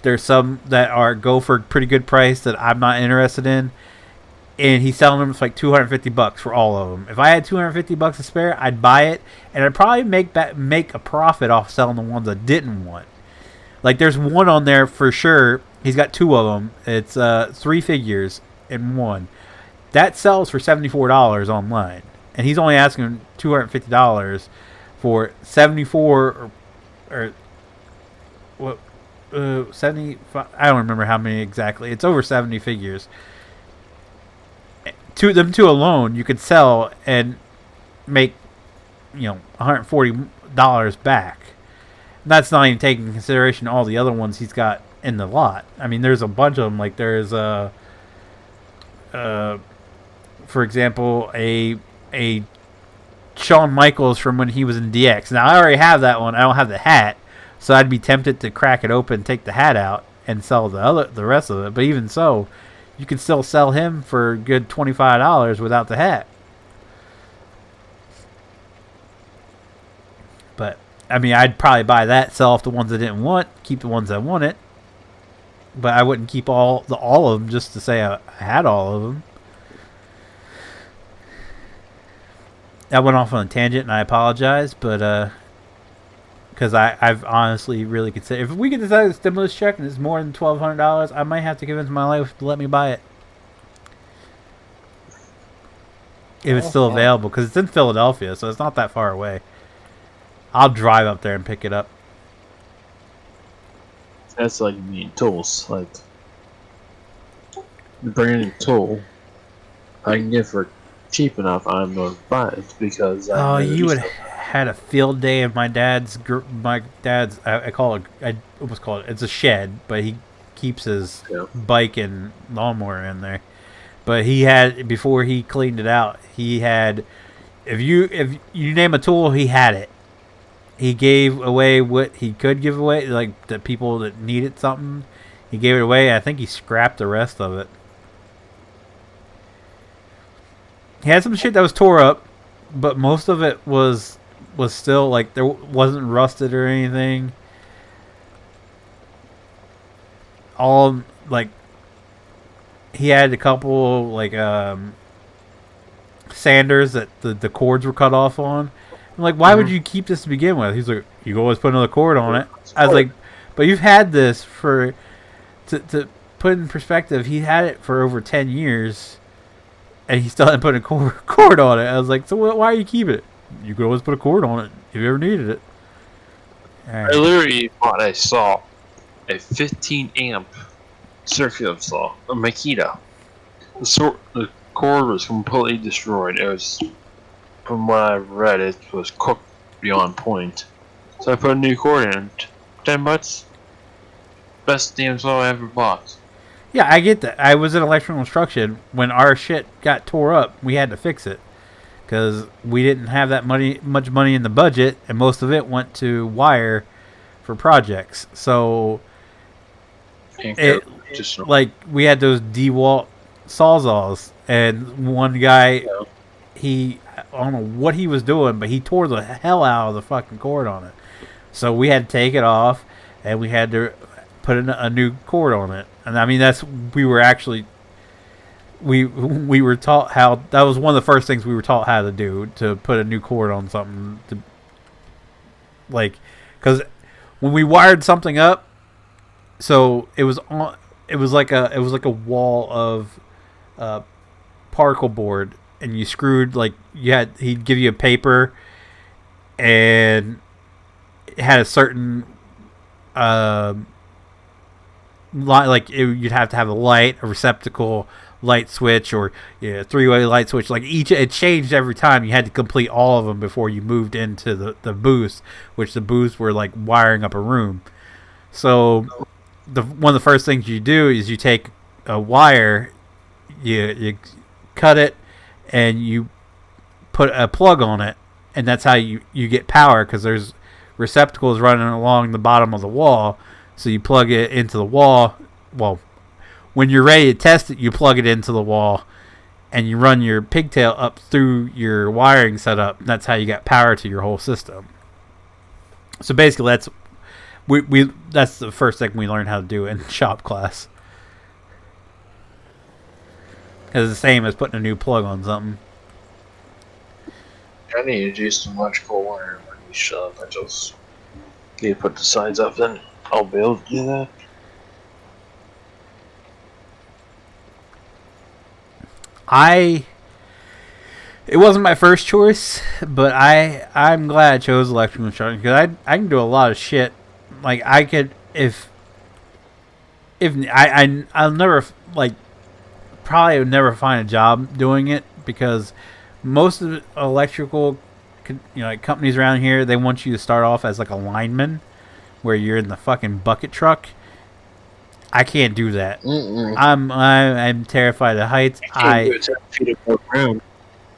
There's some that go for a pretty good price that I'm not interested in, and he's selling them for like $250 for all of them. If I had $250 to spare, I'd buy it, and I'd probably make a profit off selling the ones I didn't want. Like there's one on there for sure. He's got 2 of them. It's 3 figures in one. That sells for $74 online, and he's only asking $250 for 74 or what? 75. I don't remember how many exactly. It's over 70 figures. Them two alone, you could sell and make, $140 back. And that's not even taking into consideration all the other ones he's got in the lot. I mean, there's a bunch of them. Like there's for example, a Shawn Michaels from when he was in DX. Now I already have that one. I don't have the hat, so I'd be tempted to crack it open, take the hat out, and sell the rest of it. But even so, you can still sell him for a good $25 without the hat. But I mean, I'd probably buy that, sell off the ones I didn't want, keep the ones I wanted. But I wouldn't keep all of them just to say I had all of them. I went off on a tangent, and I apologize, but because I've honestly really considered, if we get this stimulus check and it's more than $1,200, I might have to convince my wife to let me buy it if it's still available, because it's in Philadelphia, so it's not that far away. I'll drive up there and pick it up. That's like me tools. Like, bringing a tool I can get for cheap enough, I'm going to buy it because you would had a field day in my dad's. I call it. I almost call it. It's a shed, but he keeps his bike and lawnmower in there. But he had, before he cleaned it out, he had. If you name a tool, he had it. He gave away what he could give away, like the people that needed something. He gave it away. I think he scrapped the rest of it. He had some shit that was tore up, but most of it was still, like, there wasn't rusted or anything. All, like, he had a couple, like, sanders that the cords were cut off on. I'm like, why would you keep this to begin with? He's like, you can always put another cord on it. I was like, but you've had this to put in perspective, he had it for over 10 years. And he still hadn't put a cord on it. I was like, so why are you keeping it? You could always put a cord on it if you ever needed it. Right. I literally thought I saw a 15 amp circular saw, a Makita. The cord was completely destroyed. It was, from what I read, it was cooked beyond point. So I put a new cord in. $10. Best damn saw I ever bought. Yeah, I get that. I was in electrical instruction when our shit got tore up. We had to fix it because we didn't have that much money in the budget, and most of it went to wire for projects. So, like, we had those DeWalt Sawzalls, and one guy, I don't know what he was doing, but he tore the hell out of the fucking cord on it. So we had to take it off, and we had to put a new cord on it. And I mean, we were taught how, that was one of the first things we were taught how to do, to put a new cord on something, to, like, because when we wired something up, so it was on. It was like a wall of particle board, and you screwed like he'd give you a paper, and it had a certain you'd have to have a light, a receptacle, light switch, or three-way light switch. Like it changed every time. You had to complete all of them before you moved into the booths, which the booths were like wiring up a room. So one of the first things you do is you take a wire, you cut it, and you put a plug on it, and that's how you get power, because there's receptacles running along the bottom of the wall. So you plug it into the wall. Well, when you're ready to test it, you plug it into the wall, and you run your pigtail up through your wiring setup. And that's how you got power to your whole system. So basically, that's the first thing we learned how to do in shop class. Because it's the same as putting a new plug on something. I need to do some electrical wire in my shop. I just need to put the sides up, then I'll be able to do that. It wasn't my first choice, but I'm glad I chose electrical instructor, because I can do a lot of shit. Like I could if I'll never probably would never find a job doing it, because most of the electrical companies around here, they want you to start off as like a lineman, where you're in the fucking bucket truck. I can't do that. I'm terrified of heights. I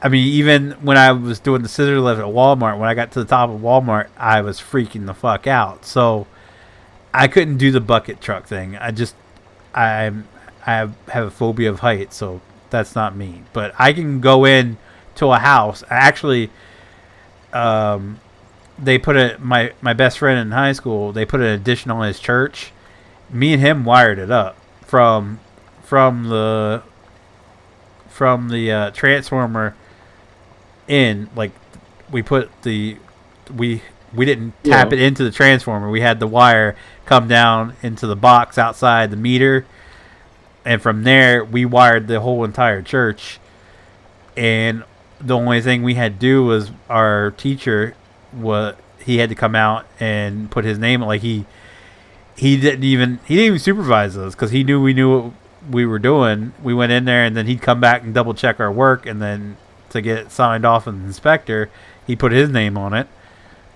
mean, even when I was doing the scissor lift at Walmart, when I got to the top of Walmart, I was freaking the fuck out. So I couldn't do the bucket truck thing. I have a phobia of heights, so that's not me. But I can go in to a house. Actually, they put my best friend in high school, they put an addition on his church. Me and him wired it up from the transformer in. Like we didn't tap it into the transformer. We had the wire come down into the box outside the meter, and from there we wired the whole entire church. And the only thing we had to do was our teacher, he had to come out and put his name. Like he didn't even supervise us, because he knew we knew what we were doing. We went in there, and then he'd come back and double check our work, and then to get it signed off as an inspector, he put his name on it.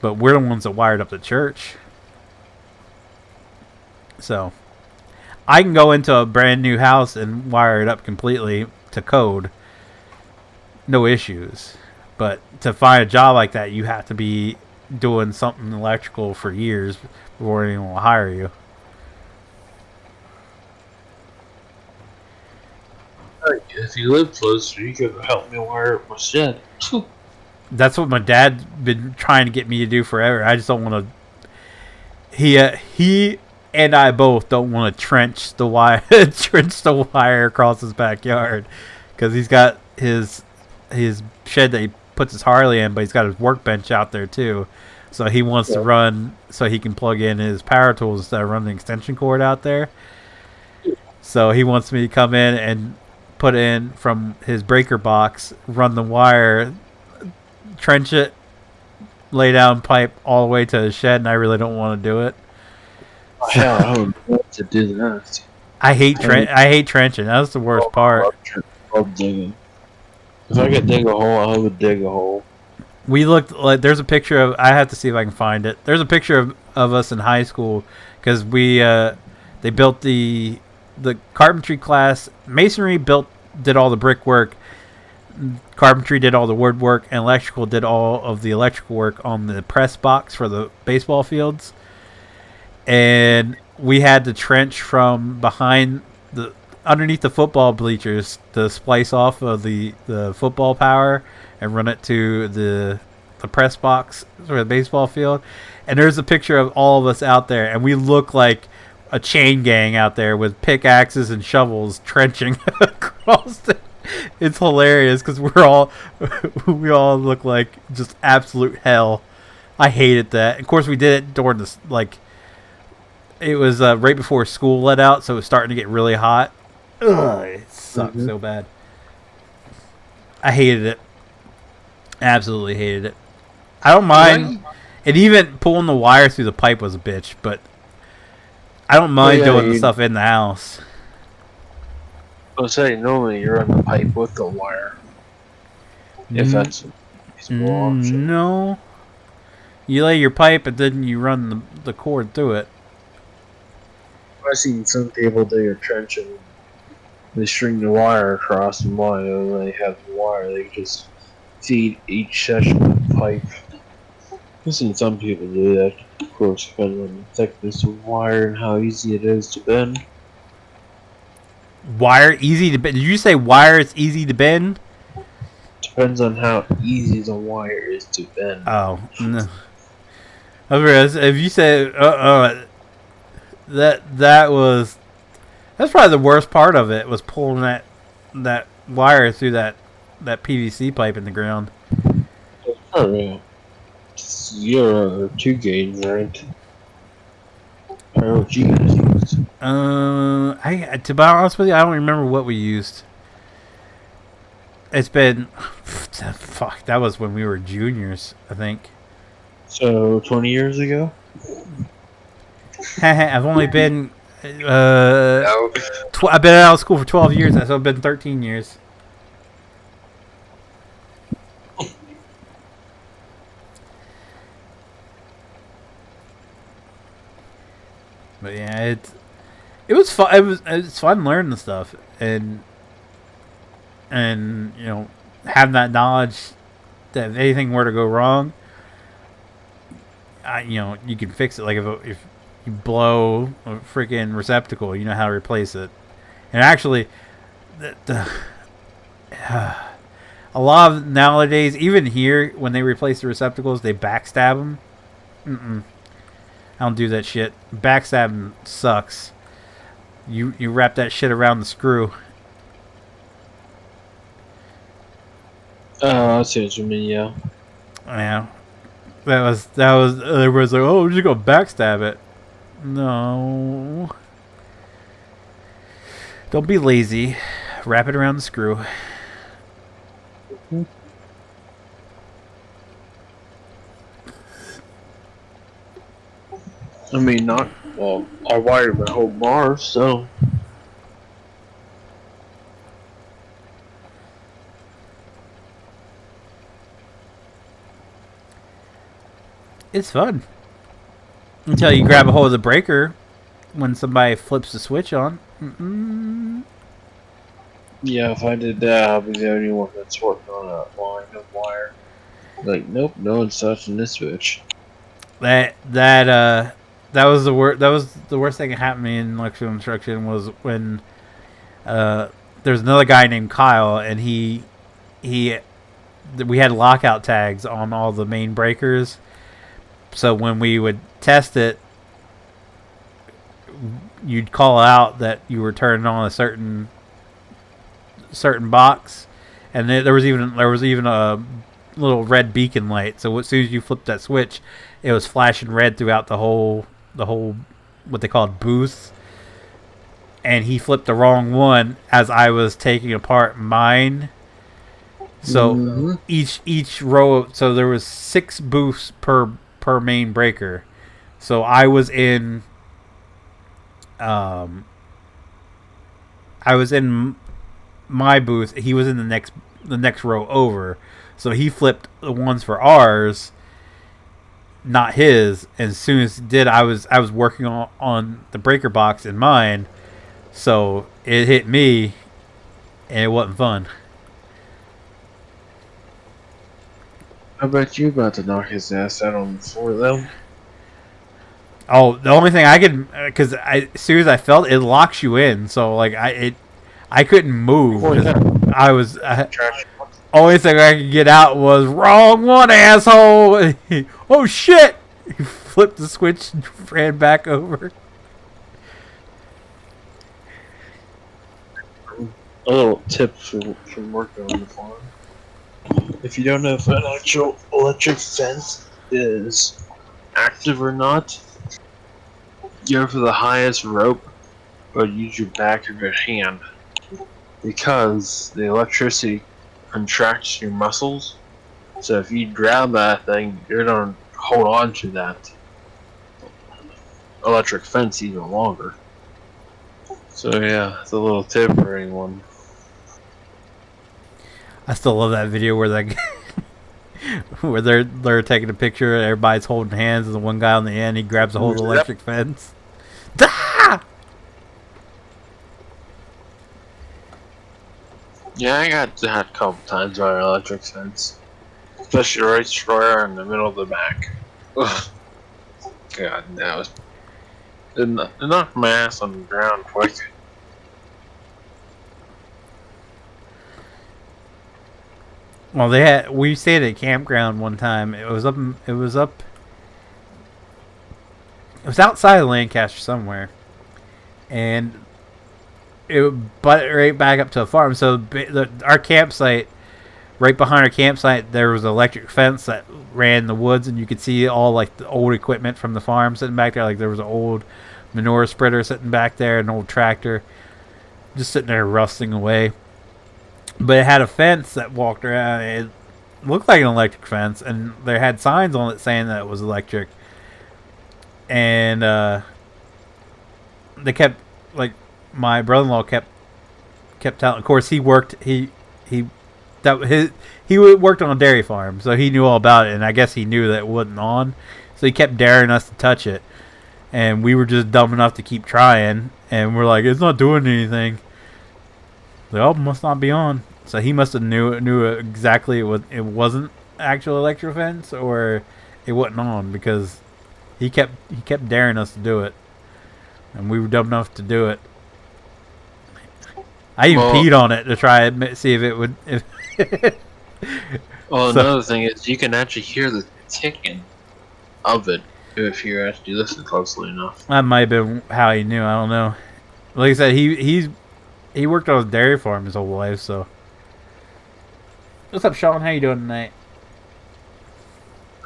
But we're the ones that wired up the church. So I can go into a brand new house and wire it up completely to code, no issues. But to find a job like that, you have to be doing something electrical for years before anyone will hire you. If you live closer, you could help me wire up my shed. That's what my dad's been trying to get me to do forever. I just don't want to. He and I both don't want to trench the wire across his backyard, because he's got his shed that he puts his Harley in, but he's got his workbench out there too. So he wants to run, so he can plug in his power tools instead of running the extension cord out there. So he wants me to come in and put in from his breaker box, run the wire, trench it, lay down pipe all the way to the shed, and I really don't want to do it. Hell, I would love to do that. I hate trenching. That's the worst part. Love digging. If I could dig a hole, I would dig a hole. We looked like there's a picture of. I have to see if I can find it. There's a picture of us in high school, because they built the carpentry class. Masonry did all the brickwork. Carpentry did all the woodwork, and electrical did all of the electrical work on the press box for the baseball fields. And we had to trench from behind underneath the football bleachers to splice off of the football power and run it to the press box for the baseball field. And there's a picture of all of us out there, and we look like a chain gang out there with pickaxes and shovels trenching across it. It's hilarious, because we all look like just absolute hell. I hated that. Of course, we did it during this, like, it was right before school let out, so it was starting to get really hot. Ugh, it sucked so bad. I hated it. Absolutely hated it. I don't mind. And even pulling the wire through the pipe was a bitch, but I don't mind doing the stuff in the house. I was saying, normally you run the pipe with the wire. If that's a reasonable option. No. You lay your pipe and then you run the cord through it. I've seen some people dig a trench and they string the wire across, and while they have the wire, they just feed each section of the pipe. I've seen some people do that. Of course, depending on the thickness of the wire and how easy it is to bend. Wire easy to bend? Did you say wire is easy to bend? Depends on how easy the wire is to bend. Oh, no. If you said, that's probably the worst part of it, was pulling that wire through that PVC pipe in the ground. Oh, yeah. 0 or 2 gauge, right? I don't know what you guys used. To be honest with you, I don't remember what we used. It's been, fuck, that was when we were juniors, I think. So, 20 years ago? I've only been, I've been out of school for 12 years, so I've been 13 years. But yeah, it was fun. It was fun learning the stuff and you know, having that knowledge that if anything were to go wrong, you know, you can fix it. Like if you blow a freaking receptacle, you know how to replace it. And actually, a lot of nowadays, even here, when they replace the receptacles, they backstab them. I don't do that shit. Backstabbing sucks. You wrap that shit around the screw. I see what you mean, yeah. Yeah. That was everybody's like, oh, we're just gonna backstab it. No. Don't be lazy. Wrap it around the screw. I mean, I wired my whole bar, so. It's fun. Until you grab a hold of the breaker when somebody flips the switch on. Yeah, if I did that, I'll be the only one that's working on a line of wire. Like, nope, no one's touching this switch. That was the worst thing that happened to me in electrical instruction was when there's another guy named Kyle, and we had lockout tags on all the main breakers. So when we would test it, you'd call out that you were turning on a certain box, and there was even a little red beacon light. So as soon as you flipped that switch, it was flashing red throughout the whole what they called booth. And he flipped the wrong one as I was taking apart mine. So each row, so there was 6 booths per main breaker. So I was in my booth. He was in the next row over. So he flipped the ones for ours, not his. And as soon as he did, I was working on the breaker box in mine. So it hit me, and it wasn't fun. I bet you about to knock his ass out on the floor, though. Oh, the only thing I could, because as soon as I felt it, it locks you in. So like I couldn't move. I was only thing I could get out was wrong one, asshole. Oh shit! He flipped the switch and ran back over. A little tip from working on the farm. If you don't know if an actual electric fence is active or not, go for the highest rope, but use your back of your hand because the electricity contracts your muscles. So if you grab that thing, you're gonna hold on to that electric fence even longer. So yeah, it's a little tip for anyone. I still love that video where that where they're taking a picture and everybody's holding hands, and the one guy on the end, he grabs a hold of the electric fence. Ah! Yeah, I got that a couple times by an electric fence, especially right in the middle of the back. Ugh. God, that was it knocked my ass on the ground quick. Well, we stayed at a campground one time. It was outside of Lancaster somewhere, and it butted right back up to a farm. So our campsite, right behind our campsite, there was an electric fence that ran in the woods, and you could see all like the old equipment from the farm sitting back there. Like there was an old manure spreader sitting back there, an old tractor, just sitting there rusting away. But it had a fence that walked around. It looked like an electric fence, and there had signs on it saying that it was electric. And they kept, like, my brother-in-law kept telling. Of course, he worked on a dairy farm, so he knew all about it. And I guess he knew that it wasn't on, so he kept daring us to touch it. And we were just dumb enough to keep trying, and we're like, it's not doing anything. The album must not be on. So he must have knew exactly it wasn't actual electric fence, or it wasn't on, because he kept daring us to do it, and we were dumb enough to do it. I even peed on it to try and see if it would. Well, another thing is you can actually hear the ticking of it if you actually listen closely enough. That might have been how he knew. I don't know. Like I said, he worked on a dairy farm his whole life, so. What's up, Sean? How you doing tonight?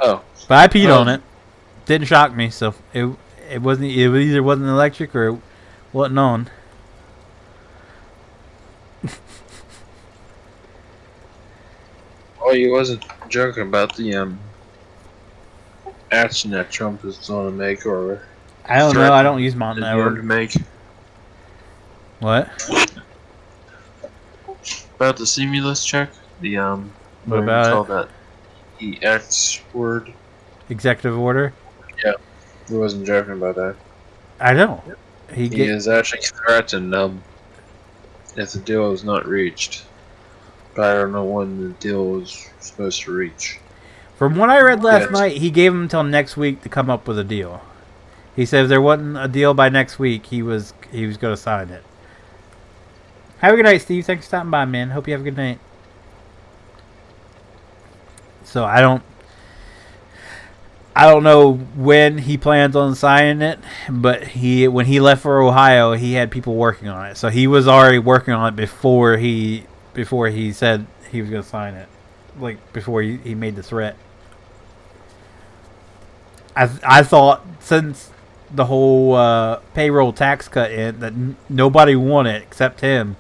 Oh. But I peed on it. Didn't shock me, so it either wasn't electric or it wasn't on. Oh, you wasn't joking about the action that Trump is going to make, or I don't know. I don't use Mount going Network. to make. What? About the stimulus check? The What about that EX word? Executive order? Yeah, he wasn't joking about that. I know. He is actually threatened if the deal is not reached. But I don't know when the deal was supposed to reach. From what I read last night, he gave him until next week to come up with a deal. He said if there wasn't a deal by next week, he was going to sign it. Have a good night, Steve. Thanks for stopping by, man. Hope you have a good night. So I don't know when he plans on signing it, but when he left for Ohio, he had people working on it. So he was already working on it before he said he was going to sign it, like before he made the threat. I thought since the whole payroll tax cut in that nobody won it except him,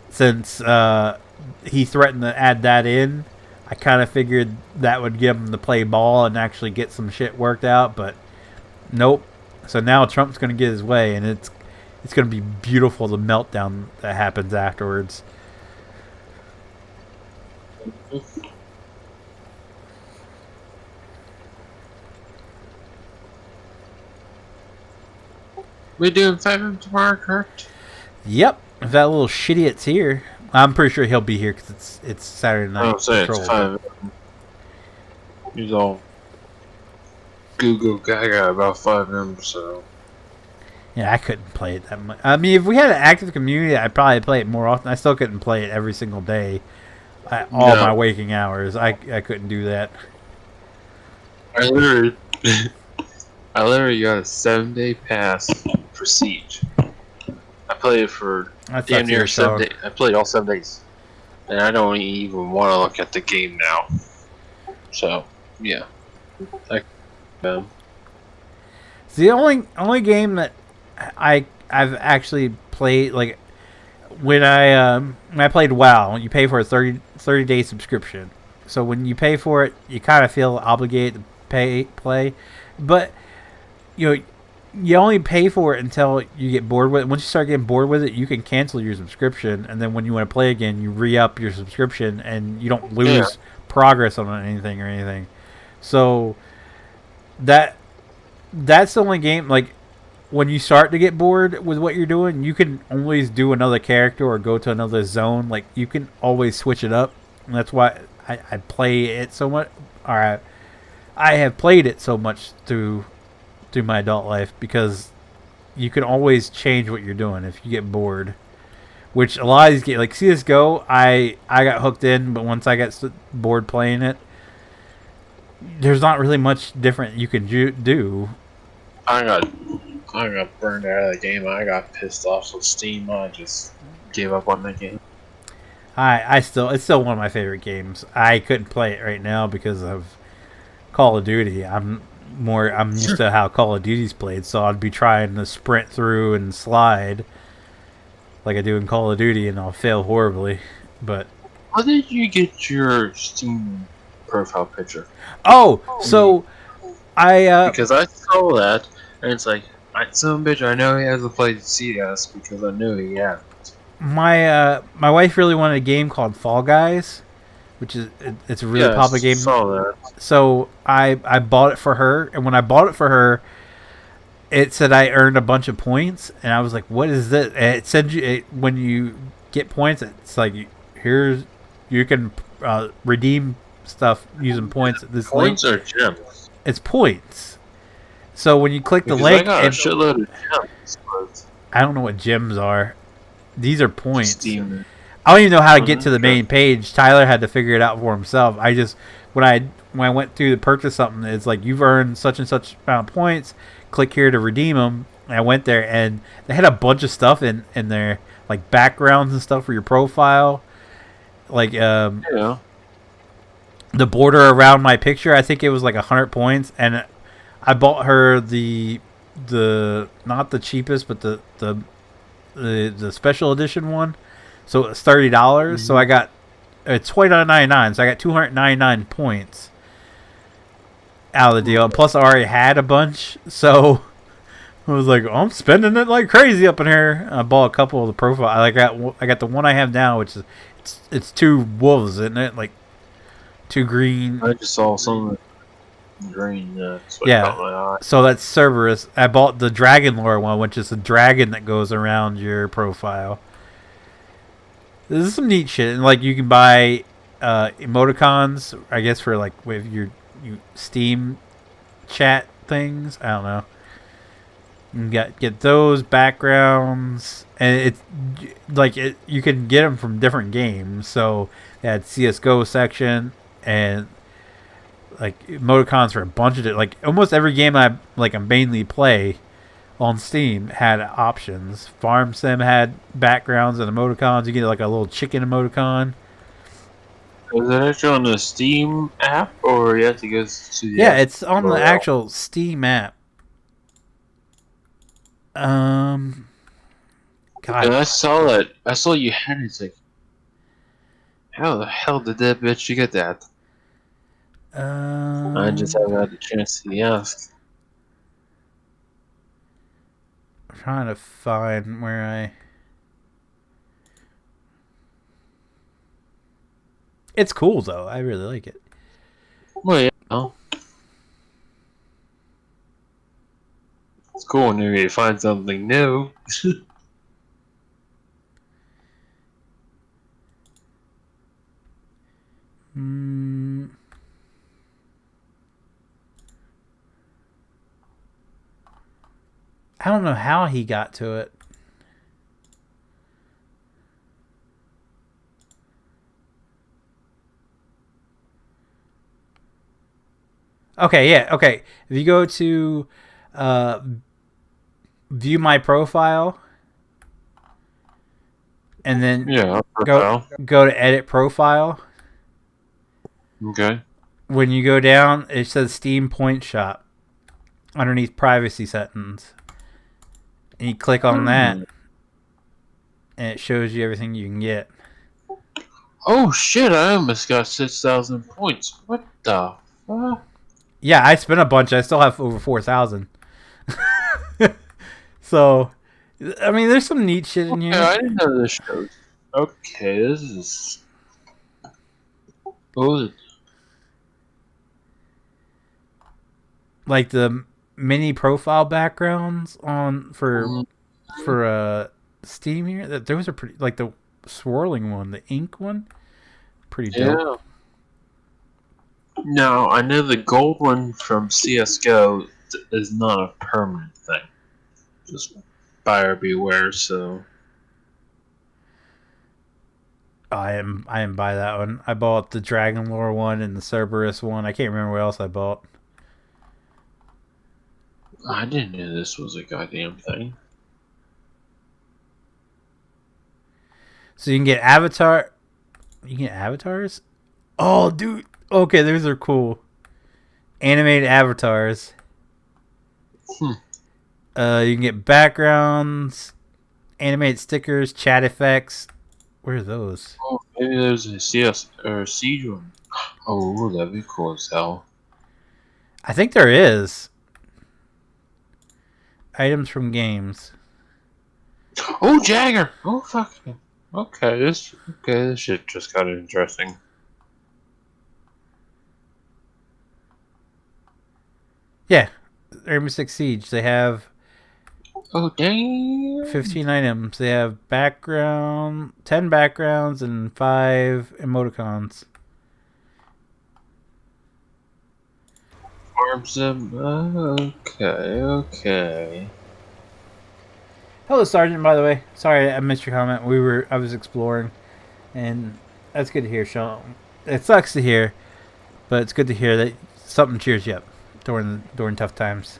since he threatened to add that in. I kind of figured that would give him to play ball and actually get some shit worked out, but nope. So now Trump's going to get his way, and it's going to be beautiful, the meltdown that happens afterwards. We doing 5 of tomorrow, correct? Yep. If that little shitty here, I'm pretty sure he'll be here because it's Saturday night. I'm saying it's 5. He's all Google Gaga about 5 members, so. Yeah, I couldn't play it that much. I mean, if we had an active community, I'd probably play it more often. I still couldn't play it every single day, all my waking hours. I couldn't do that. I literally got a 7-day pass for Siege. I played it for damn near 7 days. I played all 7 days, and I don't even want to look at the game now. So, yeah. See, the only game that I've actually played, like when I played WoW, you pay for a 30-day subscription. So when you pay for it, you kind of feel obligated to play, but you only pay for it until you get bored with it. Once you start getting bored with it, you can cancel your subscription, and then when you want to play again, you re-up your subscription, and you don't lose progress on anything. So that's the only game. Like when you start to get bored with what you're doing, you can always do another character or go to another zone. Like you can always switch it up, and that's why I play it so much. Or I have played it so much through my adult life, because you can always change what you're doing if you get bored. Which a lot of these games, like CSGO, I got hooked in, but once I got bored playing it, there's not really much different you can do. I got burned out of the game. I got pissed off with Steam. I just gave up on the game. It's still one of my favorite games. I couldn't play it right now because of Call of Duty. I'm used to how Call of Duty's played, so I'd be trying to sprint through and slide like I do in Call of Duty, and I'll fail horribly. But how did you get your Steam profile picture? So I because I saw that, and it's like, some bitch, I know he hasn't played CS because I knew he had. My wife really wanted a game called Fall Guys, which is it's a really popular game. Saw that. So I bought it for her, and when I bought it for her, it said I earned a bunch of points, and I was like, "What is this?" And it said when you get points, it's like you can redeem stuff using points at this Points link. or gems? It's points. So when you click the Because link, I got a shitload of gems. But I don't know what gems are. These are points. Steam. I don't even know how to get to the main page. Tyler had to figure it out for himself. I just when I went to purchase something, it's like you've earned such and such amount of points. Click here to redeem them. And I went there, and they had a bunch of stuff in there, like backgrounds and stuff for your profile, like the border around my picture. I think it was like 100 points, and I bought her the not the cheapest, but the special edition one. So it's $30. Mm-hmm. So I got it's $29.99. So I got 299 points out of the deal. And plus, I already had a bunch, so I was like, I'm spending it like crazy up in here. I bought a couple of the profile. I got the one I have now, which is it's two wolves, isn't it? Like two green. I just saw some green. That's what caught my eye. So that's Cerberus. I bought the Dragon Lore one, which is a dragon that goes around your profile. This is some neat shit, and like you can buy emoticons, I guess, for like with your Steam chat things. I don't know. You can get those backgrounds, and it's like you can get them from different games. So they had CS:GO section and like emoticons for a bunch of it. Like almost every game I mainly play on Steam had options. Farm Sim had backgrounds and emoticons. You get like a little chicken emoticon. Is it actually on the Steam app, or you have to go to the it's on the actual Steam app. God. And I saw that. I saw you had it. It's like, how the hell did that bitch you get that? I just haven't had the chance to ask. I'm trying to find where I... It's cool, though. I really like it. Well, yeah. Oh. It's cool when you find something new. I don't know how he got to it. Okay, yeah, okay. If you go to view my profile, and then go to edit profile. Okay. When you go down, it says Steam Point Shop. underneath privacy settings. And you click on that, and it shows you everything you can get. Oh shit! I almost got 6,000 points. What the fuck? Yeah, I spent a bunch. I still have over 4,000. So, I mean, there's some neat shit in here. Yeah, I didn't know this shows. Okay, this is. Oh, Like the mini profile backgrounds on for Steam here. That those are pretty. Like the swirling one, the ink one, pretty dope. yeah. No, I know the gold one from CS:GO is not a permanent thing. Just buyer beware. So I am by that one. I bought the Dragon Lore one and the Cerberus one. I can't remember what else I bought. I didn't know this was a goddamn thing. So you can get avatar. You can get avatars. Oh, dude. Okay, those are cool. Animated avatars. Hmm. You can get backgrounds, animated stickers, chat effects. Where are those? Oh, maybe there's a CS or a Siege one. Oh, that'd be cool as hell. I think there is. Items from games. Oh, Jagger! Oh, fuck. Okay, this shit just got interesting. Yeah, Rainbow Six Siege. They have Oh, dang. 15 items. They have 10 backgrounds, and 5 emoticons. Farms them. Okay. Hello, Sergeant. By the way, sorry I missed your comment. I was exploring, and that's good to hear, Sean. It sucks to hear, but it's good to hear that something cheers you up during tough times.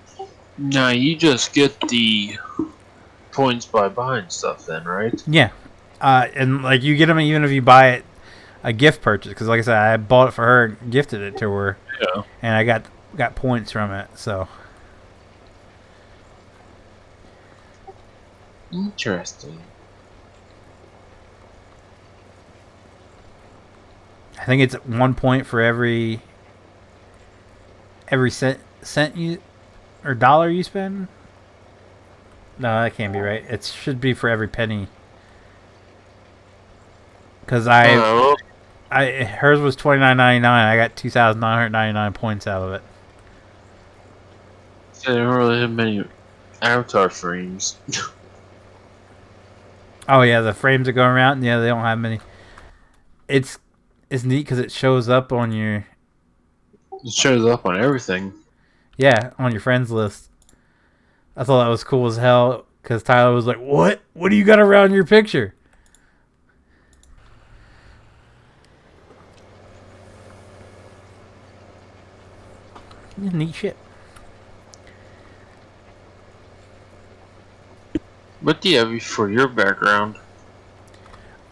Now, you just get the points by buying stuff then, right? Yeah, and like you get them even if you buy it a gift purchase. Because like I said, I bought it for her, and gifted it to her, Yeah. and I got points from it. So Interesting. I think it's 1 point for every cent you or dollar you spend. No, that can't be right. It should be for every penny. Because hers was $29.99. I got 2,999 points out of it. They don't really have many avatar frames. Oh yeah, the frames are going around. Yeah, they don't have many. It's neat because it shows up on your It shows up on everything. on your friends list. I thought that was cool as hell because Tyler was like, "What? What do you got around your picture?" Neat shit. What do you have for your background?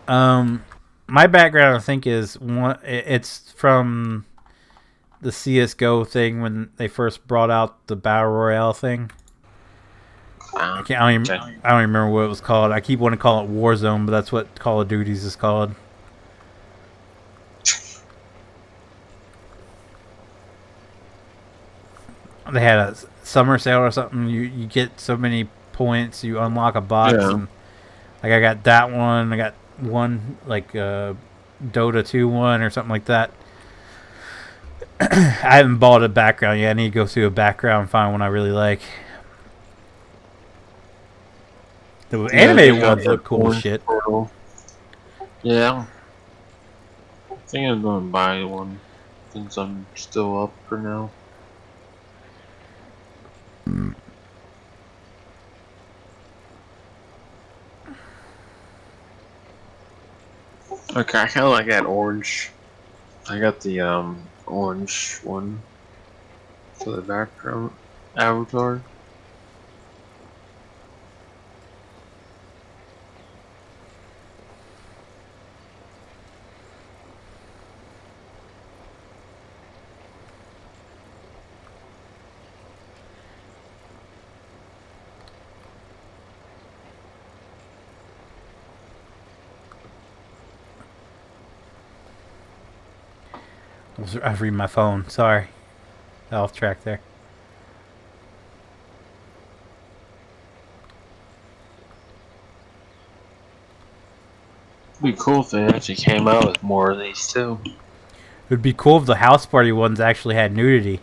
My background I think is one. It's from the CS:GO thing when they first brought out the Battle Royale thing. I don't even remember what it was called. I keep wanting to call it Warzone, but that's what Call of Duty's is called. They had a summer sale or something. You get so many points, you unlock a box. Yeah. And, like I got that one. I got one like Dota 2 one or something like that. I haven't bought a background yet. I need to go through a background and find one I really like. The animated ones look cool as shit. Yeah. I think I'm going to buy one since I'm still up for now. Okay, I kind of like that orange. I got the orange one for the background avatar. I was reading my phone. Sorry. Got off track there. It'd be cool if they actually came out with more of these too. It would be cool if the house party ones actually had nudity.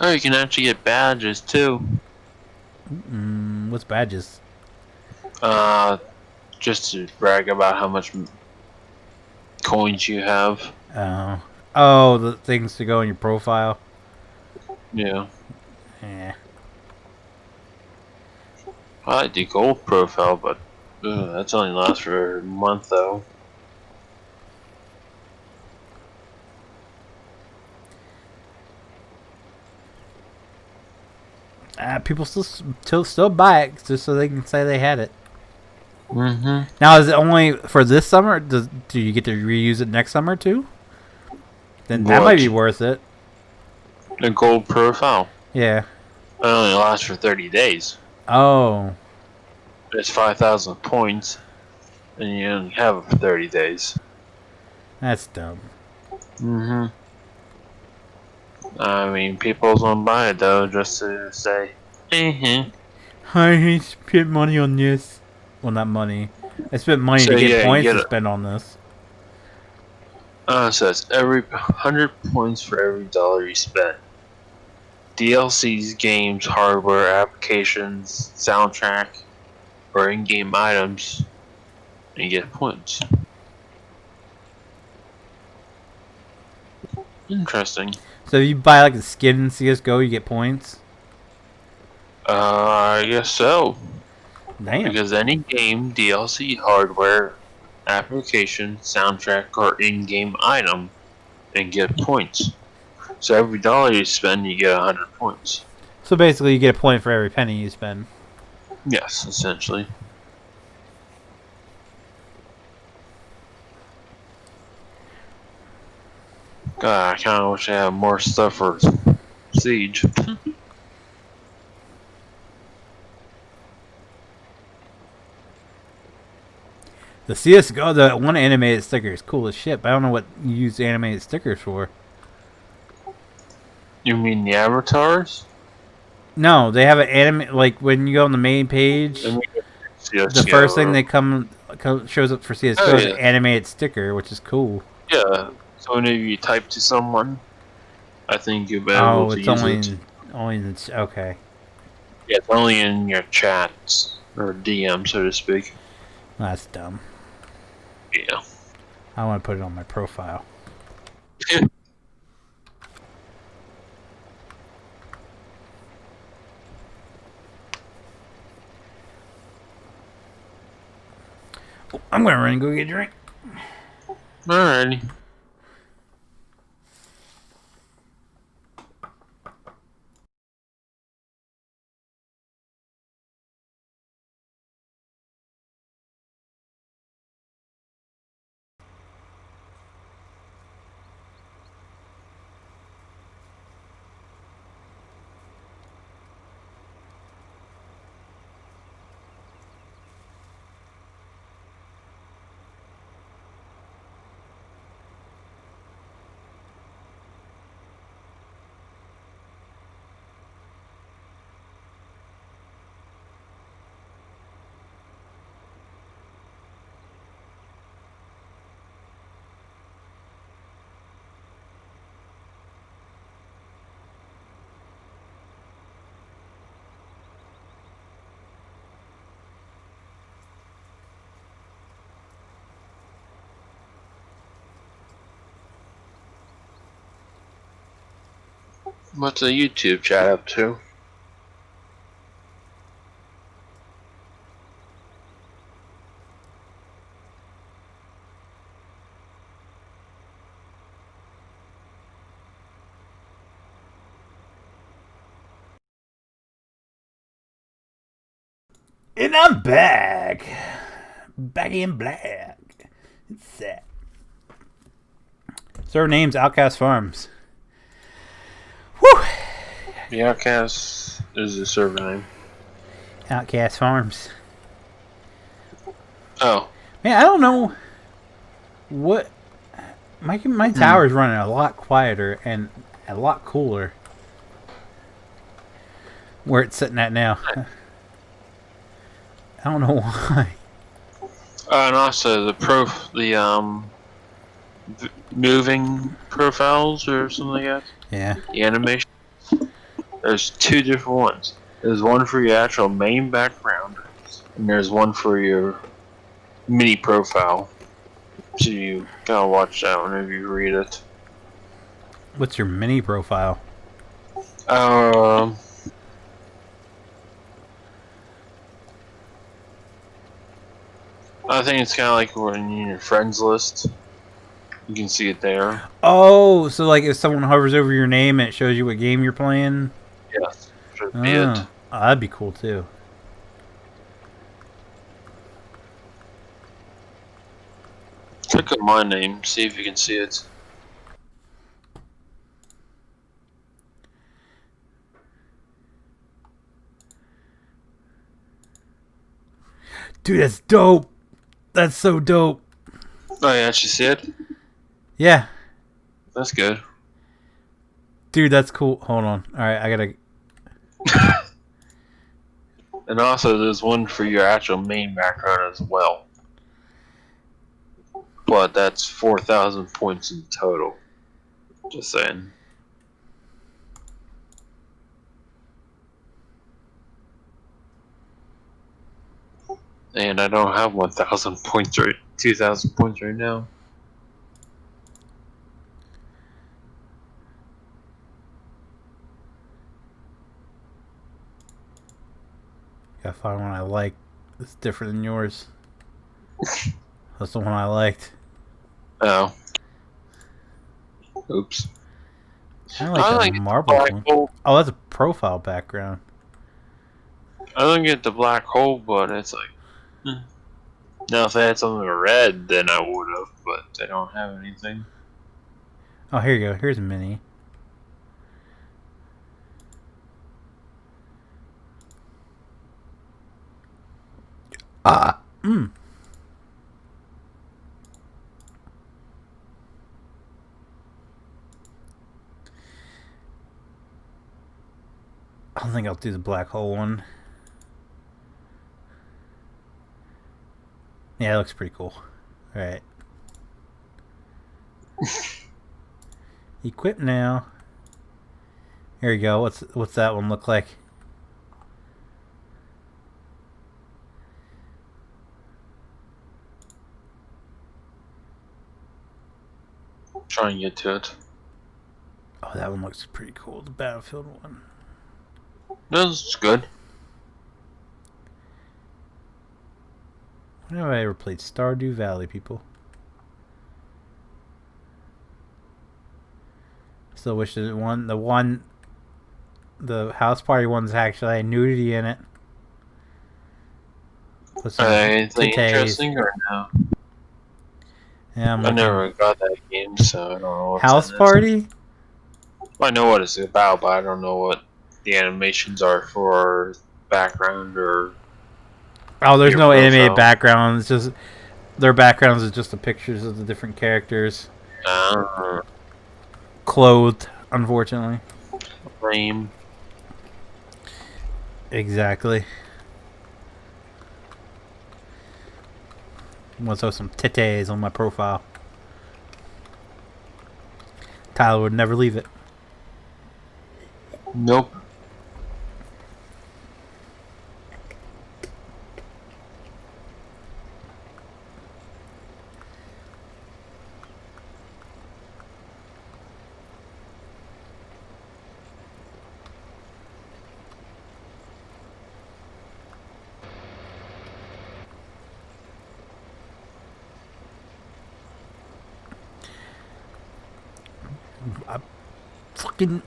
Oh, you can actually get badges too. What's badges? Just to brag about how much coins you have. Oh, the things to go in your profile. Yeah. Yeah. I like the gold profile, but that's only lasts for a month though. People still buy it just so they can say they had it. Mm-hmm. Now, is it only for this summer? Do you get to reuse it next summer too? Then that might be worth it. The gold profile. Yeah. It only lasts for 30 days. Oh. It's 5,000 points, and you only have it for 30 days. That's dumb. Mm-hmm. I mean, people don't buy it though, just to say, I spent money on this. Well, not money. I spent money to get points to spend on this. So it's every 100 points for every dollar you spend. DLCs, games, hardware, applications, soundtrack, or in-game items, and you get points. Interesting. So if you buy like a skin in CSGO, you get points? I guess so. Damn. Because any game, DLC, hardware, application, soundtrack, or in-game item, and get points. So every dollar you spend, you get 100 points. So basically, you get a point for every penny you spend. Yes, essentially. God, I kind of wish I had more stuff for Siege. The CSGO, the one animated sticker is cool as shit, but I don't know what you use animated stickers for. You mean the avatars? No, they have an anime, like when you go on the main page, the first thing that shows up for CSGO is an animated sticker, which is cool. Yeah, so whenever you type to someone, I think you'll be able to use it. Only in okay. Yeah, it's only in your chats, or DM, so to speak. That's dumb. Yeah. I want to put it on my profile. Oh, I'm going to run and go get a drink. Alrighty. What's the YouTube chat up to? And I'm back. Back in black. It's set. Server name's Outcast Farms. Whew. The Outcast is the server name. Outcast Farms. Oh. Man, I don't know what... My tower's running a lot quieter and a lot cooler. Where it's sitting at now. I don't know why. And also moving profiles or something like that. Yeah. The animation. There's two different ones. There's one for your actual main background, and there's one for your mini profile. So you gotta watch that whenever you read it. What's your mini profile? I think it's kind of like when you're in your friends list. You can see it there. Oh, so like if someone hovers over your name and it shows you what game you're playing? Yes. Should be it. Oh, that'd be cool too. Click on my name, see if you can see it. Dude, that's dope. That's so dope. Oh, you actually see it? Yeah. That's good. Dude, that's cool. Hold on. Alright, I gotta... And also, there's one for your actual main background as well. But that's 4,000 points in total. Just saying. And I don't have 1,000 points 2,000 points right now. Gotta find one I like. It's different than yours. That's the one I liked. Oh. Oops. I like the marble one. Oh, that's a profile background. I don't get the black hole, but it's like... Now, if they had something red, then I would have, but they don't have anything. Oh, here you go. Here's a mini. I don't think I'll do the black hole one. Yeah, it looks pretty cool. Alright. Equip now. Here you go. What's that one look like? Try and get to it. Oh, that one looks pretty cool. The Battlefield one. That's good. When have I ever played Stardew Valley, people? Still wish that the house party one's actually had nudity in it. Anything interesting or no? Yeah, I never got that game, so I don't know. House party? I know what it's about, but I don't know what the animations are for background or. Oh, there's no animated background. It's just their backgrounds are just the pictures of the different characters. Clothed, unfortunately. Lame. Exactly. Let's have some titties on my profile. Tyler would never leave it. Nope. I fucking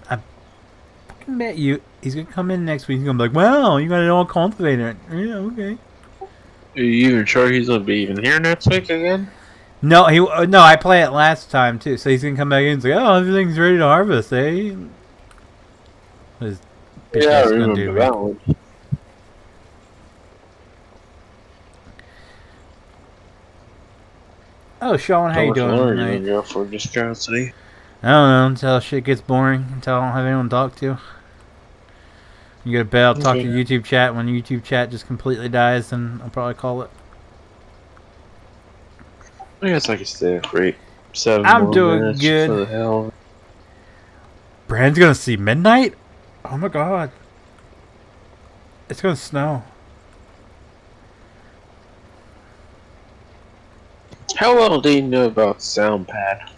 bet you he's gonna come in next week. He's gonna be like, "Wow, you got it all cultivated." Yeah, okay. Are you even sure he's gonna be even here next week again? No, no. I played it last time too, so he's gonna come back in and say, "Oh, everything's ready to harvest." Eh? Yeah, I remember that one. Hello, Sean. How you doing tonight? Go for curiosity. I don't know until shit gets boring, until I don't have anyone to talk to. You gotta bet I'll talk to YouTube chat. When YouTube chat just completely dies, then I'll probably call it. I guess I can stay for 7 I'm more doing minutes. good. For the hell. Brand's gonna see midnight? Oh my god. It's gonna snow. How well do you know about SoundPad?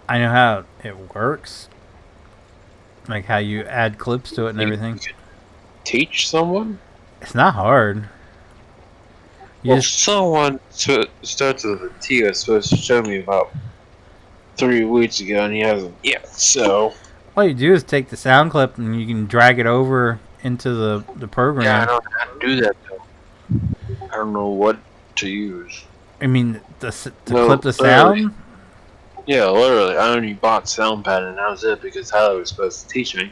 I know how it works. Like how you add clips to it and everything. You could teach someone? It's not hard. Well, someone starts with a T was supposed to show me about 3 weeks ago, and he hasn't yet, so... All you do is take the sound clip and you can drag it over into the program. Yeah, I don't know how to do that, though. I don't know what to use. I mean, to clip the sound? Yeah, literally. I only bought SoundPad, and that was it, because Tyler was supposed to teach me.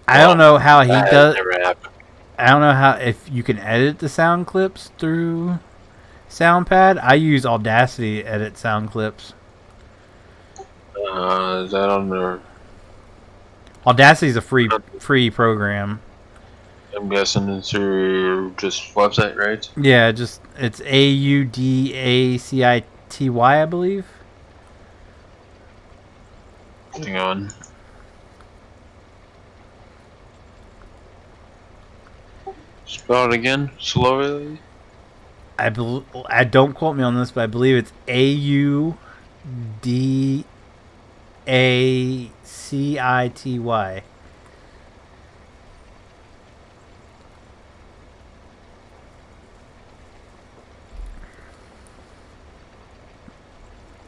I don't know how he does. Never happened. I don't know how if you can edit the sound clips through SoundPad. I use Audacity to edit sound clips. Is that on there? Audacity is a free program. I'm guessing it's through just website, right? Yeah, just it's Audacity, I believe. Hang on. Spell it again, slowly. I don't quote me on this, but I believe it's Audacity.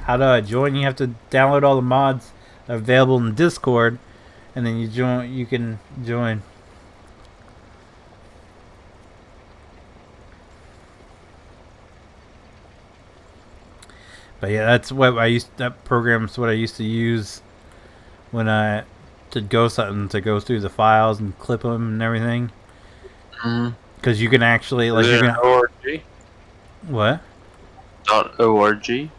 How do I join? You have to download all the mods that are available in Discord, and then you join. You can join. But yeah, that's what I used. That program's what I used to use when I to go something to go through the files and clip them and everything. Because you can actually like you can. .org? What? .org?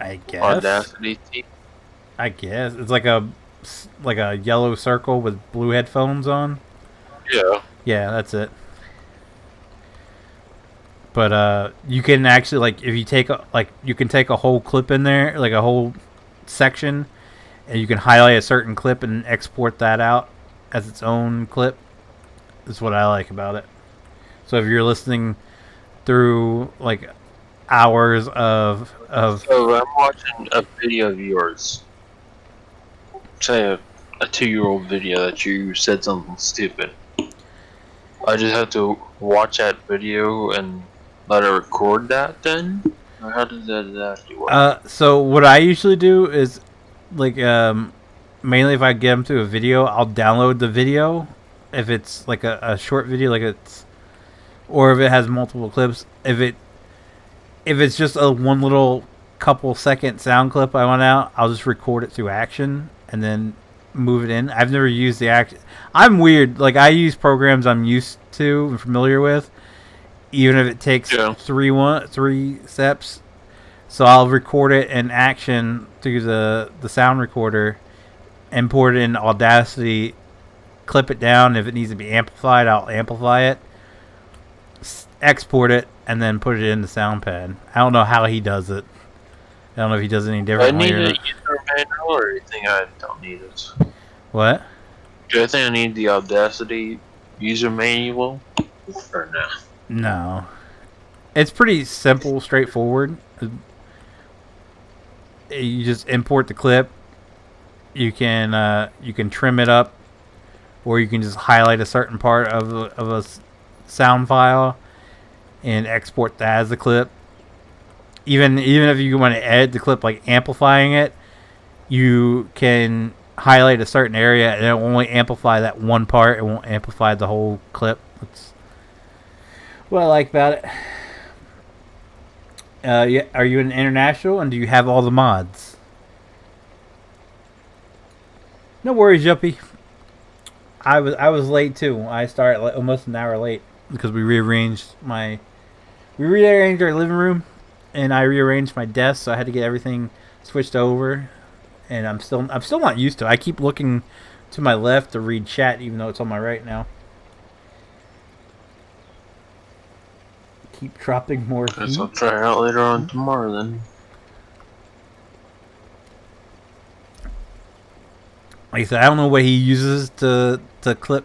I guess. Audacity. I guess it's like a yellow circle with blue headphones on. Yeah. Yeah, that's it. But you can actually like if you take you can take a whole clip in there, like a whole section, and you can highlight a certain clip and export that out as its own clip. That's what I like about it. So if you're listening through like hours of So I'm watching a video of yours. Say a 2-year-old video that you said something stupid. I just have to watch that video and let it record that then? Or how does that actually work? So what I usually do is like mainly if I get them to a video, I'll download the video if it's like a short video, like it's or if it has multiple clips. If it's just a one little couple second sound clip I want out, I'll just record it through Action and then move it in. I've never used the Action. I'm weird. Like I use programs I'm used to and familiar with, even if it takes three steps. So I'll record it in Action through the sound recorder, import it in Audacity, clip it down. If it needs to be amplified, I'll amplify it, export it, and then put it in the SoundPad. I don't know how he does it. I don't know if he does it any differently. I need a user manual or anything. I don't need it. What? Do I think I need the Audacity user manual? Or no? No. It's pretty simple, straightforward. You just import the clip. You can trim it up, or you can just highlight a certain part of a sound file and export that as a clip. Even if you want to edit the clip, like amplifying it, you can highlight a certain area and it will only amplify that one part. It won't amplify the whole clip. That's what I like about it. Yeah, are you an international and do you have all the mods? No worries, Yuppie. I was late too. I started almost an hour late because we rearranged our living room and I rearranged my desk, so I had to get everything switched over. And I'm still not used to it. I keep looking to my left to read chat, even though it's on my right now. Keep dropping more Guess heat. I'll try it out later on tomorrow then. Like I said, I don't know what he uses to clip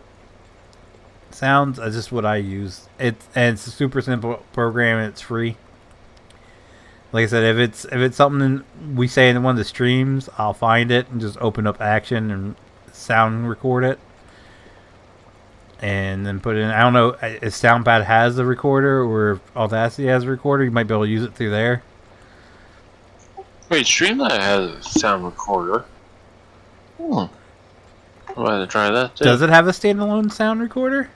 sounds. That's just what I use. It's a super simple program and it's free. Like I said, if it's something we say in one of the streams, I'll find it and just open up Action and sound record it, and then put it in. I don't know if SoundPad has a recorder or if Audacity has a recorder. You might be able to use it through there. Wait, Streamlabs has a sound recorder. I might have to try that too. Does it have a standalone sound recorder?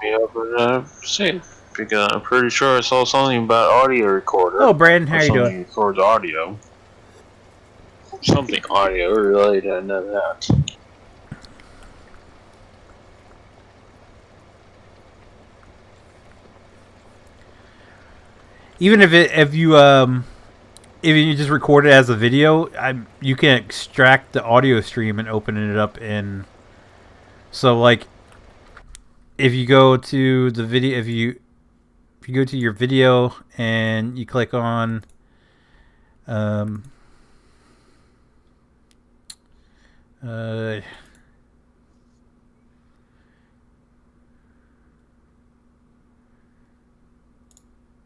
Yeah, but see, because I'm pretty sure I saw something about audio recorder. Oh, Brandon, how you something doing? records audio. Something audio related. I know that. Even if you just record it as a video, you can extract the audio stream and open it up in. So like, if you go to the video, if you go to your video and you click on,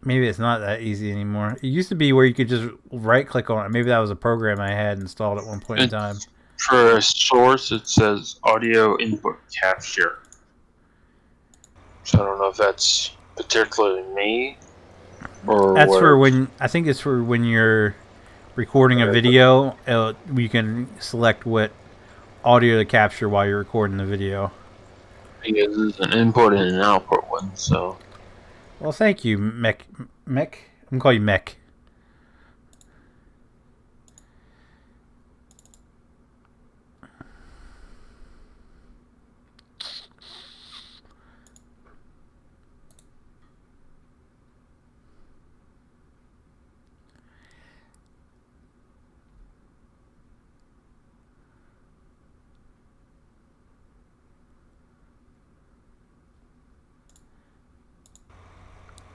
maybe it's not that easy anymore. It used to be where you could just right click on it. Maybe that was a program I had installed at one point in time. For a source, it says audio input capture. So I don't know if that's particularly me or That's what. for when I think it's for when you're recording a video. You can select what audio to capture while you're recording the video. Because it's an input and an output one, so. Well, thank you, Mech. I'm gonna call you Mech.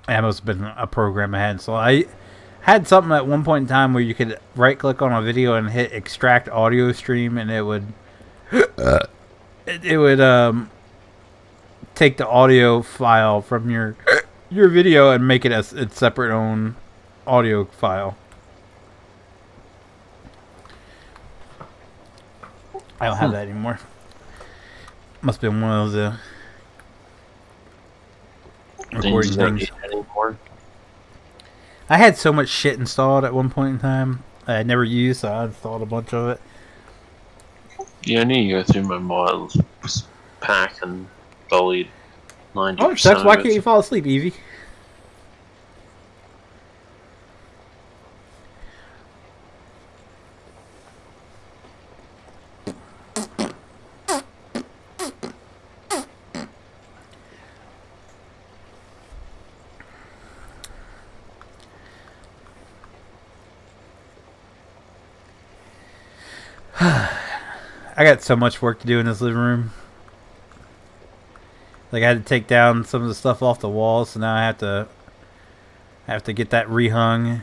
That must have been a program I had. So I had something at one point in time where you could right click on a video and hit extract audio stream, and it would take the audio file from your video and make it its separate own audio file. I don't have that anymore. Must have been one of the recording things. I had so much shit installed at one point in time I had never used, so I installed a bunch of it. Yeah, I need to go through my mods pack and delete 90%. Oh, it sucks. Why can't you fall asleep, Evie? I got so much work to do in this living room. Like I had to take down some of the stuff off the walls, so now I have to get that rehung.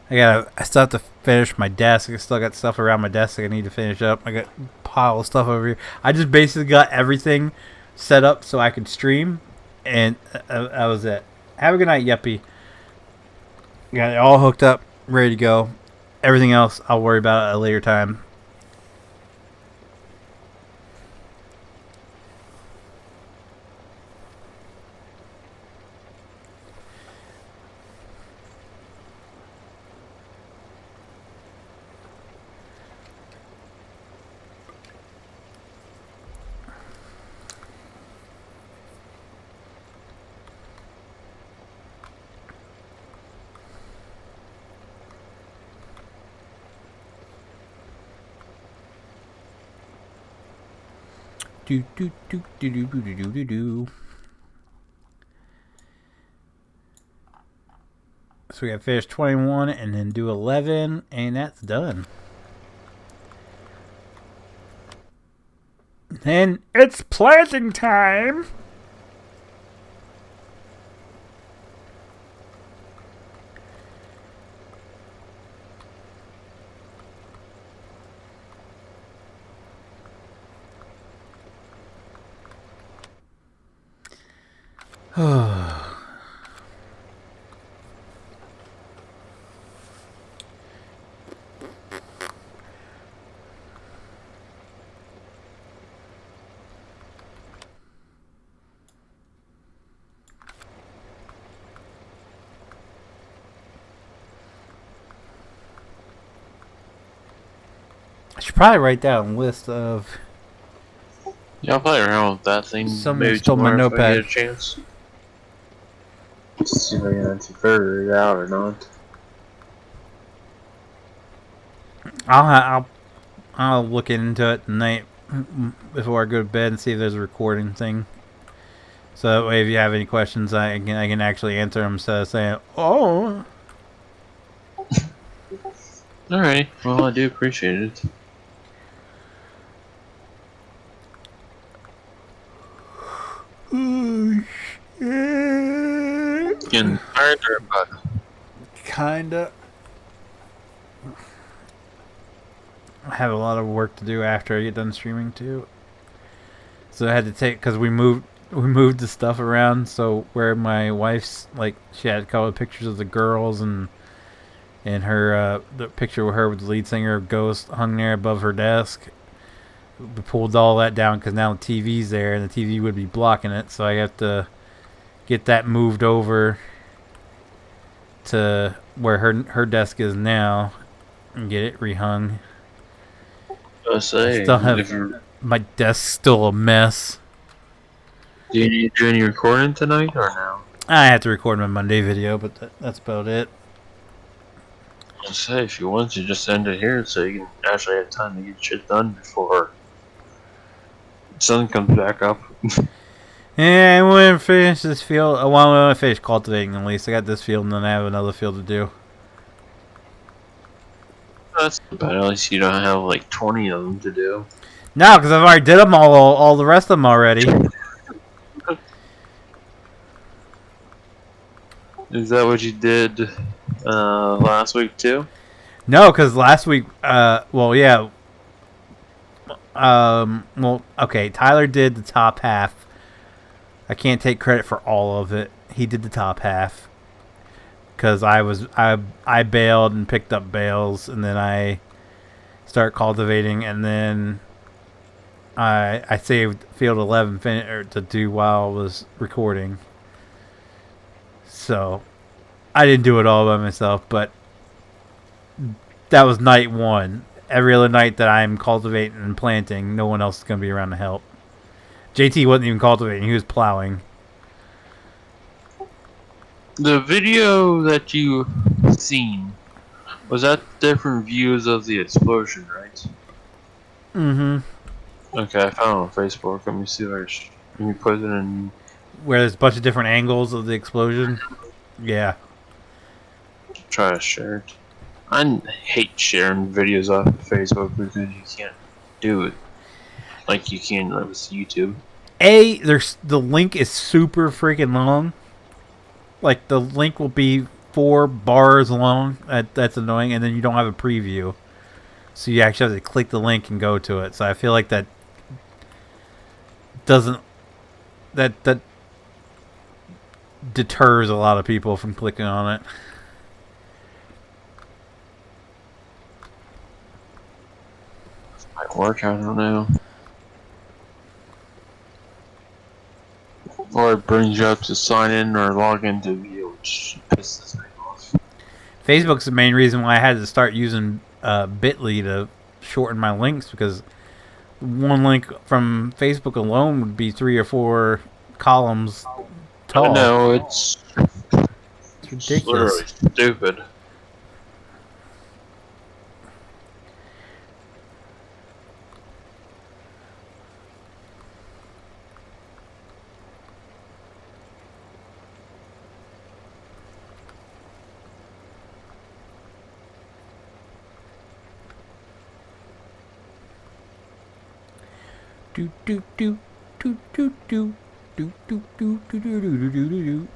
I still have to finish my desk. I still got stuff around my desk I need to finish up. I got a pile of stuff over here. I just basically got everything set up so I could stream, and that was it. Have a good night, Yuppie. Got it all hooked up, ready to go. Everything else I'll worry about at a later time. Do do do do do do do do do. So we got to finish 21 and then do 11, and that's done. Then it's planting time. I should probably write down a list of. Yeah, I'll play around with that thing. Someone maybe stole my tomorrow if I notepad. get a chance. See if I can actually figure it out or not. I'll look into it tonight before I go to bed and see if there's a recording thing. So that way, if you have any questions, I can actually answer them instead of saying, "Oh." Alright, well, I do appreciate it. Oh shit! Getting tired or what? Kinda. I have a lot of work to do after I get done streaming too. So I had to take because we moved the stuff around. So where my wife's like, she had a couple of pictures of the girls and her the picture of her with the lead singer of Ghost hung there above her desk. We pulled all that down because now the TV's there and the TV would be blocking it. So I have to get that moved over to where her desk is now and get it rehung. I say, Still have my desk still a mess. do you need to do any recording tonight or no? I have to record my Monday video, but that's about it. I say, if you want to, just end it here so you can actually have time to get shit done before the sun comes back up. Yeah, I want to finish this field. I want to finish cultivating at least. I got this field and then I have another field to do. That's bad. At least you don't have like 20 of them to do. No, because I've already did them all the rest of them already. Is that what you did last week too? No, because last week, well, yeah. Well, okay, Tyler did the top half. I can't take credit for all of it. He did the top half. Because I bailed and picked up bales, and then I start cultivating, and then I saved field 11 to do while I was recording. So I didn't do it all by myself, but that was night one. Every other night that I'm cultivating and planting, no one else is going to be around to help. JT wasn't even cultivating, he was plowing. The video that you seen, was that different views of the explosion, right? Mm-hmm. Okay, I found it on Facebook. Let me see if let me put it in. Where there's a bunch of different angles of the explosion. Yeah. Try to share it. I hate sharing videos off of Facebook because you can't do it like you can with YouTube. The link is super freaking long. Like, the link will be 4 bars long. That's annoying. And then you don't have a preview. So you actually have to click the link and go to it. So I feel like that doesn't... That deters a lot of people from clicking on it. Might work, I don't know. Or it brings you up to sign in or log into view, which pisses me off. Facebook's the main reason why I had to start using Bitly to shorten my links, because one link from Facebook alone would be 3 or 4 columns tall. No, it's ridiculous. Literally stupid. Do do do do do do do do do do do do do do do.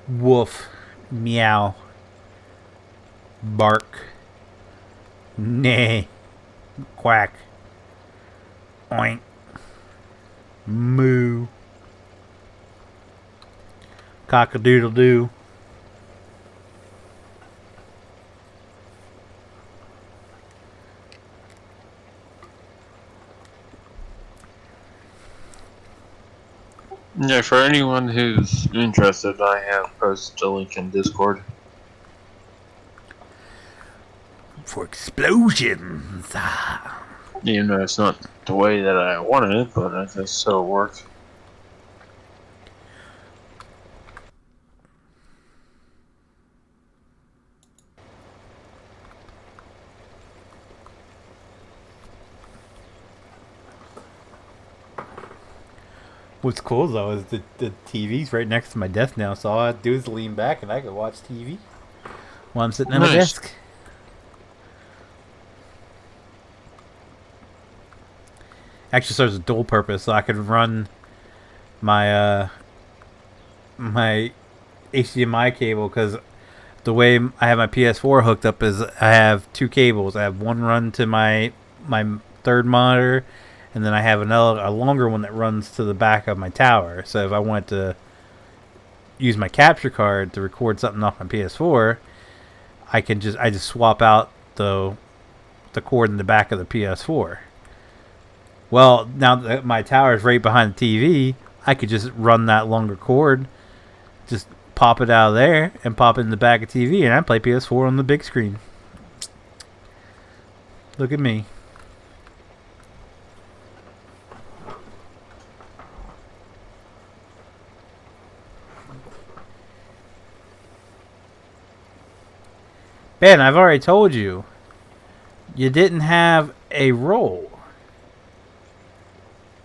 Woof, meow, bark, neigh, quack, oink, moo, cock-a-doodle-doo. Yeah, for anyone who's interested, I have posted a link in Discord. For explosions. Even though it's not the way that I wanted it, but I guess so it worked. What's cool though is the TV's right next to my desk now, so all I have to do is lean back and I can watch TV while I'm sitting at my desk. Actually serves a dual purpose, so I could run my my HDMI cable, because the way I have my PS4 hooked up is I have two cables. I have one run to my third monitor, and then I have a longer one that runs to the back of my tower. So if I want to use my capture card to record something off my PS4, I just swap out the cord in the back of the PS4. Well, now that my tower is right behind the TV, I could just run that longer cord, just pop it out of there and pop it in the back of TV, and I play PS4 on the big screen. Look at me. Ben, I've already told you, you didn't have a role.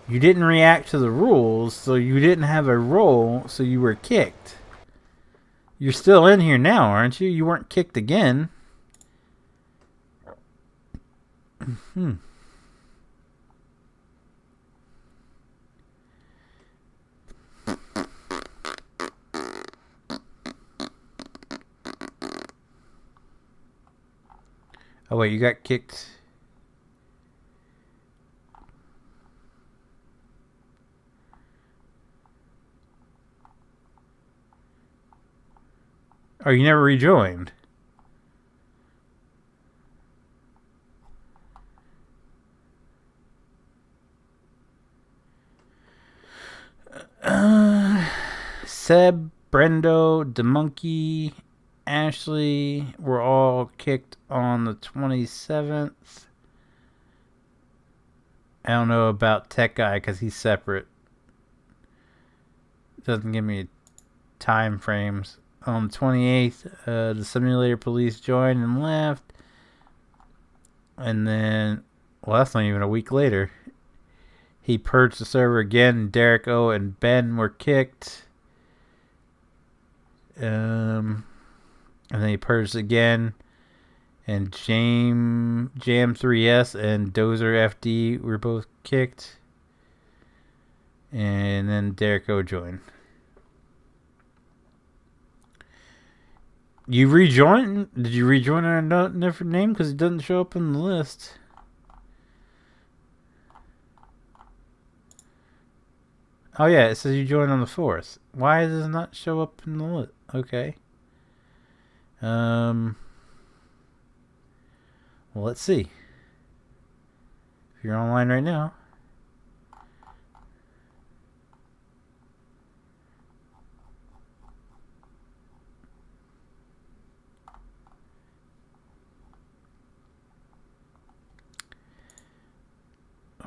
You didn't react to the rules, so you didn't have a role, so you were kicked. You're still in here now, aren't you? You weren't kicked again. Oh wait, you got kicked. Oh, you never rejoined. Seb, Brendo, DeMonkey, Ashley were all kicked on the 27th. I don't know about Tech Guy because he's separate. Doesn't give me time frames. On the 28th, the simulator police joined and left. And then, well, that's not even a week later. He purged the server again. Derek O and Ben were kicked. And then he purged again. And Jam3S and Dozer FD were both kicked. And then Derek O joined. You rejoined? Did you rejoin under a different name? Because it doesn't show up in the list. Oh yeah, it says you joined on the 4th. Why does it not show up in the list? Okay. Well, let's see. If you're online right now.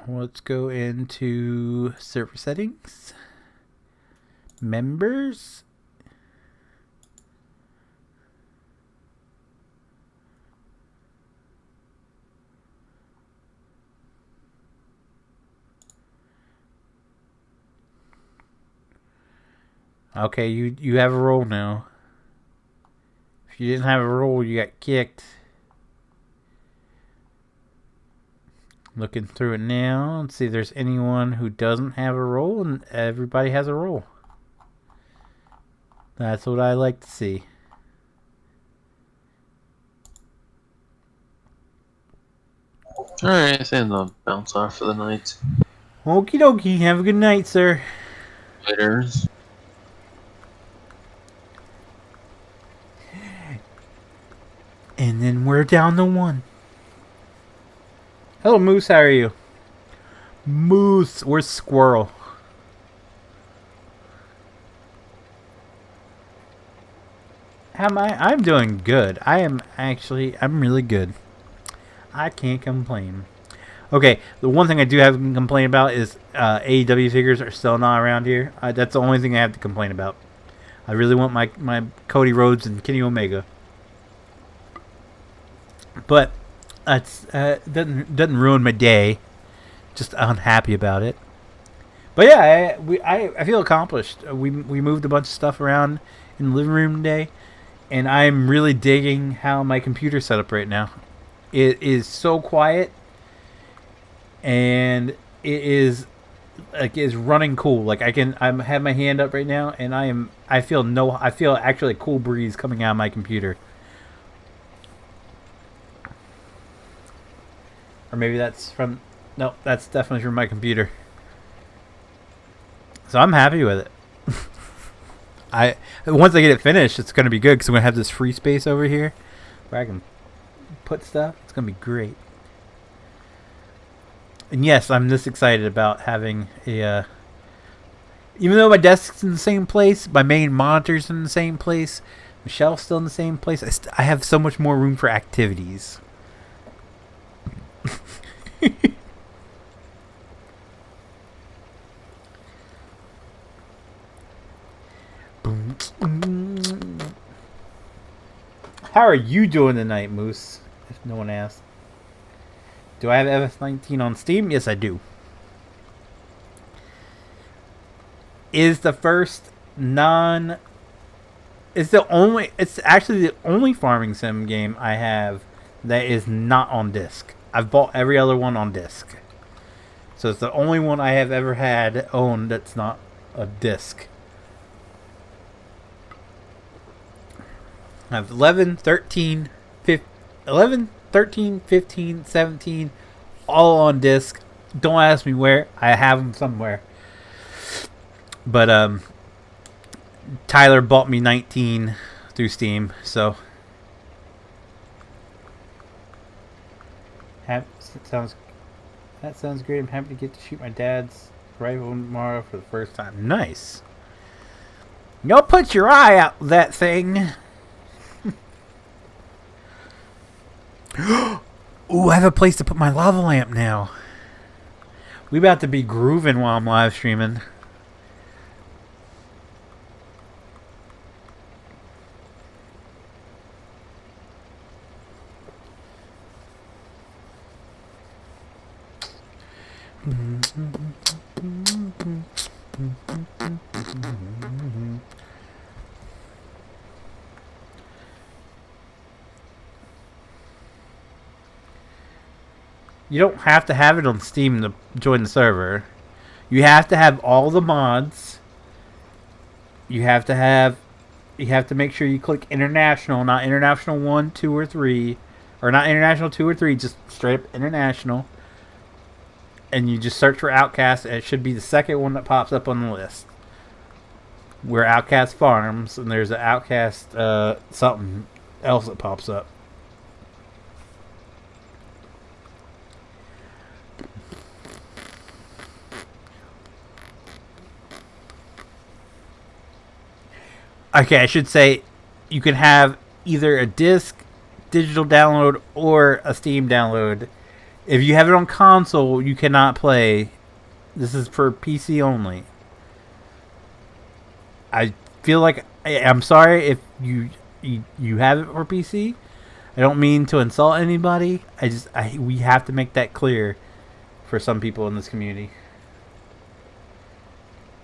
Let's go into server settings. Members. Okay, you have a role now. If you didn't have a role, you got kicked. Looking through it now and see if there's anyone who doesn't have a role, and everybody has a role. That's what I like to see. Alright, I think I'll bounce off for the night. Okie dokie. Have a good night, sir. Later. And then we're down to 1. Hello, Moose. How are you? Moose. Where's Squirrel? How am I? I'm doing good. I'm really good. I can't complain. Okay, the one thing I do have to complain about is AEW figures are still not around here. That's the only thing I have to complain about. I really want my Cody Rhodes and Kenny Omega. But that's doesn't ruin my day. Just unhappy about it. But yeah, I feel accomplished. We moved a bunch of stuff around in the living room today, and I'm really digging how my computer's set up right now. It is so quiet, and it is running cool. Like I have my hand up right now, and I feel actually a cool breeze coming out of my computer. Or maybe that's from... No, that's definitely from my computer. So I'm happy with it. Once I get it finished, it's going to be good because I'm going to have this free space over here where I can put stuff. It's going to be great. And yes, I'm this excited about having a... even though my desk's in the same place, my main monitor's in the same place, Michelle's still in the same place, I have so much more room for activities. How are you doing tonight, Moose? If no one asked. Do I have FS19 on Steam? Yes, I do. Is the first non... It's actually the only farming sim game I have that is not on disc. I've bought every other one on disc. So it's the only one I have ever had owned that's not a disc. I have 11, 13, 15, 17, all on disc. Don't ask me where. I have them somewhere. But Tyler bought me 19 through Steam, so that sounds great. I'm happy to get to shoot my dad's rifle tomorrow for the first time. Nice. Y'all put your eye out that thing. Ooh, I have a place to put my lava lamp now. We about to be grooving while I'm live streaming. You don't have to have it on Steam to join the server. You have to have all the mods. You have to make sure you click international, not international 1, 2, or 3. Or not international 2 or 3, just straight up international. And you just search for Outcast, and it should be the second one that pops up on the list. Where Outcast farms, and there's an Outcast something else that pops up. Okay, I should say you can have either a disc, digital download, or a Steam download. If you have it on console, you cannot play. This is for PC only. I feel like I'm sorry if you have it for PC. I don't mean to insult anybody. We have to make that clear for some people in this community.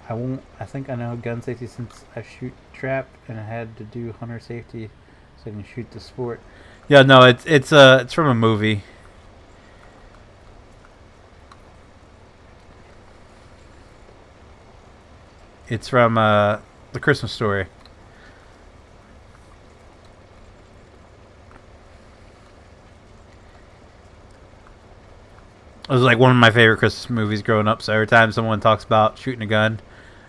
I think I know gun safety since I shoot trap and I had to do hunter safety So I can shoot the sport. Yeah, no, it's from a movie. It's from The Christmas Story. It was like one of my favorite Christmas movies growing up. So every time someone talks about shooting a gun,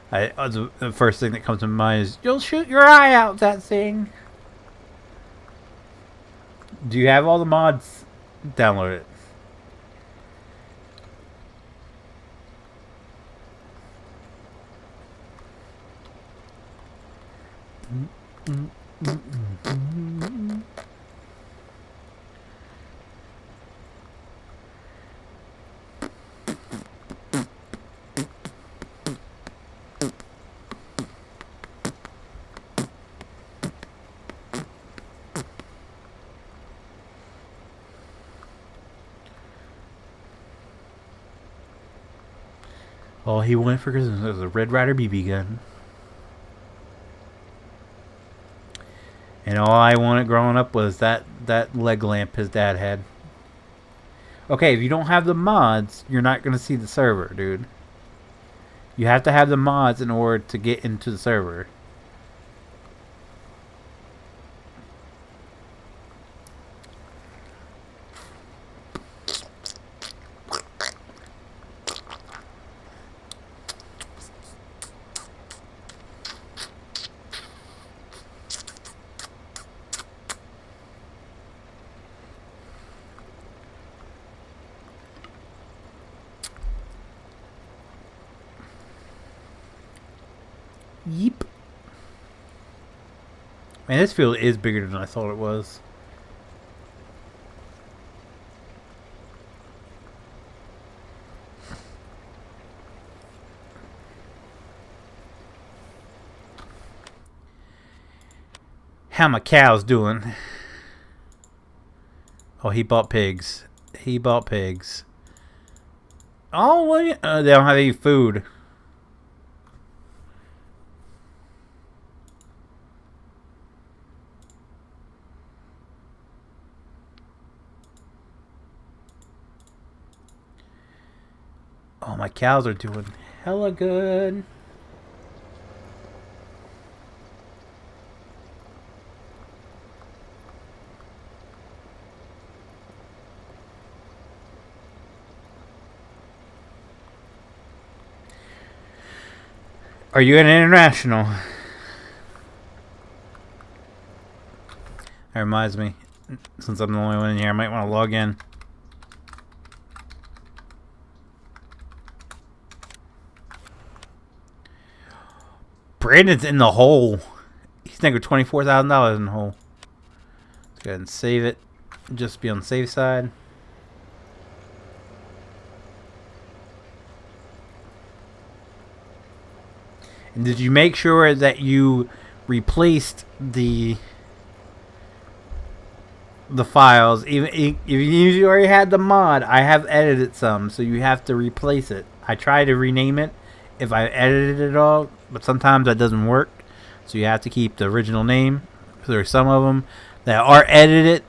the first thing that comes to mind is, "You'll shoot your eye out, that thing." Do you have all the mods? Download it. All he wanted for Christmas was a Red Ryder BB gun. And all I wanted growing up was that leg lamp his dad had. Okay, if you don't have the mods, you're not going to see the server, dude. You have to have the mods in order to get into the server. Yeep. Man, this field is bigger than I thought it was. How my cows doing? Oh, he bought pigs. He bought pigs. Oh, well, they don't have any food. Oh, my cows are doing hella good. Are you an international? That reminds me, since I'm the only one in here, I might want to log in. Brandon's in the hole. He's negative $24,000 in the hole. Let's go ahead and save it. Just be on the safe side. And did you make sure that you replaced the files? Even if you already had the mod, I have edited some, so you have to replace it. I try to rename it if I edited it all, but sometimes that doesn't work. So you have to keep the original name. So there are some of them that are edited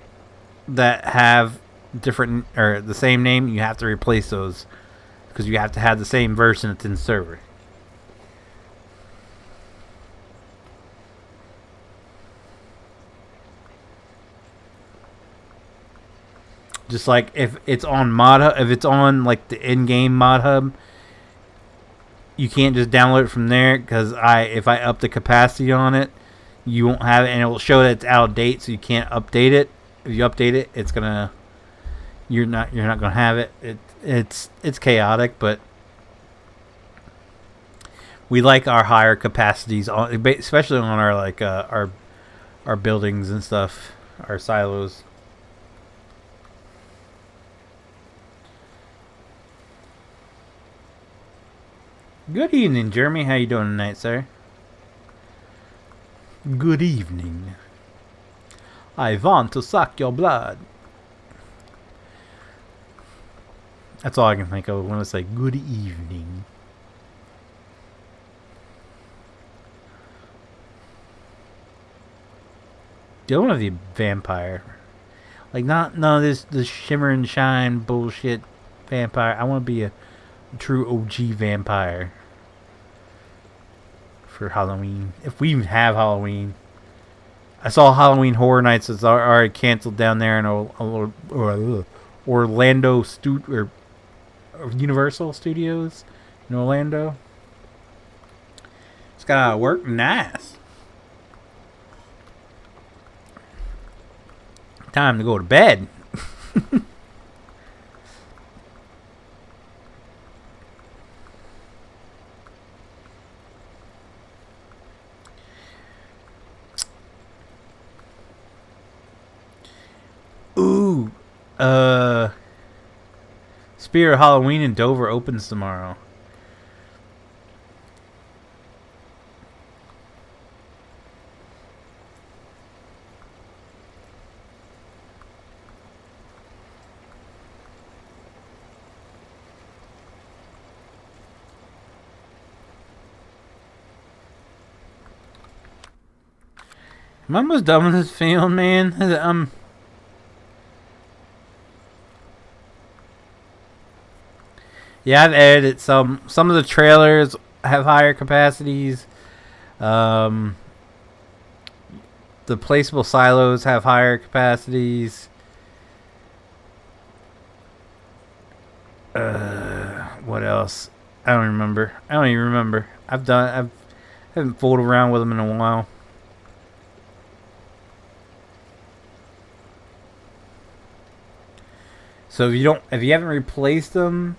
that have different or the same name. You have to replace those because you have to have the same version that's in the server. Just like if it's on if it's on like the in-game mod hub, you can't just download it from there because if I up the capacity on it, you won't have it, and it will show that it's out of date, so you can't update it. If you update it, it's gonna you're not gonna have it. It's chaotic, but we like our higher capacities on, especially on our like our buildings and stuff, our silos. Good evening, Jeremy. How you doing tonight, sir? Good evening. I want to suck your blood. That's all I can think of when I say good evening. Dude, I want to be a vampire. Like, not none of this shimmer and shine bullshit vampire. I want to be a true OG vampire for Halloween. If we even have Halloween. I saw Halloween Horror Nights is already canceled down there in Orlando or Universal Studios in Orlando. It's gotta work nice. Time to go to bed. Ooh, Spirit of Halloween in Dover opens tomorrow. I'm almost done with this film, man. Yeah, I've edited some. Some of the trailers have higher capacities. The placeable silos have higher capacities. What else? I don't remember. I don't even remember. I haven't fooled around with them in a while. So if you haven't replaced them,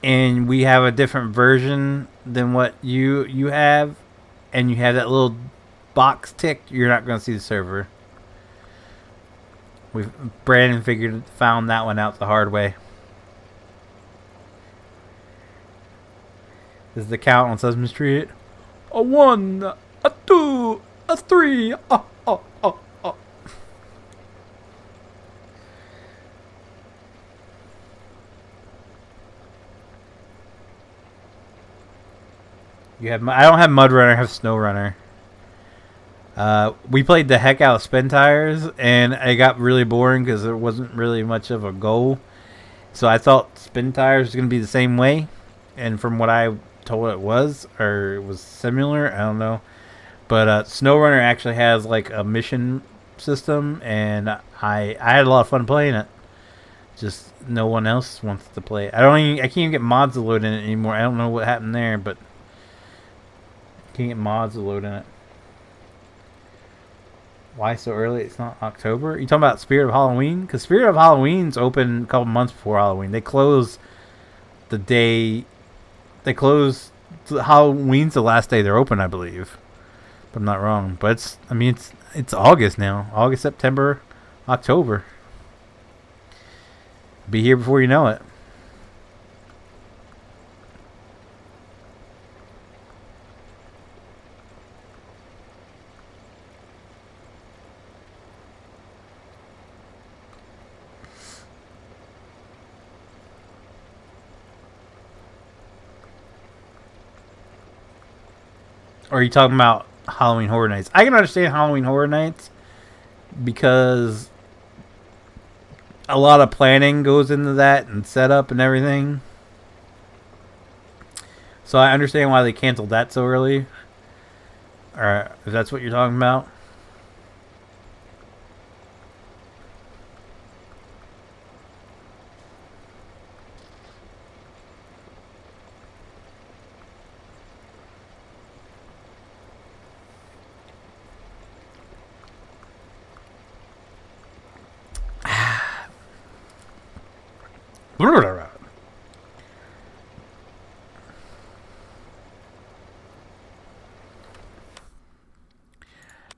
and we have a different version than what you have, and you have that little box ticked, you're not going to see the server. Brandon found that one out the hard way. This is the count on Sesame Street. A 1, a 2, a 3. Oh, oh, oh, oh. I don't have Mud Runner. I have Snow Runner. We played the heck out of Spin Tires, and it got really boring because there wasn't really much of a goal. So I thought Spin Tires was going to be the same way, and from what I told it was similar. I don't know, but Snow Runner actually has like a mission system, and I had a lot of fun playing it. Just no one else wants to play it. I can't even get mods to load in it anymore. I don't know what happened there, but I can't get mods to load in it. Why so early? It's not October. You talking about Spirit of Halloween? Because Spirit of Halloween's open a couple months before Halloween. They close the day. They close. Halloween's the last day they're open, I believe. If I'm not wrong. But it's August now. August, September, October. Be here before you know it. Or are you talking about Halloween Horror Nights? I can understand Halloween Horror Nights because a lot of planning goes into that and setup and everything. So I understand why they canceled that so early. Or if that's what you're talking about.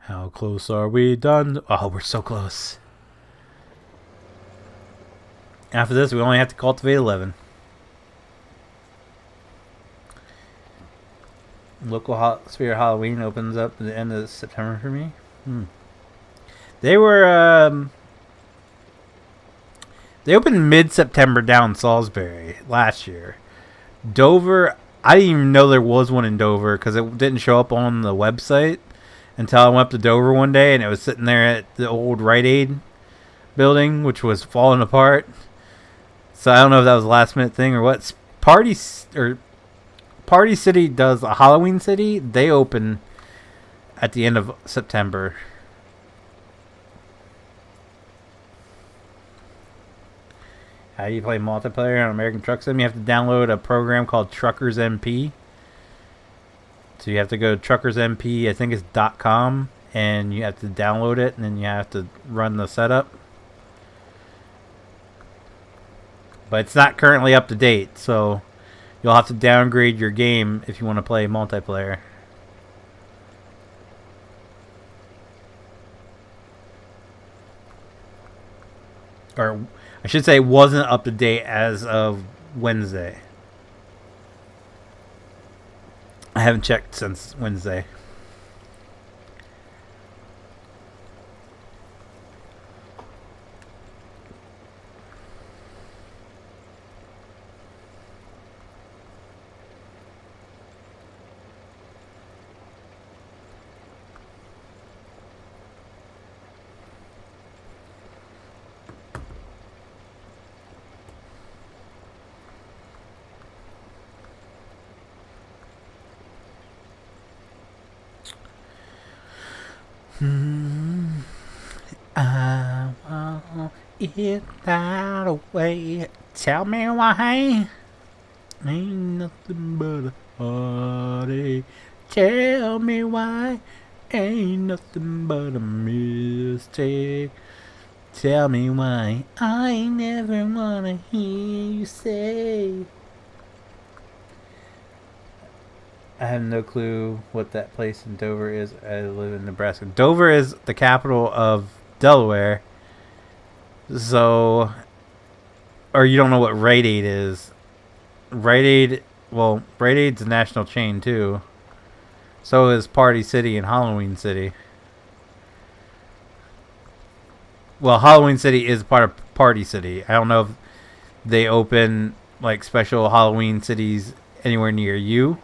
How close are we done? Oh, we're so close. After this, we only have to cultivate 11. Local Spirit Halloween opens up at the end of September for me. They were they opened mid-September down in Salisbury last year. Dover, I didn't even know there was one in Dover because it didn't show up on the website. until I went up to Dover one day and it was sitting there at the old Rite Aid building, which was falling apart. So I don't know if that was a last minute thing or what. Party City does a Halloween City. They open at the end of September. How do you play multiplayer on American Truck Sim? You have to download a program called Truckers MP. So you have to go to truckersmp, I think it's .com, and you have to download it, and then you have to run the setup. But it's not currently up to date, so you'll have to downgrade your game if you want to play multiplayer. Or I should say it wasn't up to date as of Wednesday. I haven't checked since Wednesday. I want it that way. Tell me why. Ain't nothing but a heartache. Tell me why. Ain't nothing but a mistake. Tell me why. I never wanna hear you say. I have no clue what that place in Dover is. I live in Nebraska. Dover is the capital of Delaware. So, or you don't know what Rite Aid is. Rite Aid Aid's a national chain too. So is Party City and Halloween City. Well, Halloween City is part of Party City. I don't know if they open like special Halloween cities anywhere near you.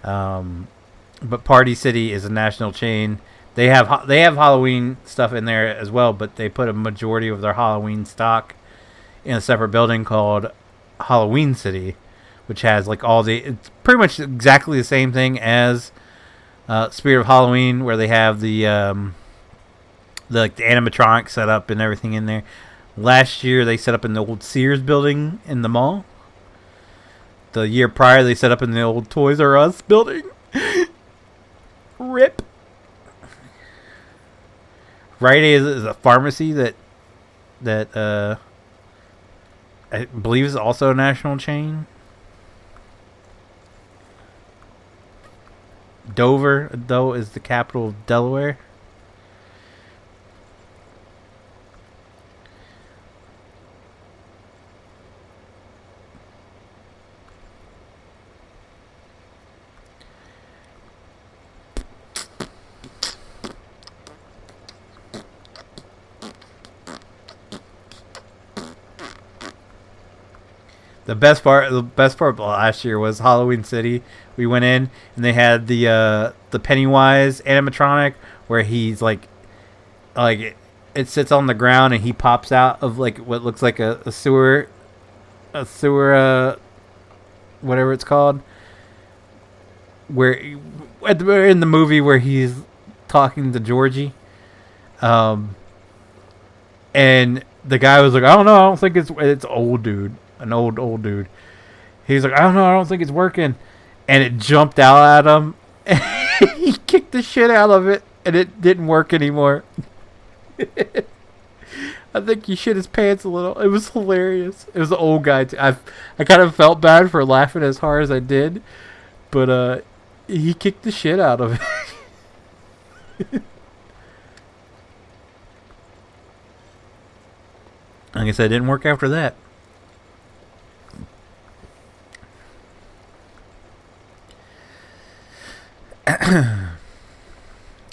But Party City is a national chain. They have Halloween stuff in there as well, but they put a majority of their Halloween stock in a separate building called Halloween City, which has like it's pretty much exactly the same thing as Spirit of Halloween, where they have the animatronic set up and everything in there. Last year they set up in the old Sears building in the mall. The year prior, they set up in the old Toys R Us building. RIP. Rite Aid is a pharmacy that I believe is also a national chain. Dover, though, is the capital of Delaware. The best part of last year was Halloween City. We went in and they had the Pennywise animatronic where he's like it sits on the ground and he pops out of like what looks like a sewer whatever it's called. Where in the movie where he's talking to Georgie, and the guy was like, I don't know, I don't think it's old dude. An old dude. He's like, I don't know, I don't think it's working. And it jumped out at him. And he kicked the shit out of it. And it didn't work anymore. I think he shit his pants a little. It was hilarious. It was the old guy too. I kind of felt bad for laughing as hard as I did. But he kicked the shit out of it. Like I said, it didn't work after that.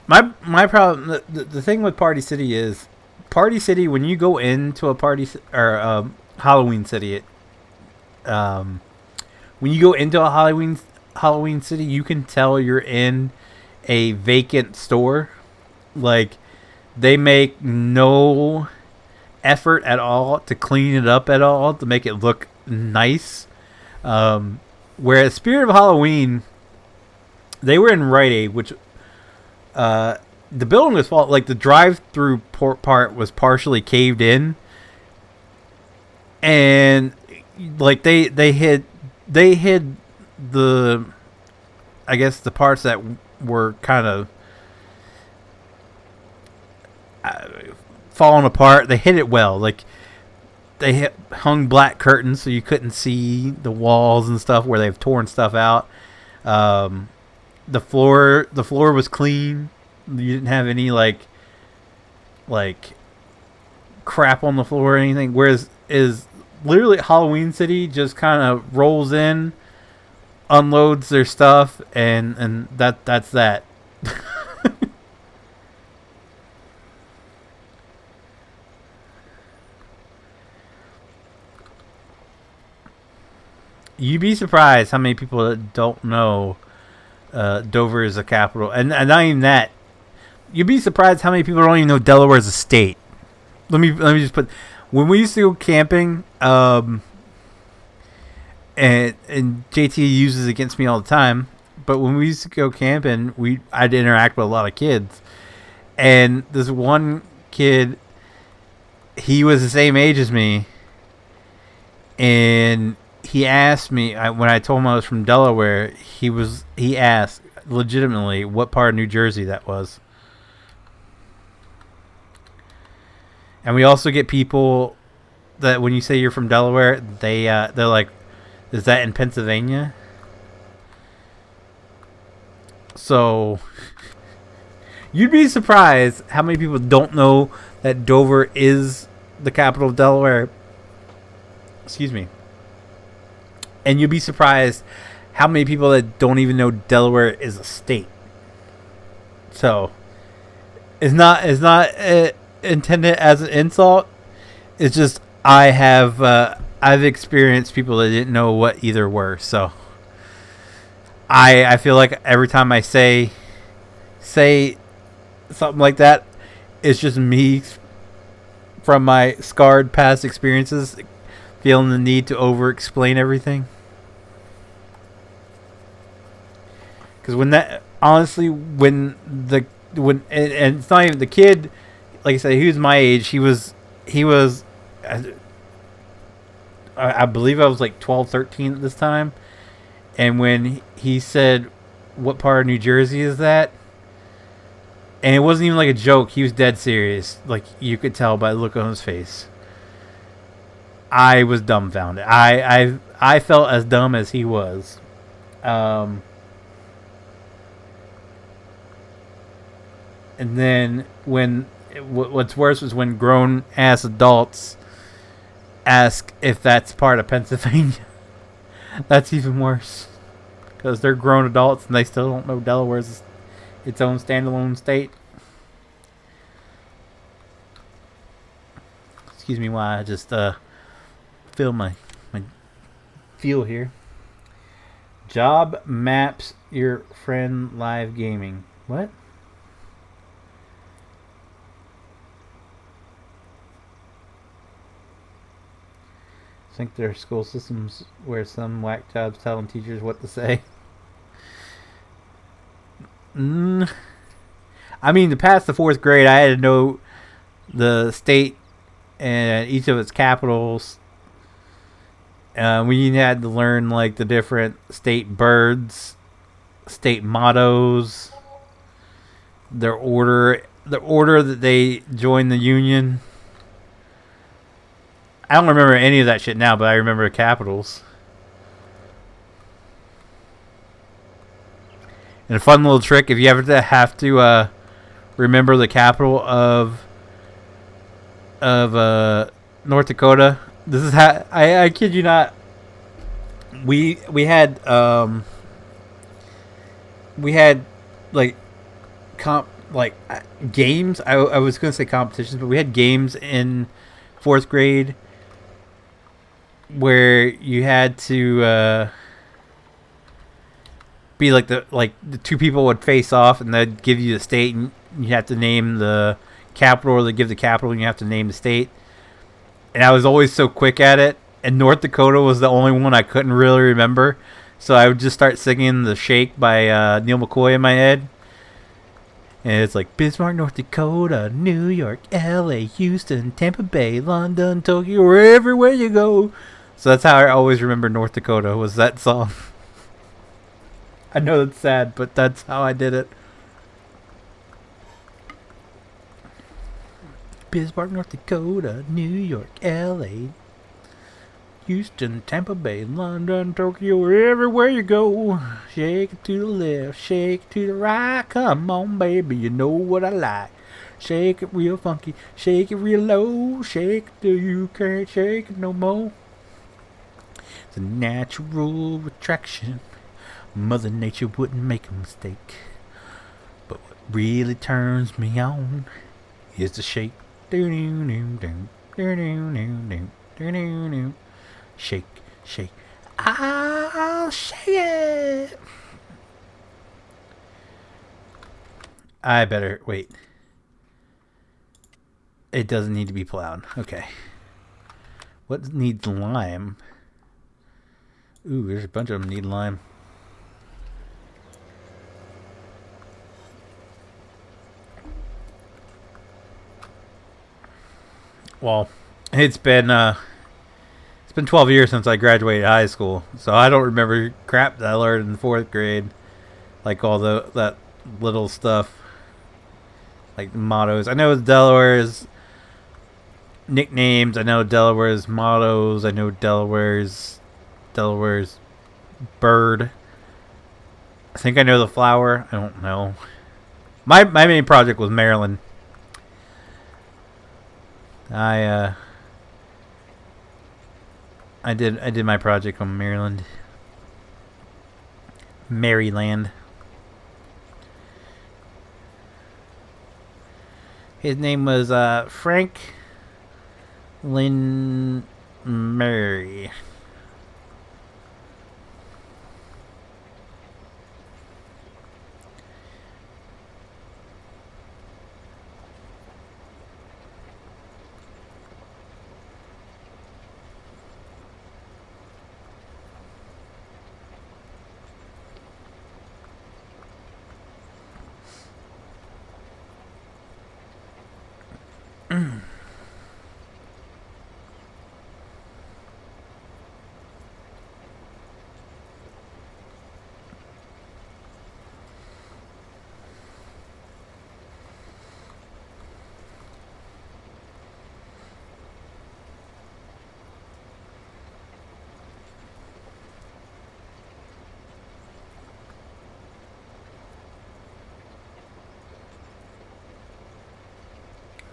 My problem, the thing with Party City is, Party City, when you go into a Halloween City, when you go into a Halloween City, you can tell you're in a vacant store. Like, they make no effort at all to clean it up at all, to make it look nice. Whereas Spirit of Halloween, they were in Rite Aid, which the building was like the drive-through part was partially caved in, and like they hid the, I guess, the parts that were kind of falling apart. They hid it well. Like, they hung black curtains so you couldn't see the walls and stuff where they've torn stuff out. The floor was clean. You didn't have any like crap on the floor or anything. Whereas literally Halloween City just kind of rolls in, unloads their stuff, and that's that. You'd be surprised how many people that don't know Dover is a capital, and not even that. You'd be surprised how many people don't even know Delaware is a state. Let me just put, when we used to go camping, and JT uses it against me all the time, but when we used to go camping, I'd interact with a lot of kids, and this one kid, he was the same age as me, and he asked me, when I told him I was from Delaware, he asked legitimately what part of New Jersey that was. And we also get people that when you say you're from Delaware, they're like, is that in Pennsylvania? So you'd be surprised how many people don't know that Dover is the capital of Delaware. Excuse me. And you'd be surprised how many people that don't even know Delaware is a state. So it's not intended as an insult. It's just I've experienced people that didn't know what either were. So I feel like every time I say something like that, it's just me from my scarred past experiences feeling the need to over explain everything. Because when it's not even the kid, like I said, he was my age. He was I believe I was like 12, 13 at this time. And when he said, what part of New Jersey is that? And it wasn't even like a joke. He was dead serious. Like, you could tell by the look on his face. I was dumbfounded. I felt as dumb as he was. And then what's worse was when grown ass adults ask if that's part of Pennsylvania. That's even worse, because they're grown adults and they still don't know Delaware's its own standalone state. Excuse me while I just feel my feel here. Job maps your friend live gaming. What? Think there are school systems where some whack jobs telling teachers what to say. I mean, to pass the 4th grade, I had to know the state and each of its capitals. We had to learn like the different state birds, state mottos, the order that they joined the union. I don't remember any of that shit now, but I remember the capitals. And a fun little trick, if you ever have to remember the capital of North Dakota, this is how I kid you not. We had like games. I was gonna say competitions, but we had games in 4th grade where you had to be like the two people would face off, and they'd give you the state, and you have to name the capital, or they give the capital, and you have to name the state. And I was always so quick at it, and North Dakota was the only one I couldn't really remember. So I would just start singing the Shake by Neil McCoy in my head. And it's like Bismarck, North Dakota, New York, LA, Houston, Tampa Bay, London, Tokyo, everywhere you go. So that's how I always remember North Dakota, was that song. I know it's sad, but that's how I did it. Bismarck, North Dakota, New York, LA, Houston, Tampa Bay, London, Tokyo, everywhere you go. Shake it to the left, shake it to the right. Come on, baby, you know what I like. Shake it real funky, shake it real low. Shake it till you can't shake it no more. It's a natural attraction. Mother Nature wouldn't make a mistake. But what really turns me on is the shake. Shake, shake, I'll shake it. I better wait. It doesn't need to be plowed. Okay. What needs lime? Ooh, there's a bunch of them need lime. Well, it's been 12 years since I graduated high school, so I don't remember crap that I learned in 4th grade, like all that little stuff, like mottos. I know Delaware's nicknames. I know Delaware's mottos. I know Delaware's bird. I think I know the flower. I don't know. My main project was Maryland. I did my project on Maryland. Maryland. His name was Frank Lynn Murray.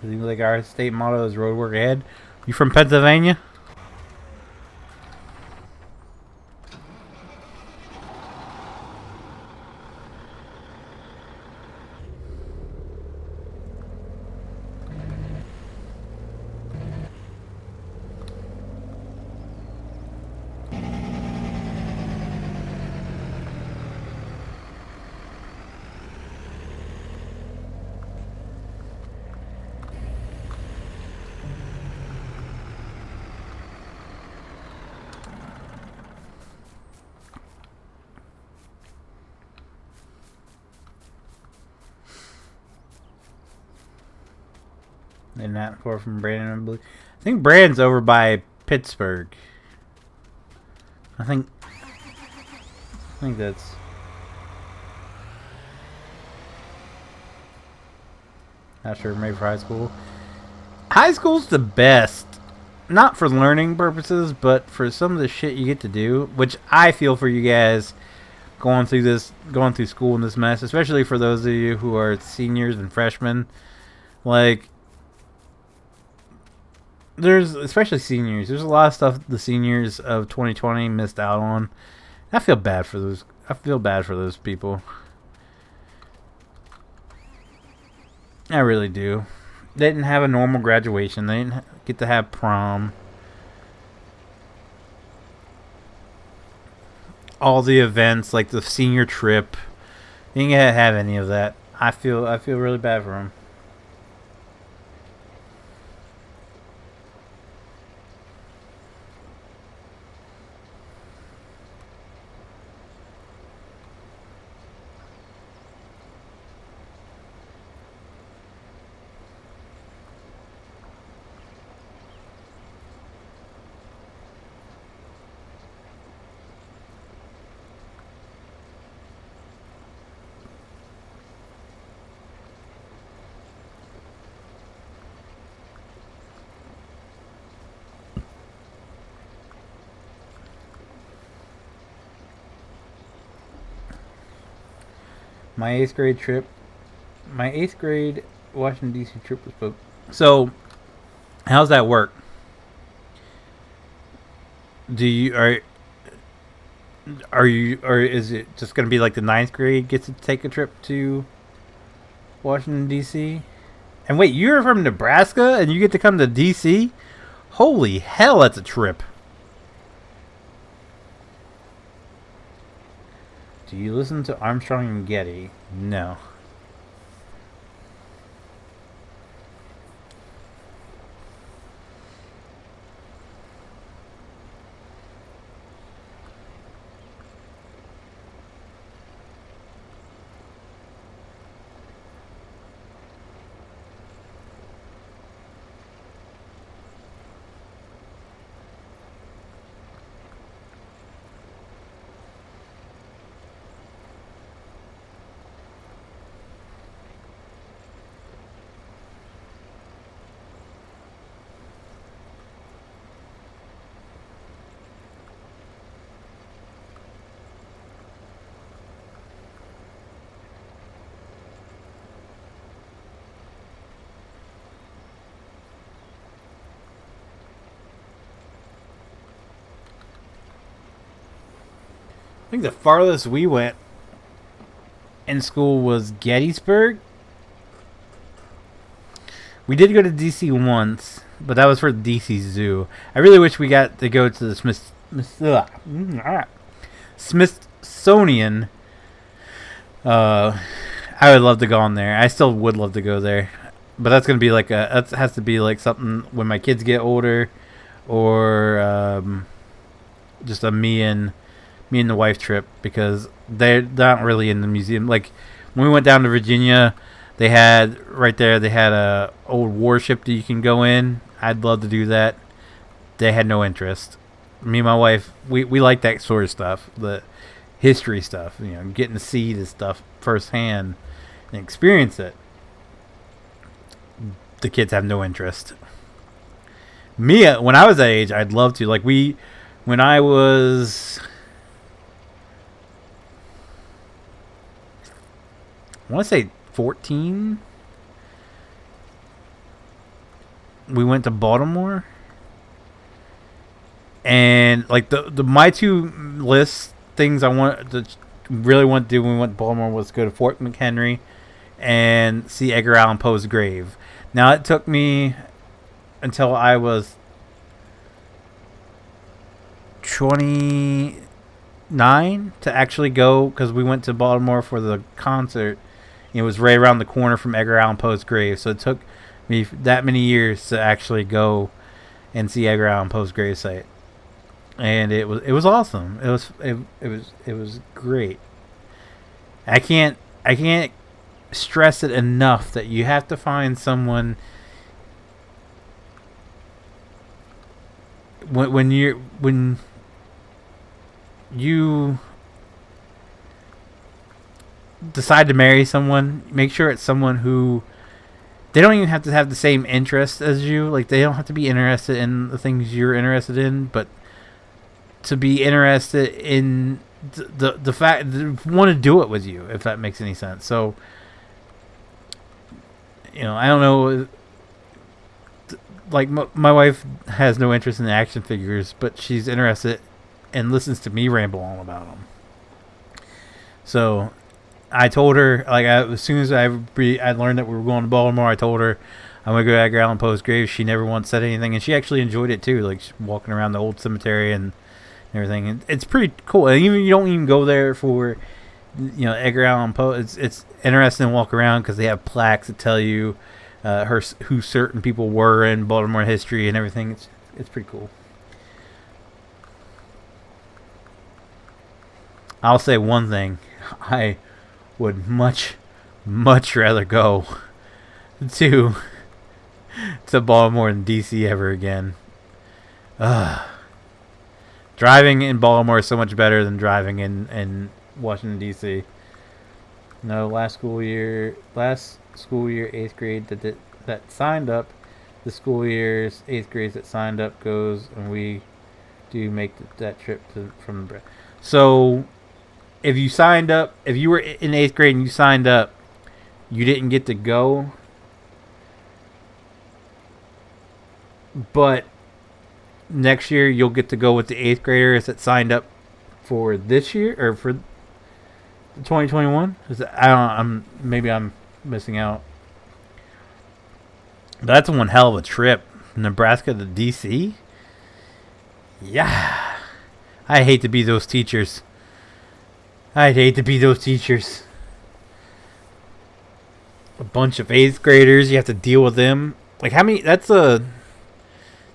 I think like our state motto is road work ahead. You from Pennsylvania? And not far from Brandon, I believe. I think Brandon's over by Pittsburgh. I think that's. Not sure, maybe for high school. High school's the best. Not for learning purposes, but for some of the shit you get to do. Which I feel for you guys going through school in this mess. Especially for those of you who are seniors and freshmen. Like, especially seniors. There's a lot of stuff the seniors of 2020 missed out on. I feel bad for those. I feel bad for those people. I really do. They didn't have a normal graduation. They didn't get to have prom. all the events, like the senior trip. He didn't have any of that. I feel really bad for him. My 8th grade trip. My 8th grade Washington D.C. trip was booked. So, how's that work? Do you or is it just gonna be like the 9th grade gets to take a trip to Washington D.C.? And wait, you're from Nebraska and you get to come to D.C.? Holy hell, that's a trip. Do you listen to Armstrong and Getty? No. I think the farthest we went in school was Gettysburg. We did go to DC once, but that was for the DC Zoo. I really wish we got to go to the Smithsonian. I would love to go on there. I still would love to go there, but that's gonna be like that has to be like something when my kids get older, or just a me and the wife trip, because they're not really in the museum. Like when we went down to Virginia, they had a old warship that you can go in. I'd love to do that. They had no interest. Me and my wife, we like that sort of stuff, the history stuff, getting to see this stuff firsthand and experience it. The kids have no interest. Me, when I was that age, I'd love to. Like when I was, I want to say 14, we went to Baltimore, and like the my two list things I really want to do when we went to Baltimore was go to Fort McHenry and see Edgar Allan Poe's grave. Now it took me until I was 29 to actually go, because we went to Baltimore for the concert. It was right around the corner from Edgar Allan Poe's grave, so it took me that many years to actually go and see Edgar Allan Poe's gravesite, and it was awesome. It was great. I can't stress it enough that you have to find someone when you decide to marry someone, make sure it's someone who they don't even have to have the same interest as you. Like, they don't have to be interested in the things you're interested in, but to be interested in the fact that want to do it with you, if that makes any sense. So, I don't know. Like, my wife has no interest in the action figures, but she's interested and listens to me ramble on about them. So I told her, like, as soon as I learned that we were going to Baltimore, I told her I'm going to go to Edgar Allan Poe's grave. She never once said anything, and she actually enjoyed it too, like walking around the old cemetery and everything. It's pretty cool. And even you don't even go there for, Edgar Allan Poe. It's interesting to walk around because they have plaques that tell you who certain people were in Baltimore history and everything. It's pretty cool. I'll say one thing. I would much rather go to Baltimore than DC ever again. Driving in Baltimore is so much better than driving in Washington DC. No, last school year 8th grade that signed up. The school year's 8th grades that signed up goes, and we do make that trip from the. So, if you signed up, if you were in 8th grade and you signed up, you didn't get to go. But next year you'll get to go with the 8th graders that signed up for this year or for 2021. Maybe I'm missing out. That's one hell of a trip. Nebraska to DC. Yeah, I hate to be those teachers. I'd hate to be those teachers. A bunch of 8th graders, you have to deal with them. Like, how many? That's an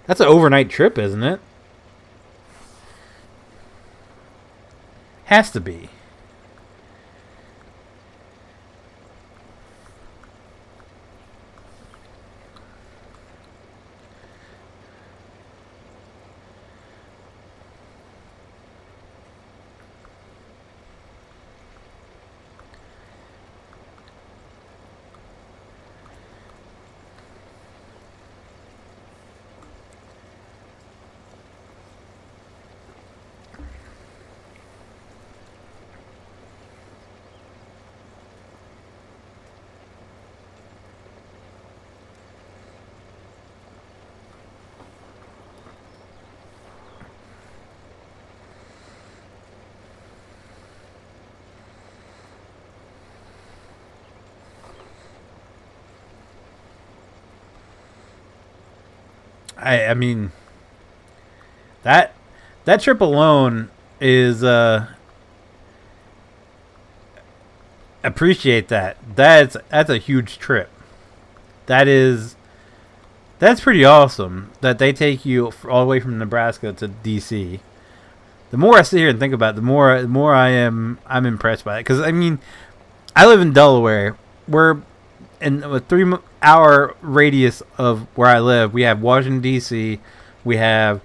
overnight trip, isn't it? Has to be. I mean, that trip alone is appreciate that. That's a huge trip. That's pretty awesome that they take you all the way from Nebraska to DC. The more I sit here and think about it, the more I'm impressed by it. Because I mean, I live in Delaware. We're in a 3-hour radius of where I live. We have Washington D.C., we have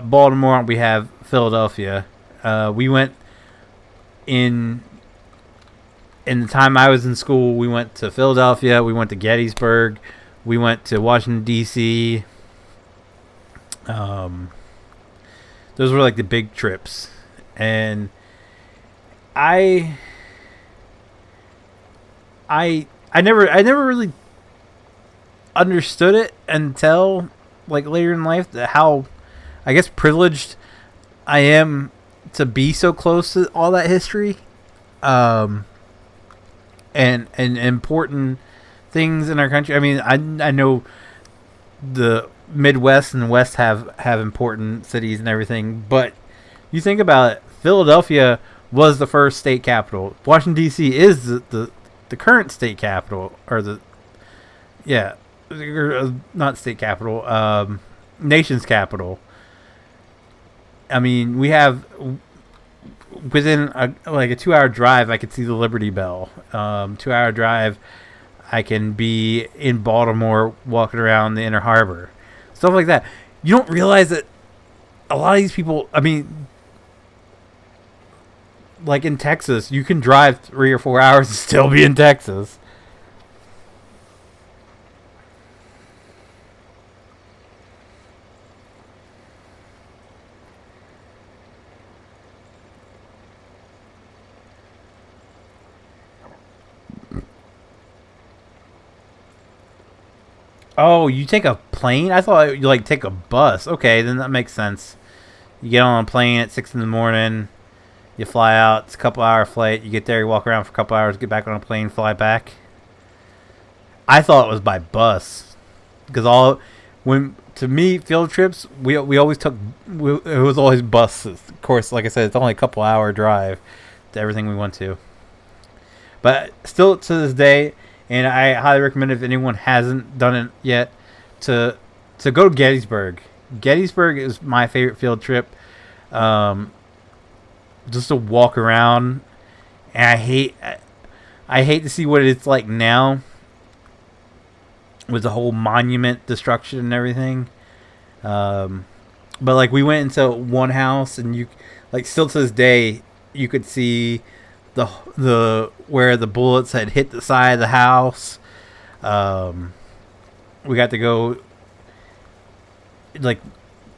Baltimore, we have Philadelphia. We went in the time I was in school. We went to Philadelphia. We went to Gettysburg. We went to Washington D.C. Those were like the big trips, and I never really understood it until like later in life, how I guess privileged I am to be so close to all that history, and important things in our country. I mean, I know the Midwest and the West have important cities and everything, but you think about it, Philadelphia was the first state capital. Washington D.C. is the current state capital, or not state capital, nation's capital. I mean, we have within a 2-hour drive, I could see the Liberty Bell. 2-hour drive, I can be in Baltimore walking around the Inner Harbor, stuff like that. You don't realize that a lot of these people, I mean, like in Texas, you can drive 3 or 4 hours and still be in Texas. Oh, you take a plane? I thought you take a bus. Okay, then that makes sense. You get on a plane at 6 in the morning. You fly out. It's a couple-hour flight. You get there. You walk around for a couple hours. Get back on a plane. Fly back. I thought it was by bus, because to to me, field trips, we always took, it was always buses. Of course, like I said, it's only a couple hour drive to everything we went to. But still to this day, and I highly recommend if anyone hasn't done it yet, to go to Gettysburg. Gettysburg is my favorite field trip. Just to walk around, and I hate to see what it's like now with the whole monument destruction and everything. But like we went into one house, and you like still to this day you could see the where the bullets had hit the side of the house. We got to go, like,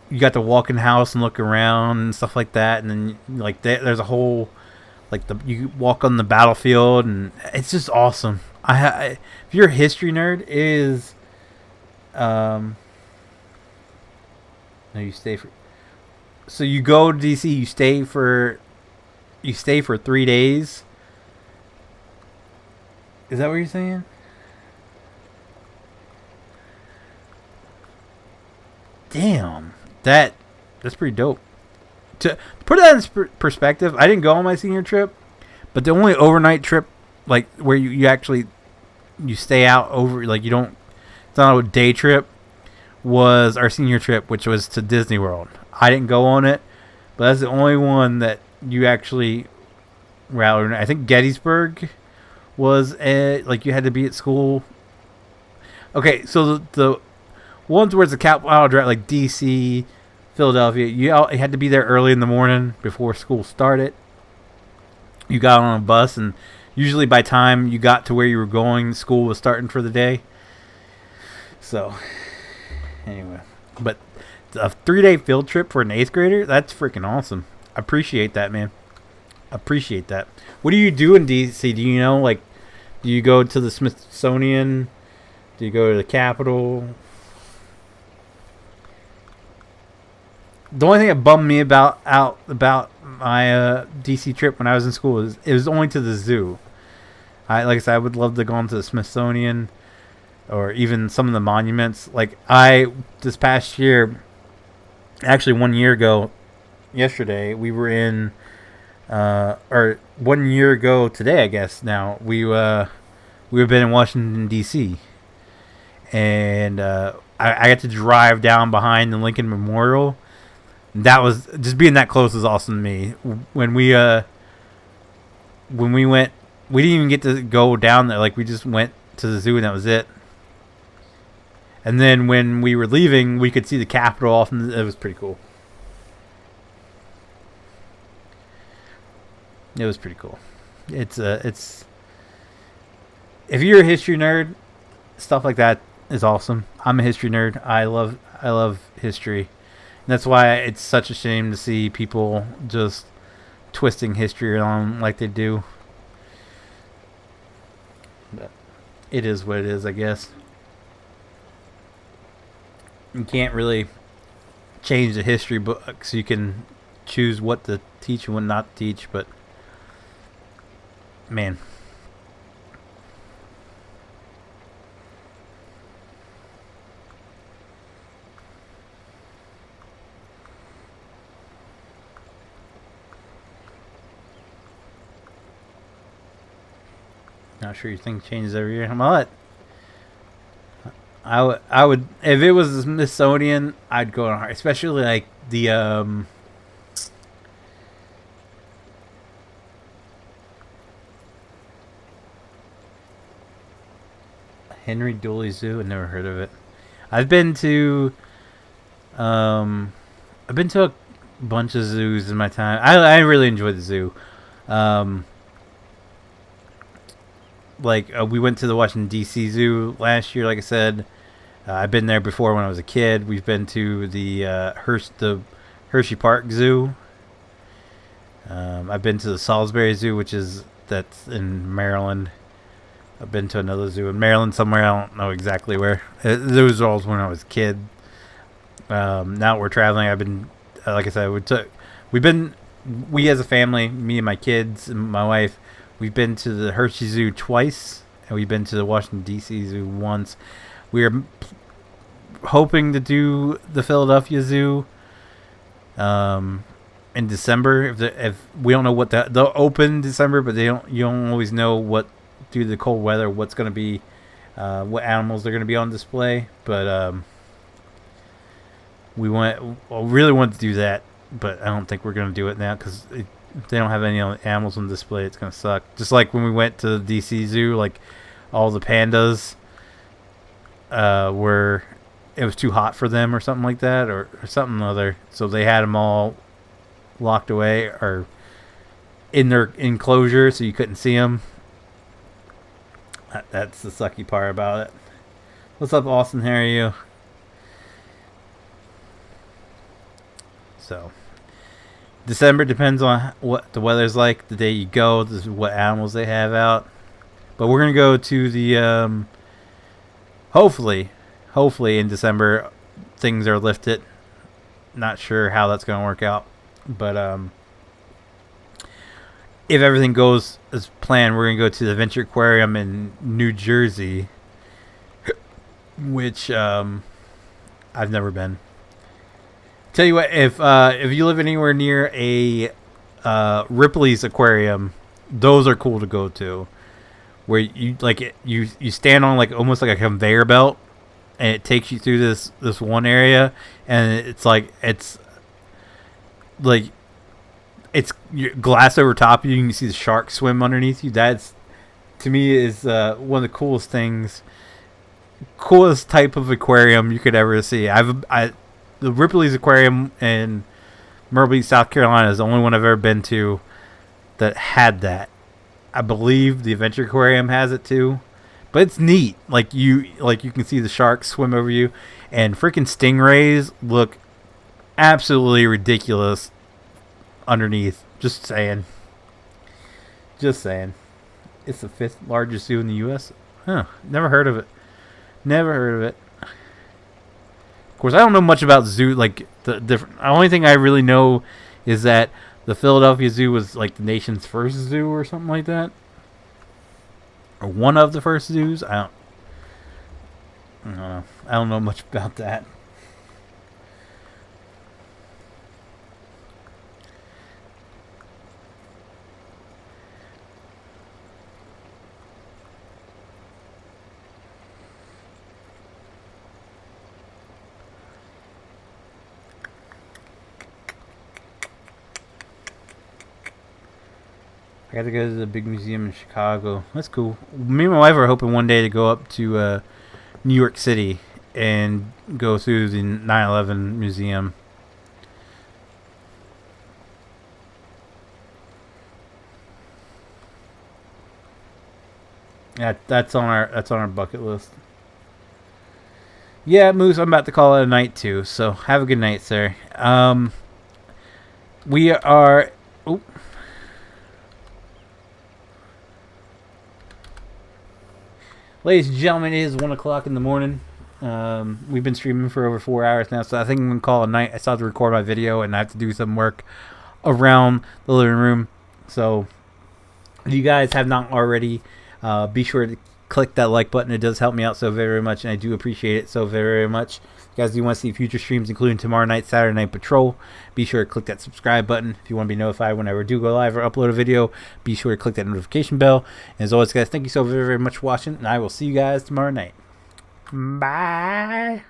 you got to walk in the house and look around and stuff like that, and then like there's a whole, like, you walk on the battlefield, and it's just awesome. If you're a history nerd, it is no, you stay for, so you go to DC, you stay for 3 days. Is that what you're saying? Damn, that's pretty dope. To put that in perspective, I didn't go on my senior trip, but the only overnight trip, like where you actually stay out over, like you don't, it's not a day trip, was our senior trip, which was to Disney World. I didn't go on it, but that's the only one that you actually rallied. I think Gettysburg was like you had to be at school. Okay, so the ones where it's a capital drive, like DC, Philadelphia, you had to be there early in the morning before school started. You got on a bus, and usually by time you got to where you were going, school was starting for the day. So, anyway, but a 3-day field trip for an 8th grader, that's freaking awesome. I appreciate that, man. Appreciate that. What do you do in DC? Do you know, like, do you go to the Smithsonian? Do you go to the Capitol? The only thing that bummed me about my DC trip when I was in school is it was only to the zoo. Like I said, I would love to go into the Smithsonian or even some of the monuments. Like this past year, actually 1 year ago, yesterday we were in, or 1 year ago today, I guess. Now we've been in Washington D.C. and I got to drive down behind the Lincoln Memorial. That was just being that close was awesome to me. When we went, we didn't even get to go down there. Like we just went to the zoo and that was it. And then when we were leaving, we could see the Capitol off, and it was pretty cool. It was pretty cool. It's if you're a history nerd, stuff like that is awesome. I'm a history nerd. I love history. And that's why it's such a shame to see people just twisting history on like they do. But it is what it is, I guess. You can't really change the history books. You can choose what to teach and what not to teach, but man. Not sure you think changes every year. I would if it was the Smithsonian, I'd go on hard, especially like the Henry Dooley Zoo. I've never heard of it. I've been to a bunch of zoos in my time. I really enjoy the zoo. We went to the Washington D.C. Zoo last year. Like I said, I've been there before when I was a kid. We've been to the Hershey Park Zoo. I've been to the Salisbury Zoo, that's in Maryland. I've been to another zoo in Maryland somewhere. I don't know exactly where. Those were all when I was a kid. Now we're traveling. I've been, like I said, we as a family, me and my kids and my wife, we've been to the Hershey Zoo twice, and we've been to the Washington D.C. Zoo once. hoping to do the Philadelphia Zoo in December. If we don't know what they'll open in December, but you don't always know what, due to the cold weather, what's going to be, what animals they're going to be on display. But we really want to do that, but I don't think we're going to do it now because if they don't have any animals on display, it's going to suck. Just like when we went to the DC Zoo, like all the pandas were, it was too hot for them or something like that, or something other. So they had them all locked away or in their enclosure so you couldn't see them. That's the sucky part about it. What's up, Austin? How are you? So December depends on what the weather's like the day you go. This is what animals they have out. But we're gonna go to the hopefully in December things are lifted. Not sure how that's gonna work out, but if everything goes as planned, we're gonna go to the Venture Aquarium in New Jersey, which I've never been. Tell you what, if you live anywhere near a Ripley's Aquarium, those are cool to go to. Where you stand on like almost like a conveyor belt, and it takes you through this one area, and it's glass over top of you. You can see the shark swim underneath you. That's, to me, is one of the coolest things, coolest type of aquarium you could ever see. The Ripley's Aquarium in Myrtle Beach, South Carolina is the only one I've ever been to that had that. I believe the Adventure Aquarium has it too, but it's neat. Like you can see the sharks swim over you, and freaking stingrays look absolutely ridiculous underneath. Just saying. It's the 5th largest zoo in the U.S. Huh? Never heard of it. Of course, I don't know much about zoo, like the different. The only thing I really know is that the Philadelphia Zoo was like the nation's first zoo or something like that, or one of the first zoos. I don't know. I don't know much about that. I got to go to the big museum in Chicago. That's cool. Me and my wife are hoping one day to go up to New York City and go through the 9/11 museum. Yeah, that's on our bucket list. Yeah, Moose, I'm about to call it a night too. So have a good night, sir. We are. Oh. Ladies and gentlemen, it is 1 o'clock in the morning. We've been streaming for over 4 hours now, so I think I'm going to call it a night. I still have to record my video, and I have to do some work around the living room. So, if you guys have not already, be sure to click that like button. It does help me out so very, very much, and I do appreciate it so very, very much. If you guys do want to see future streams, including tomorrow night, Saturday Night Patrol, be sure to click that subscribe button. If you want to be notified whenever I do go live or upload a video, be sure to click that notification bell. And as always, guys, thank you so very, very much for watching, and I will see you guys tomorrow night. Bye.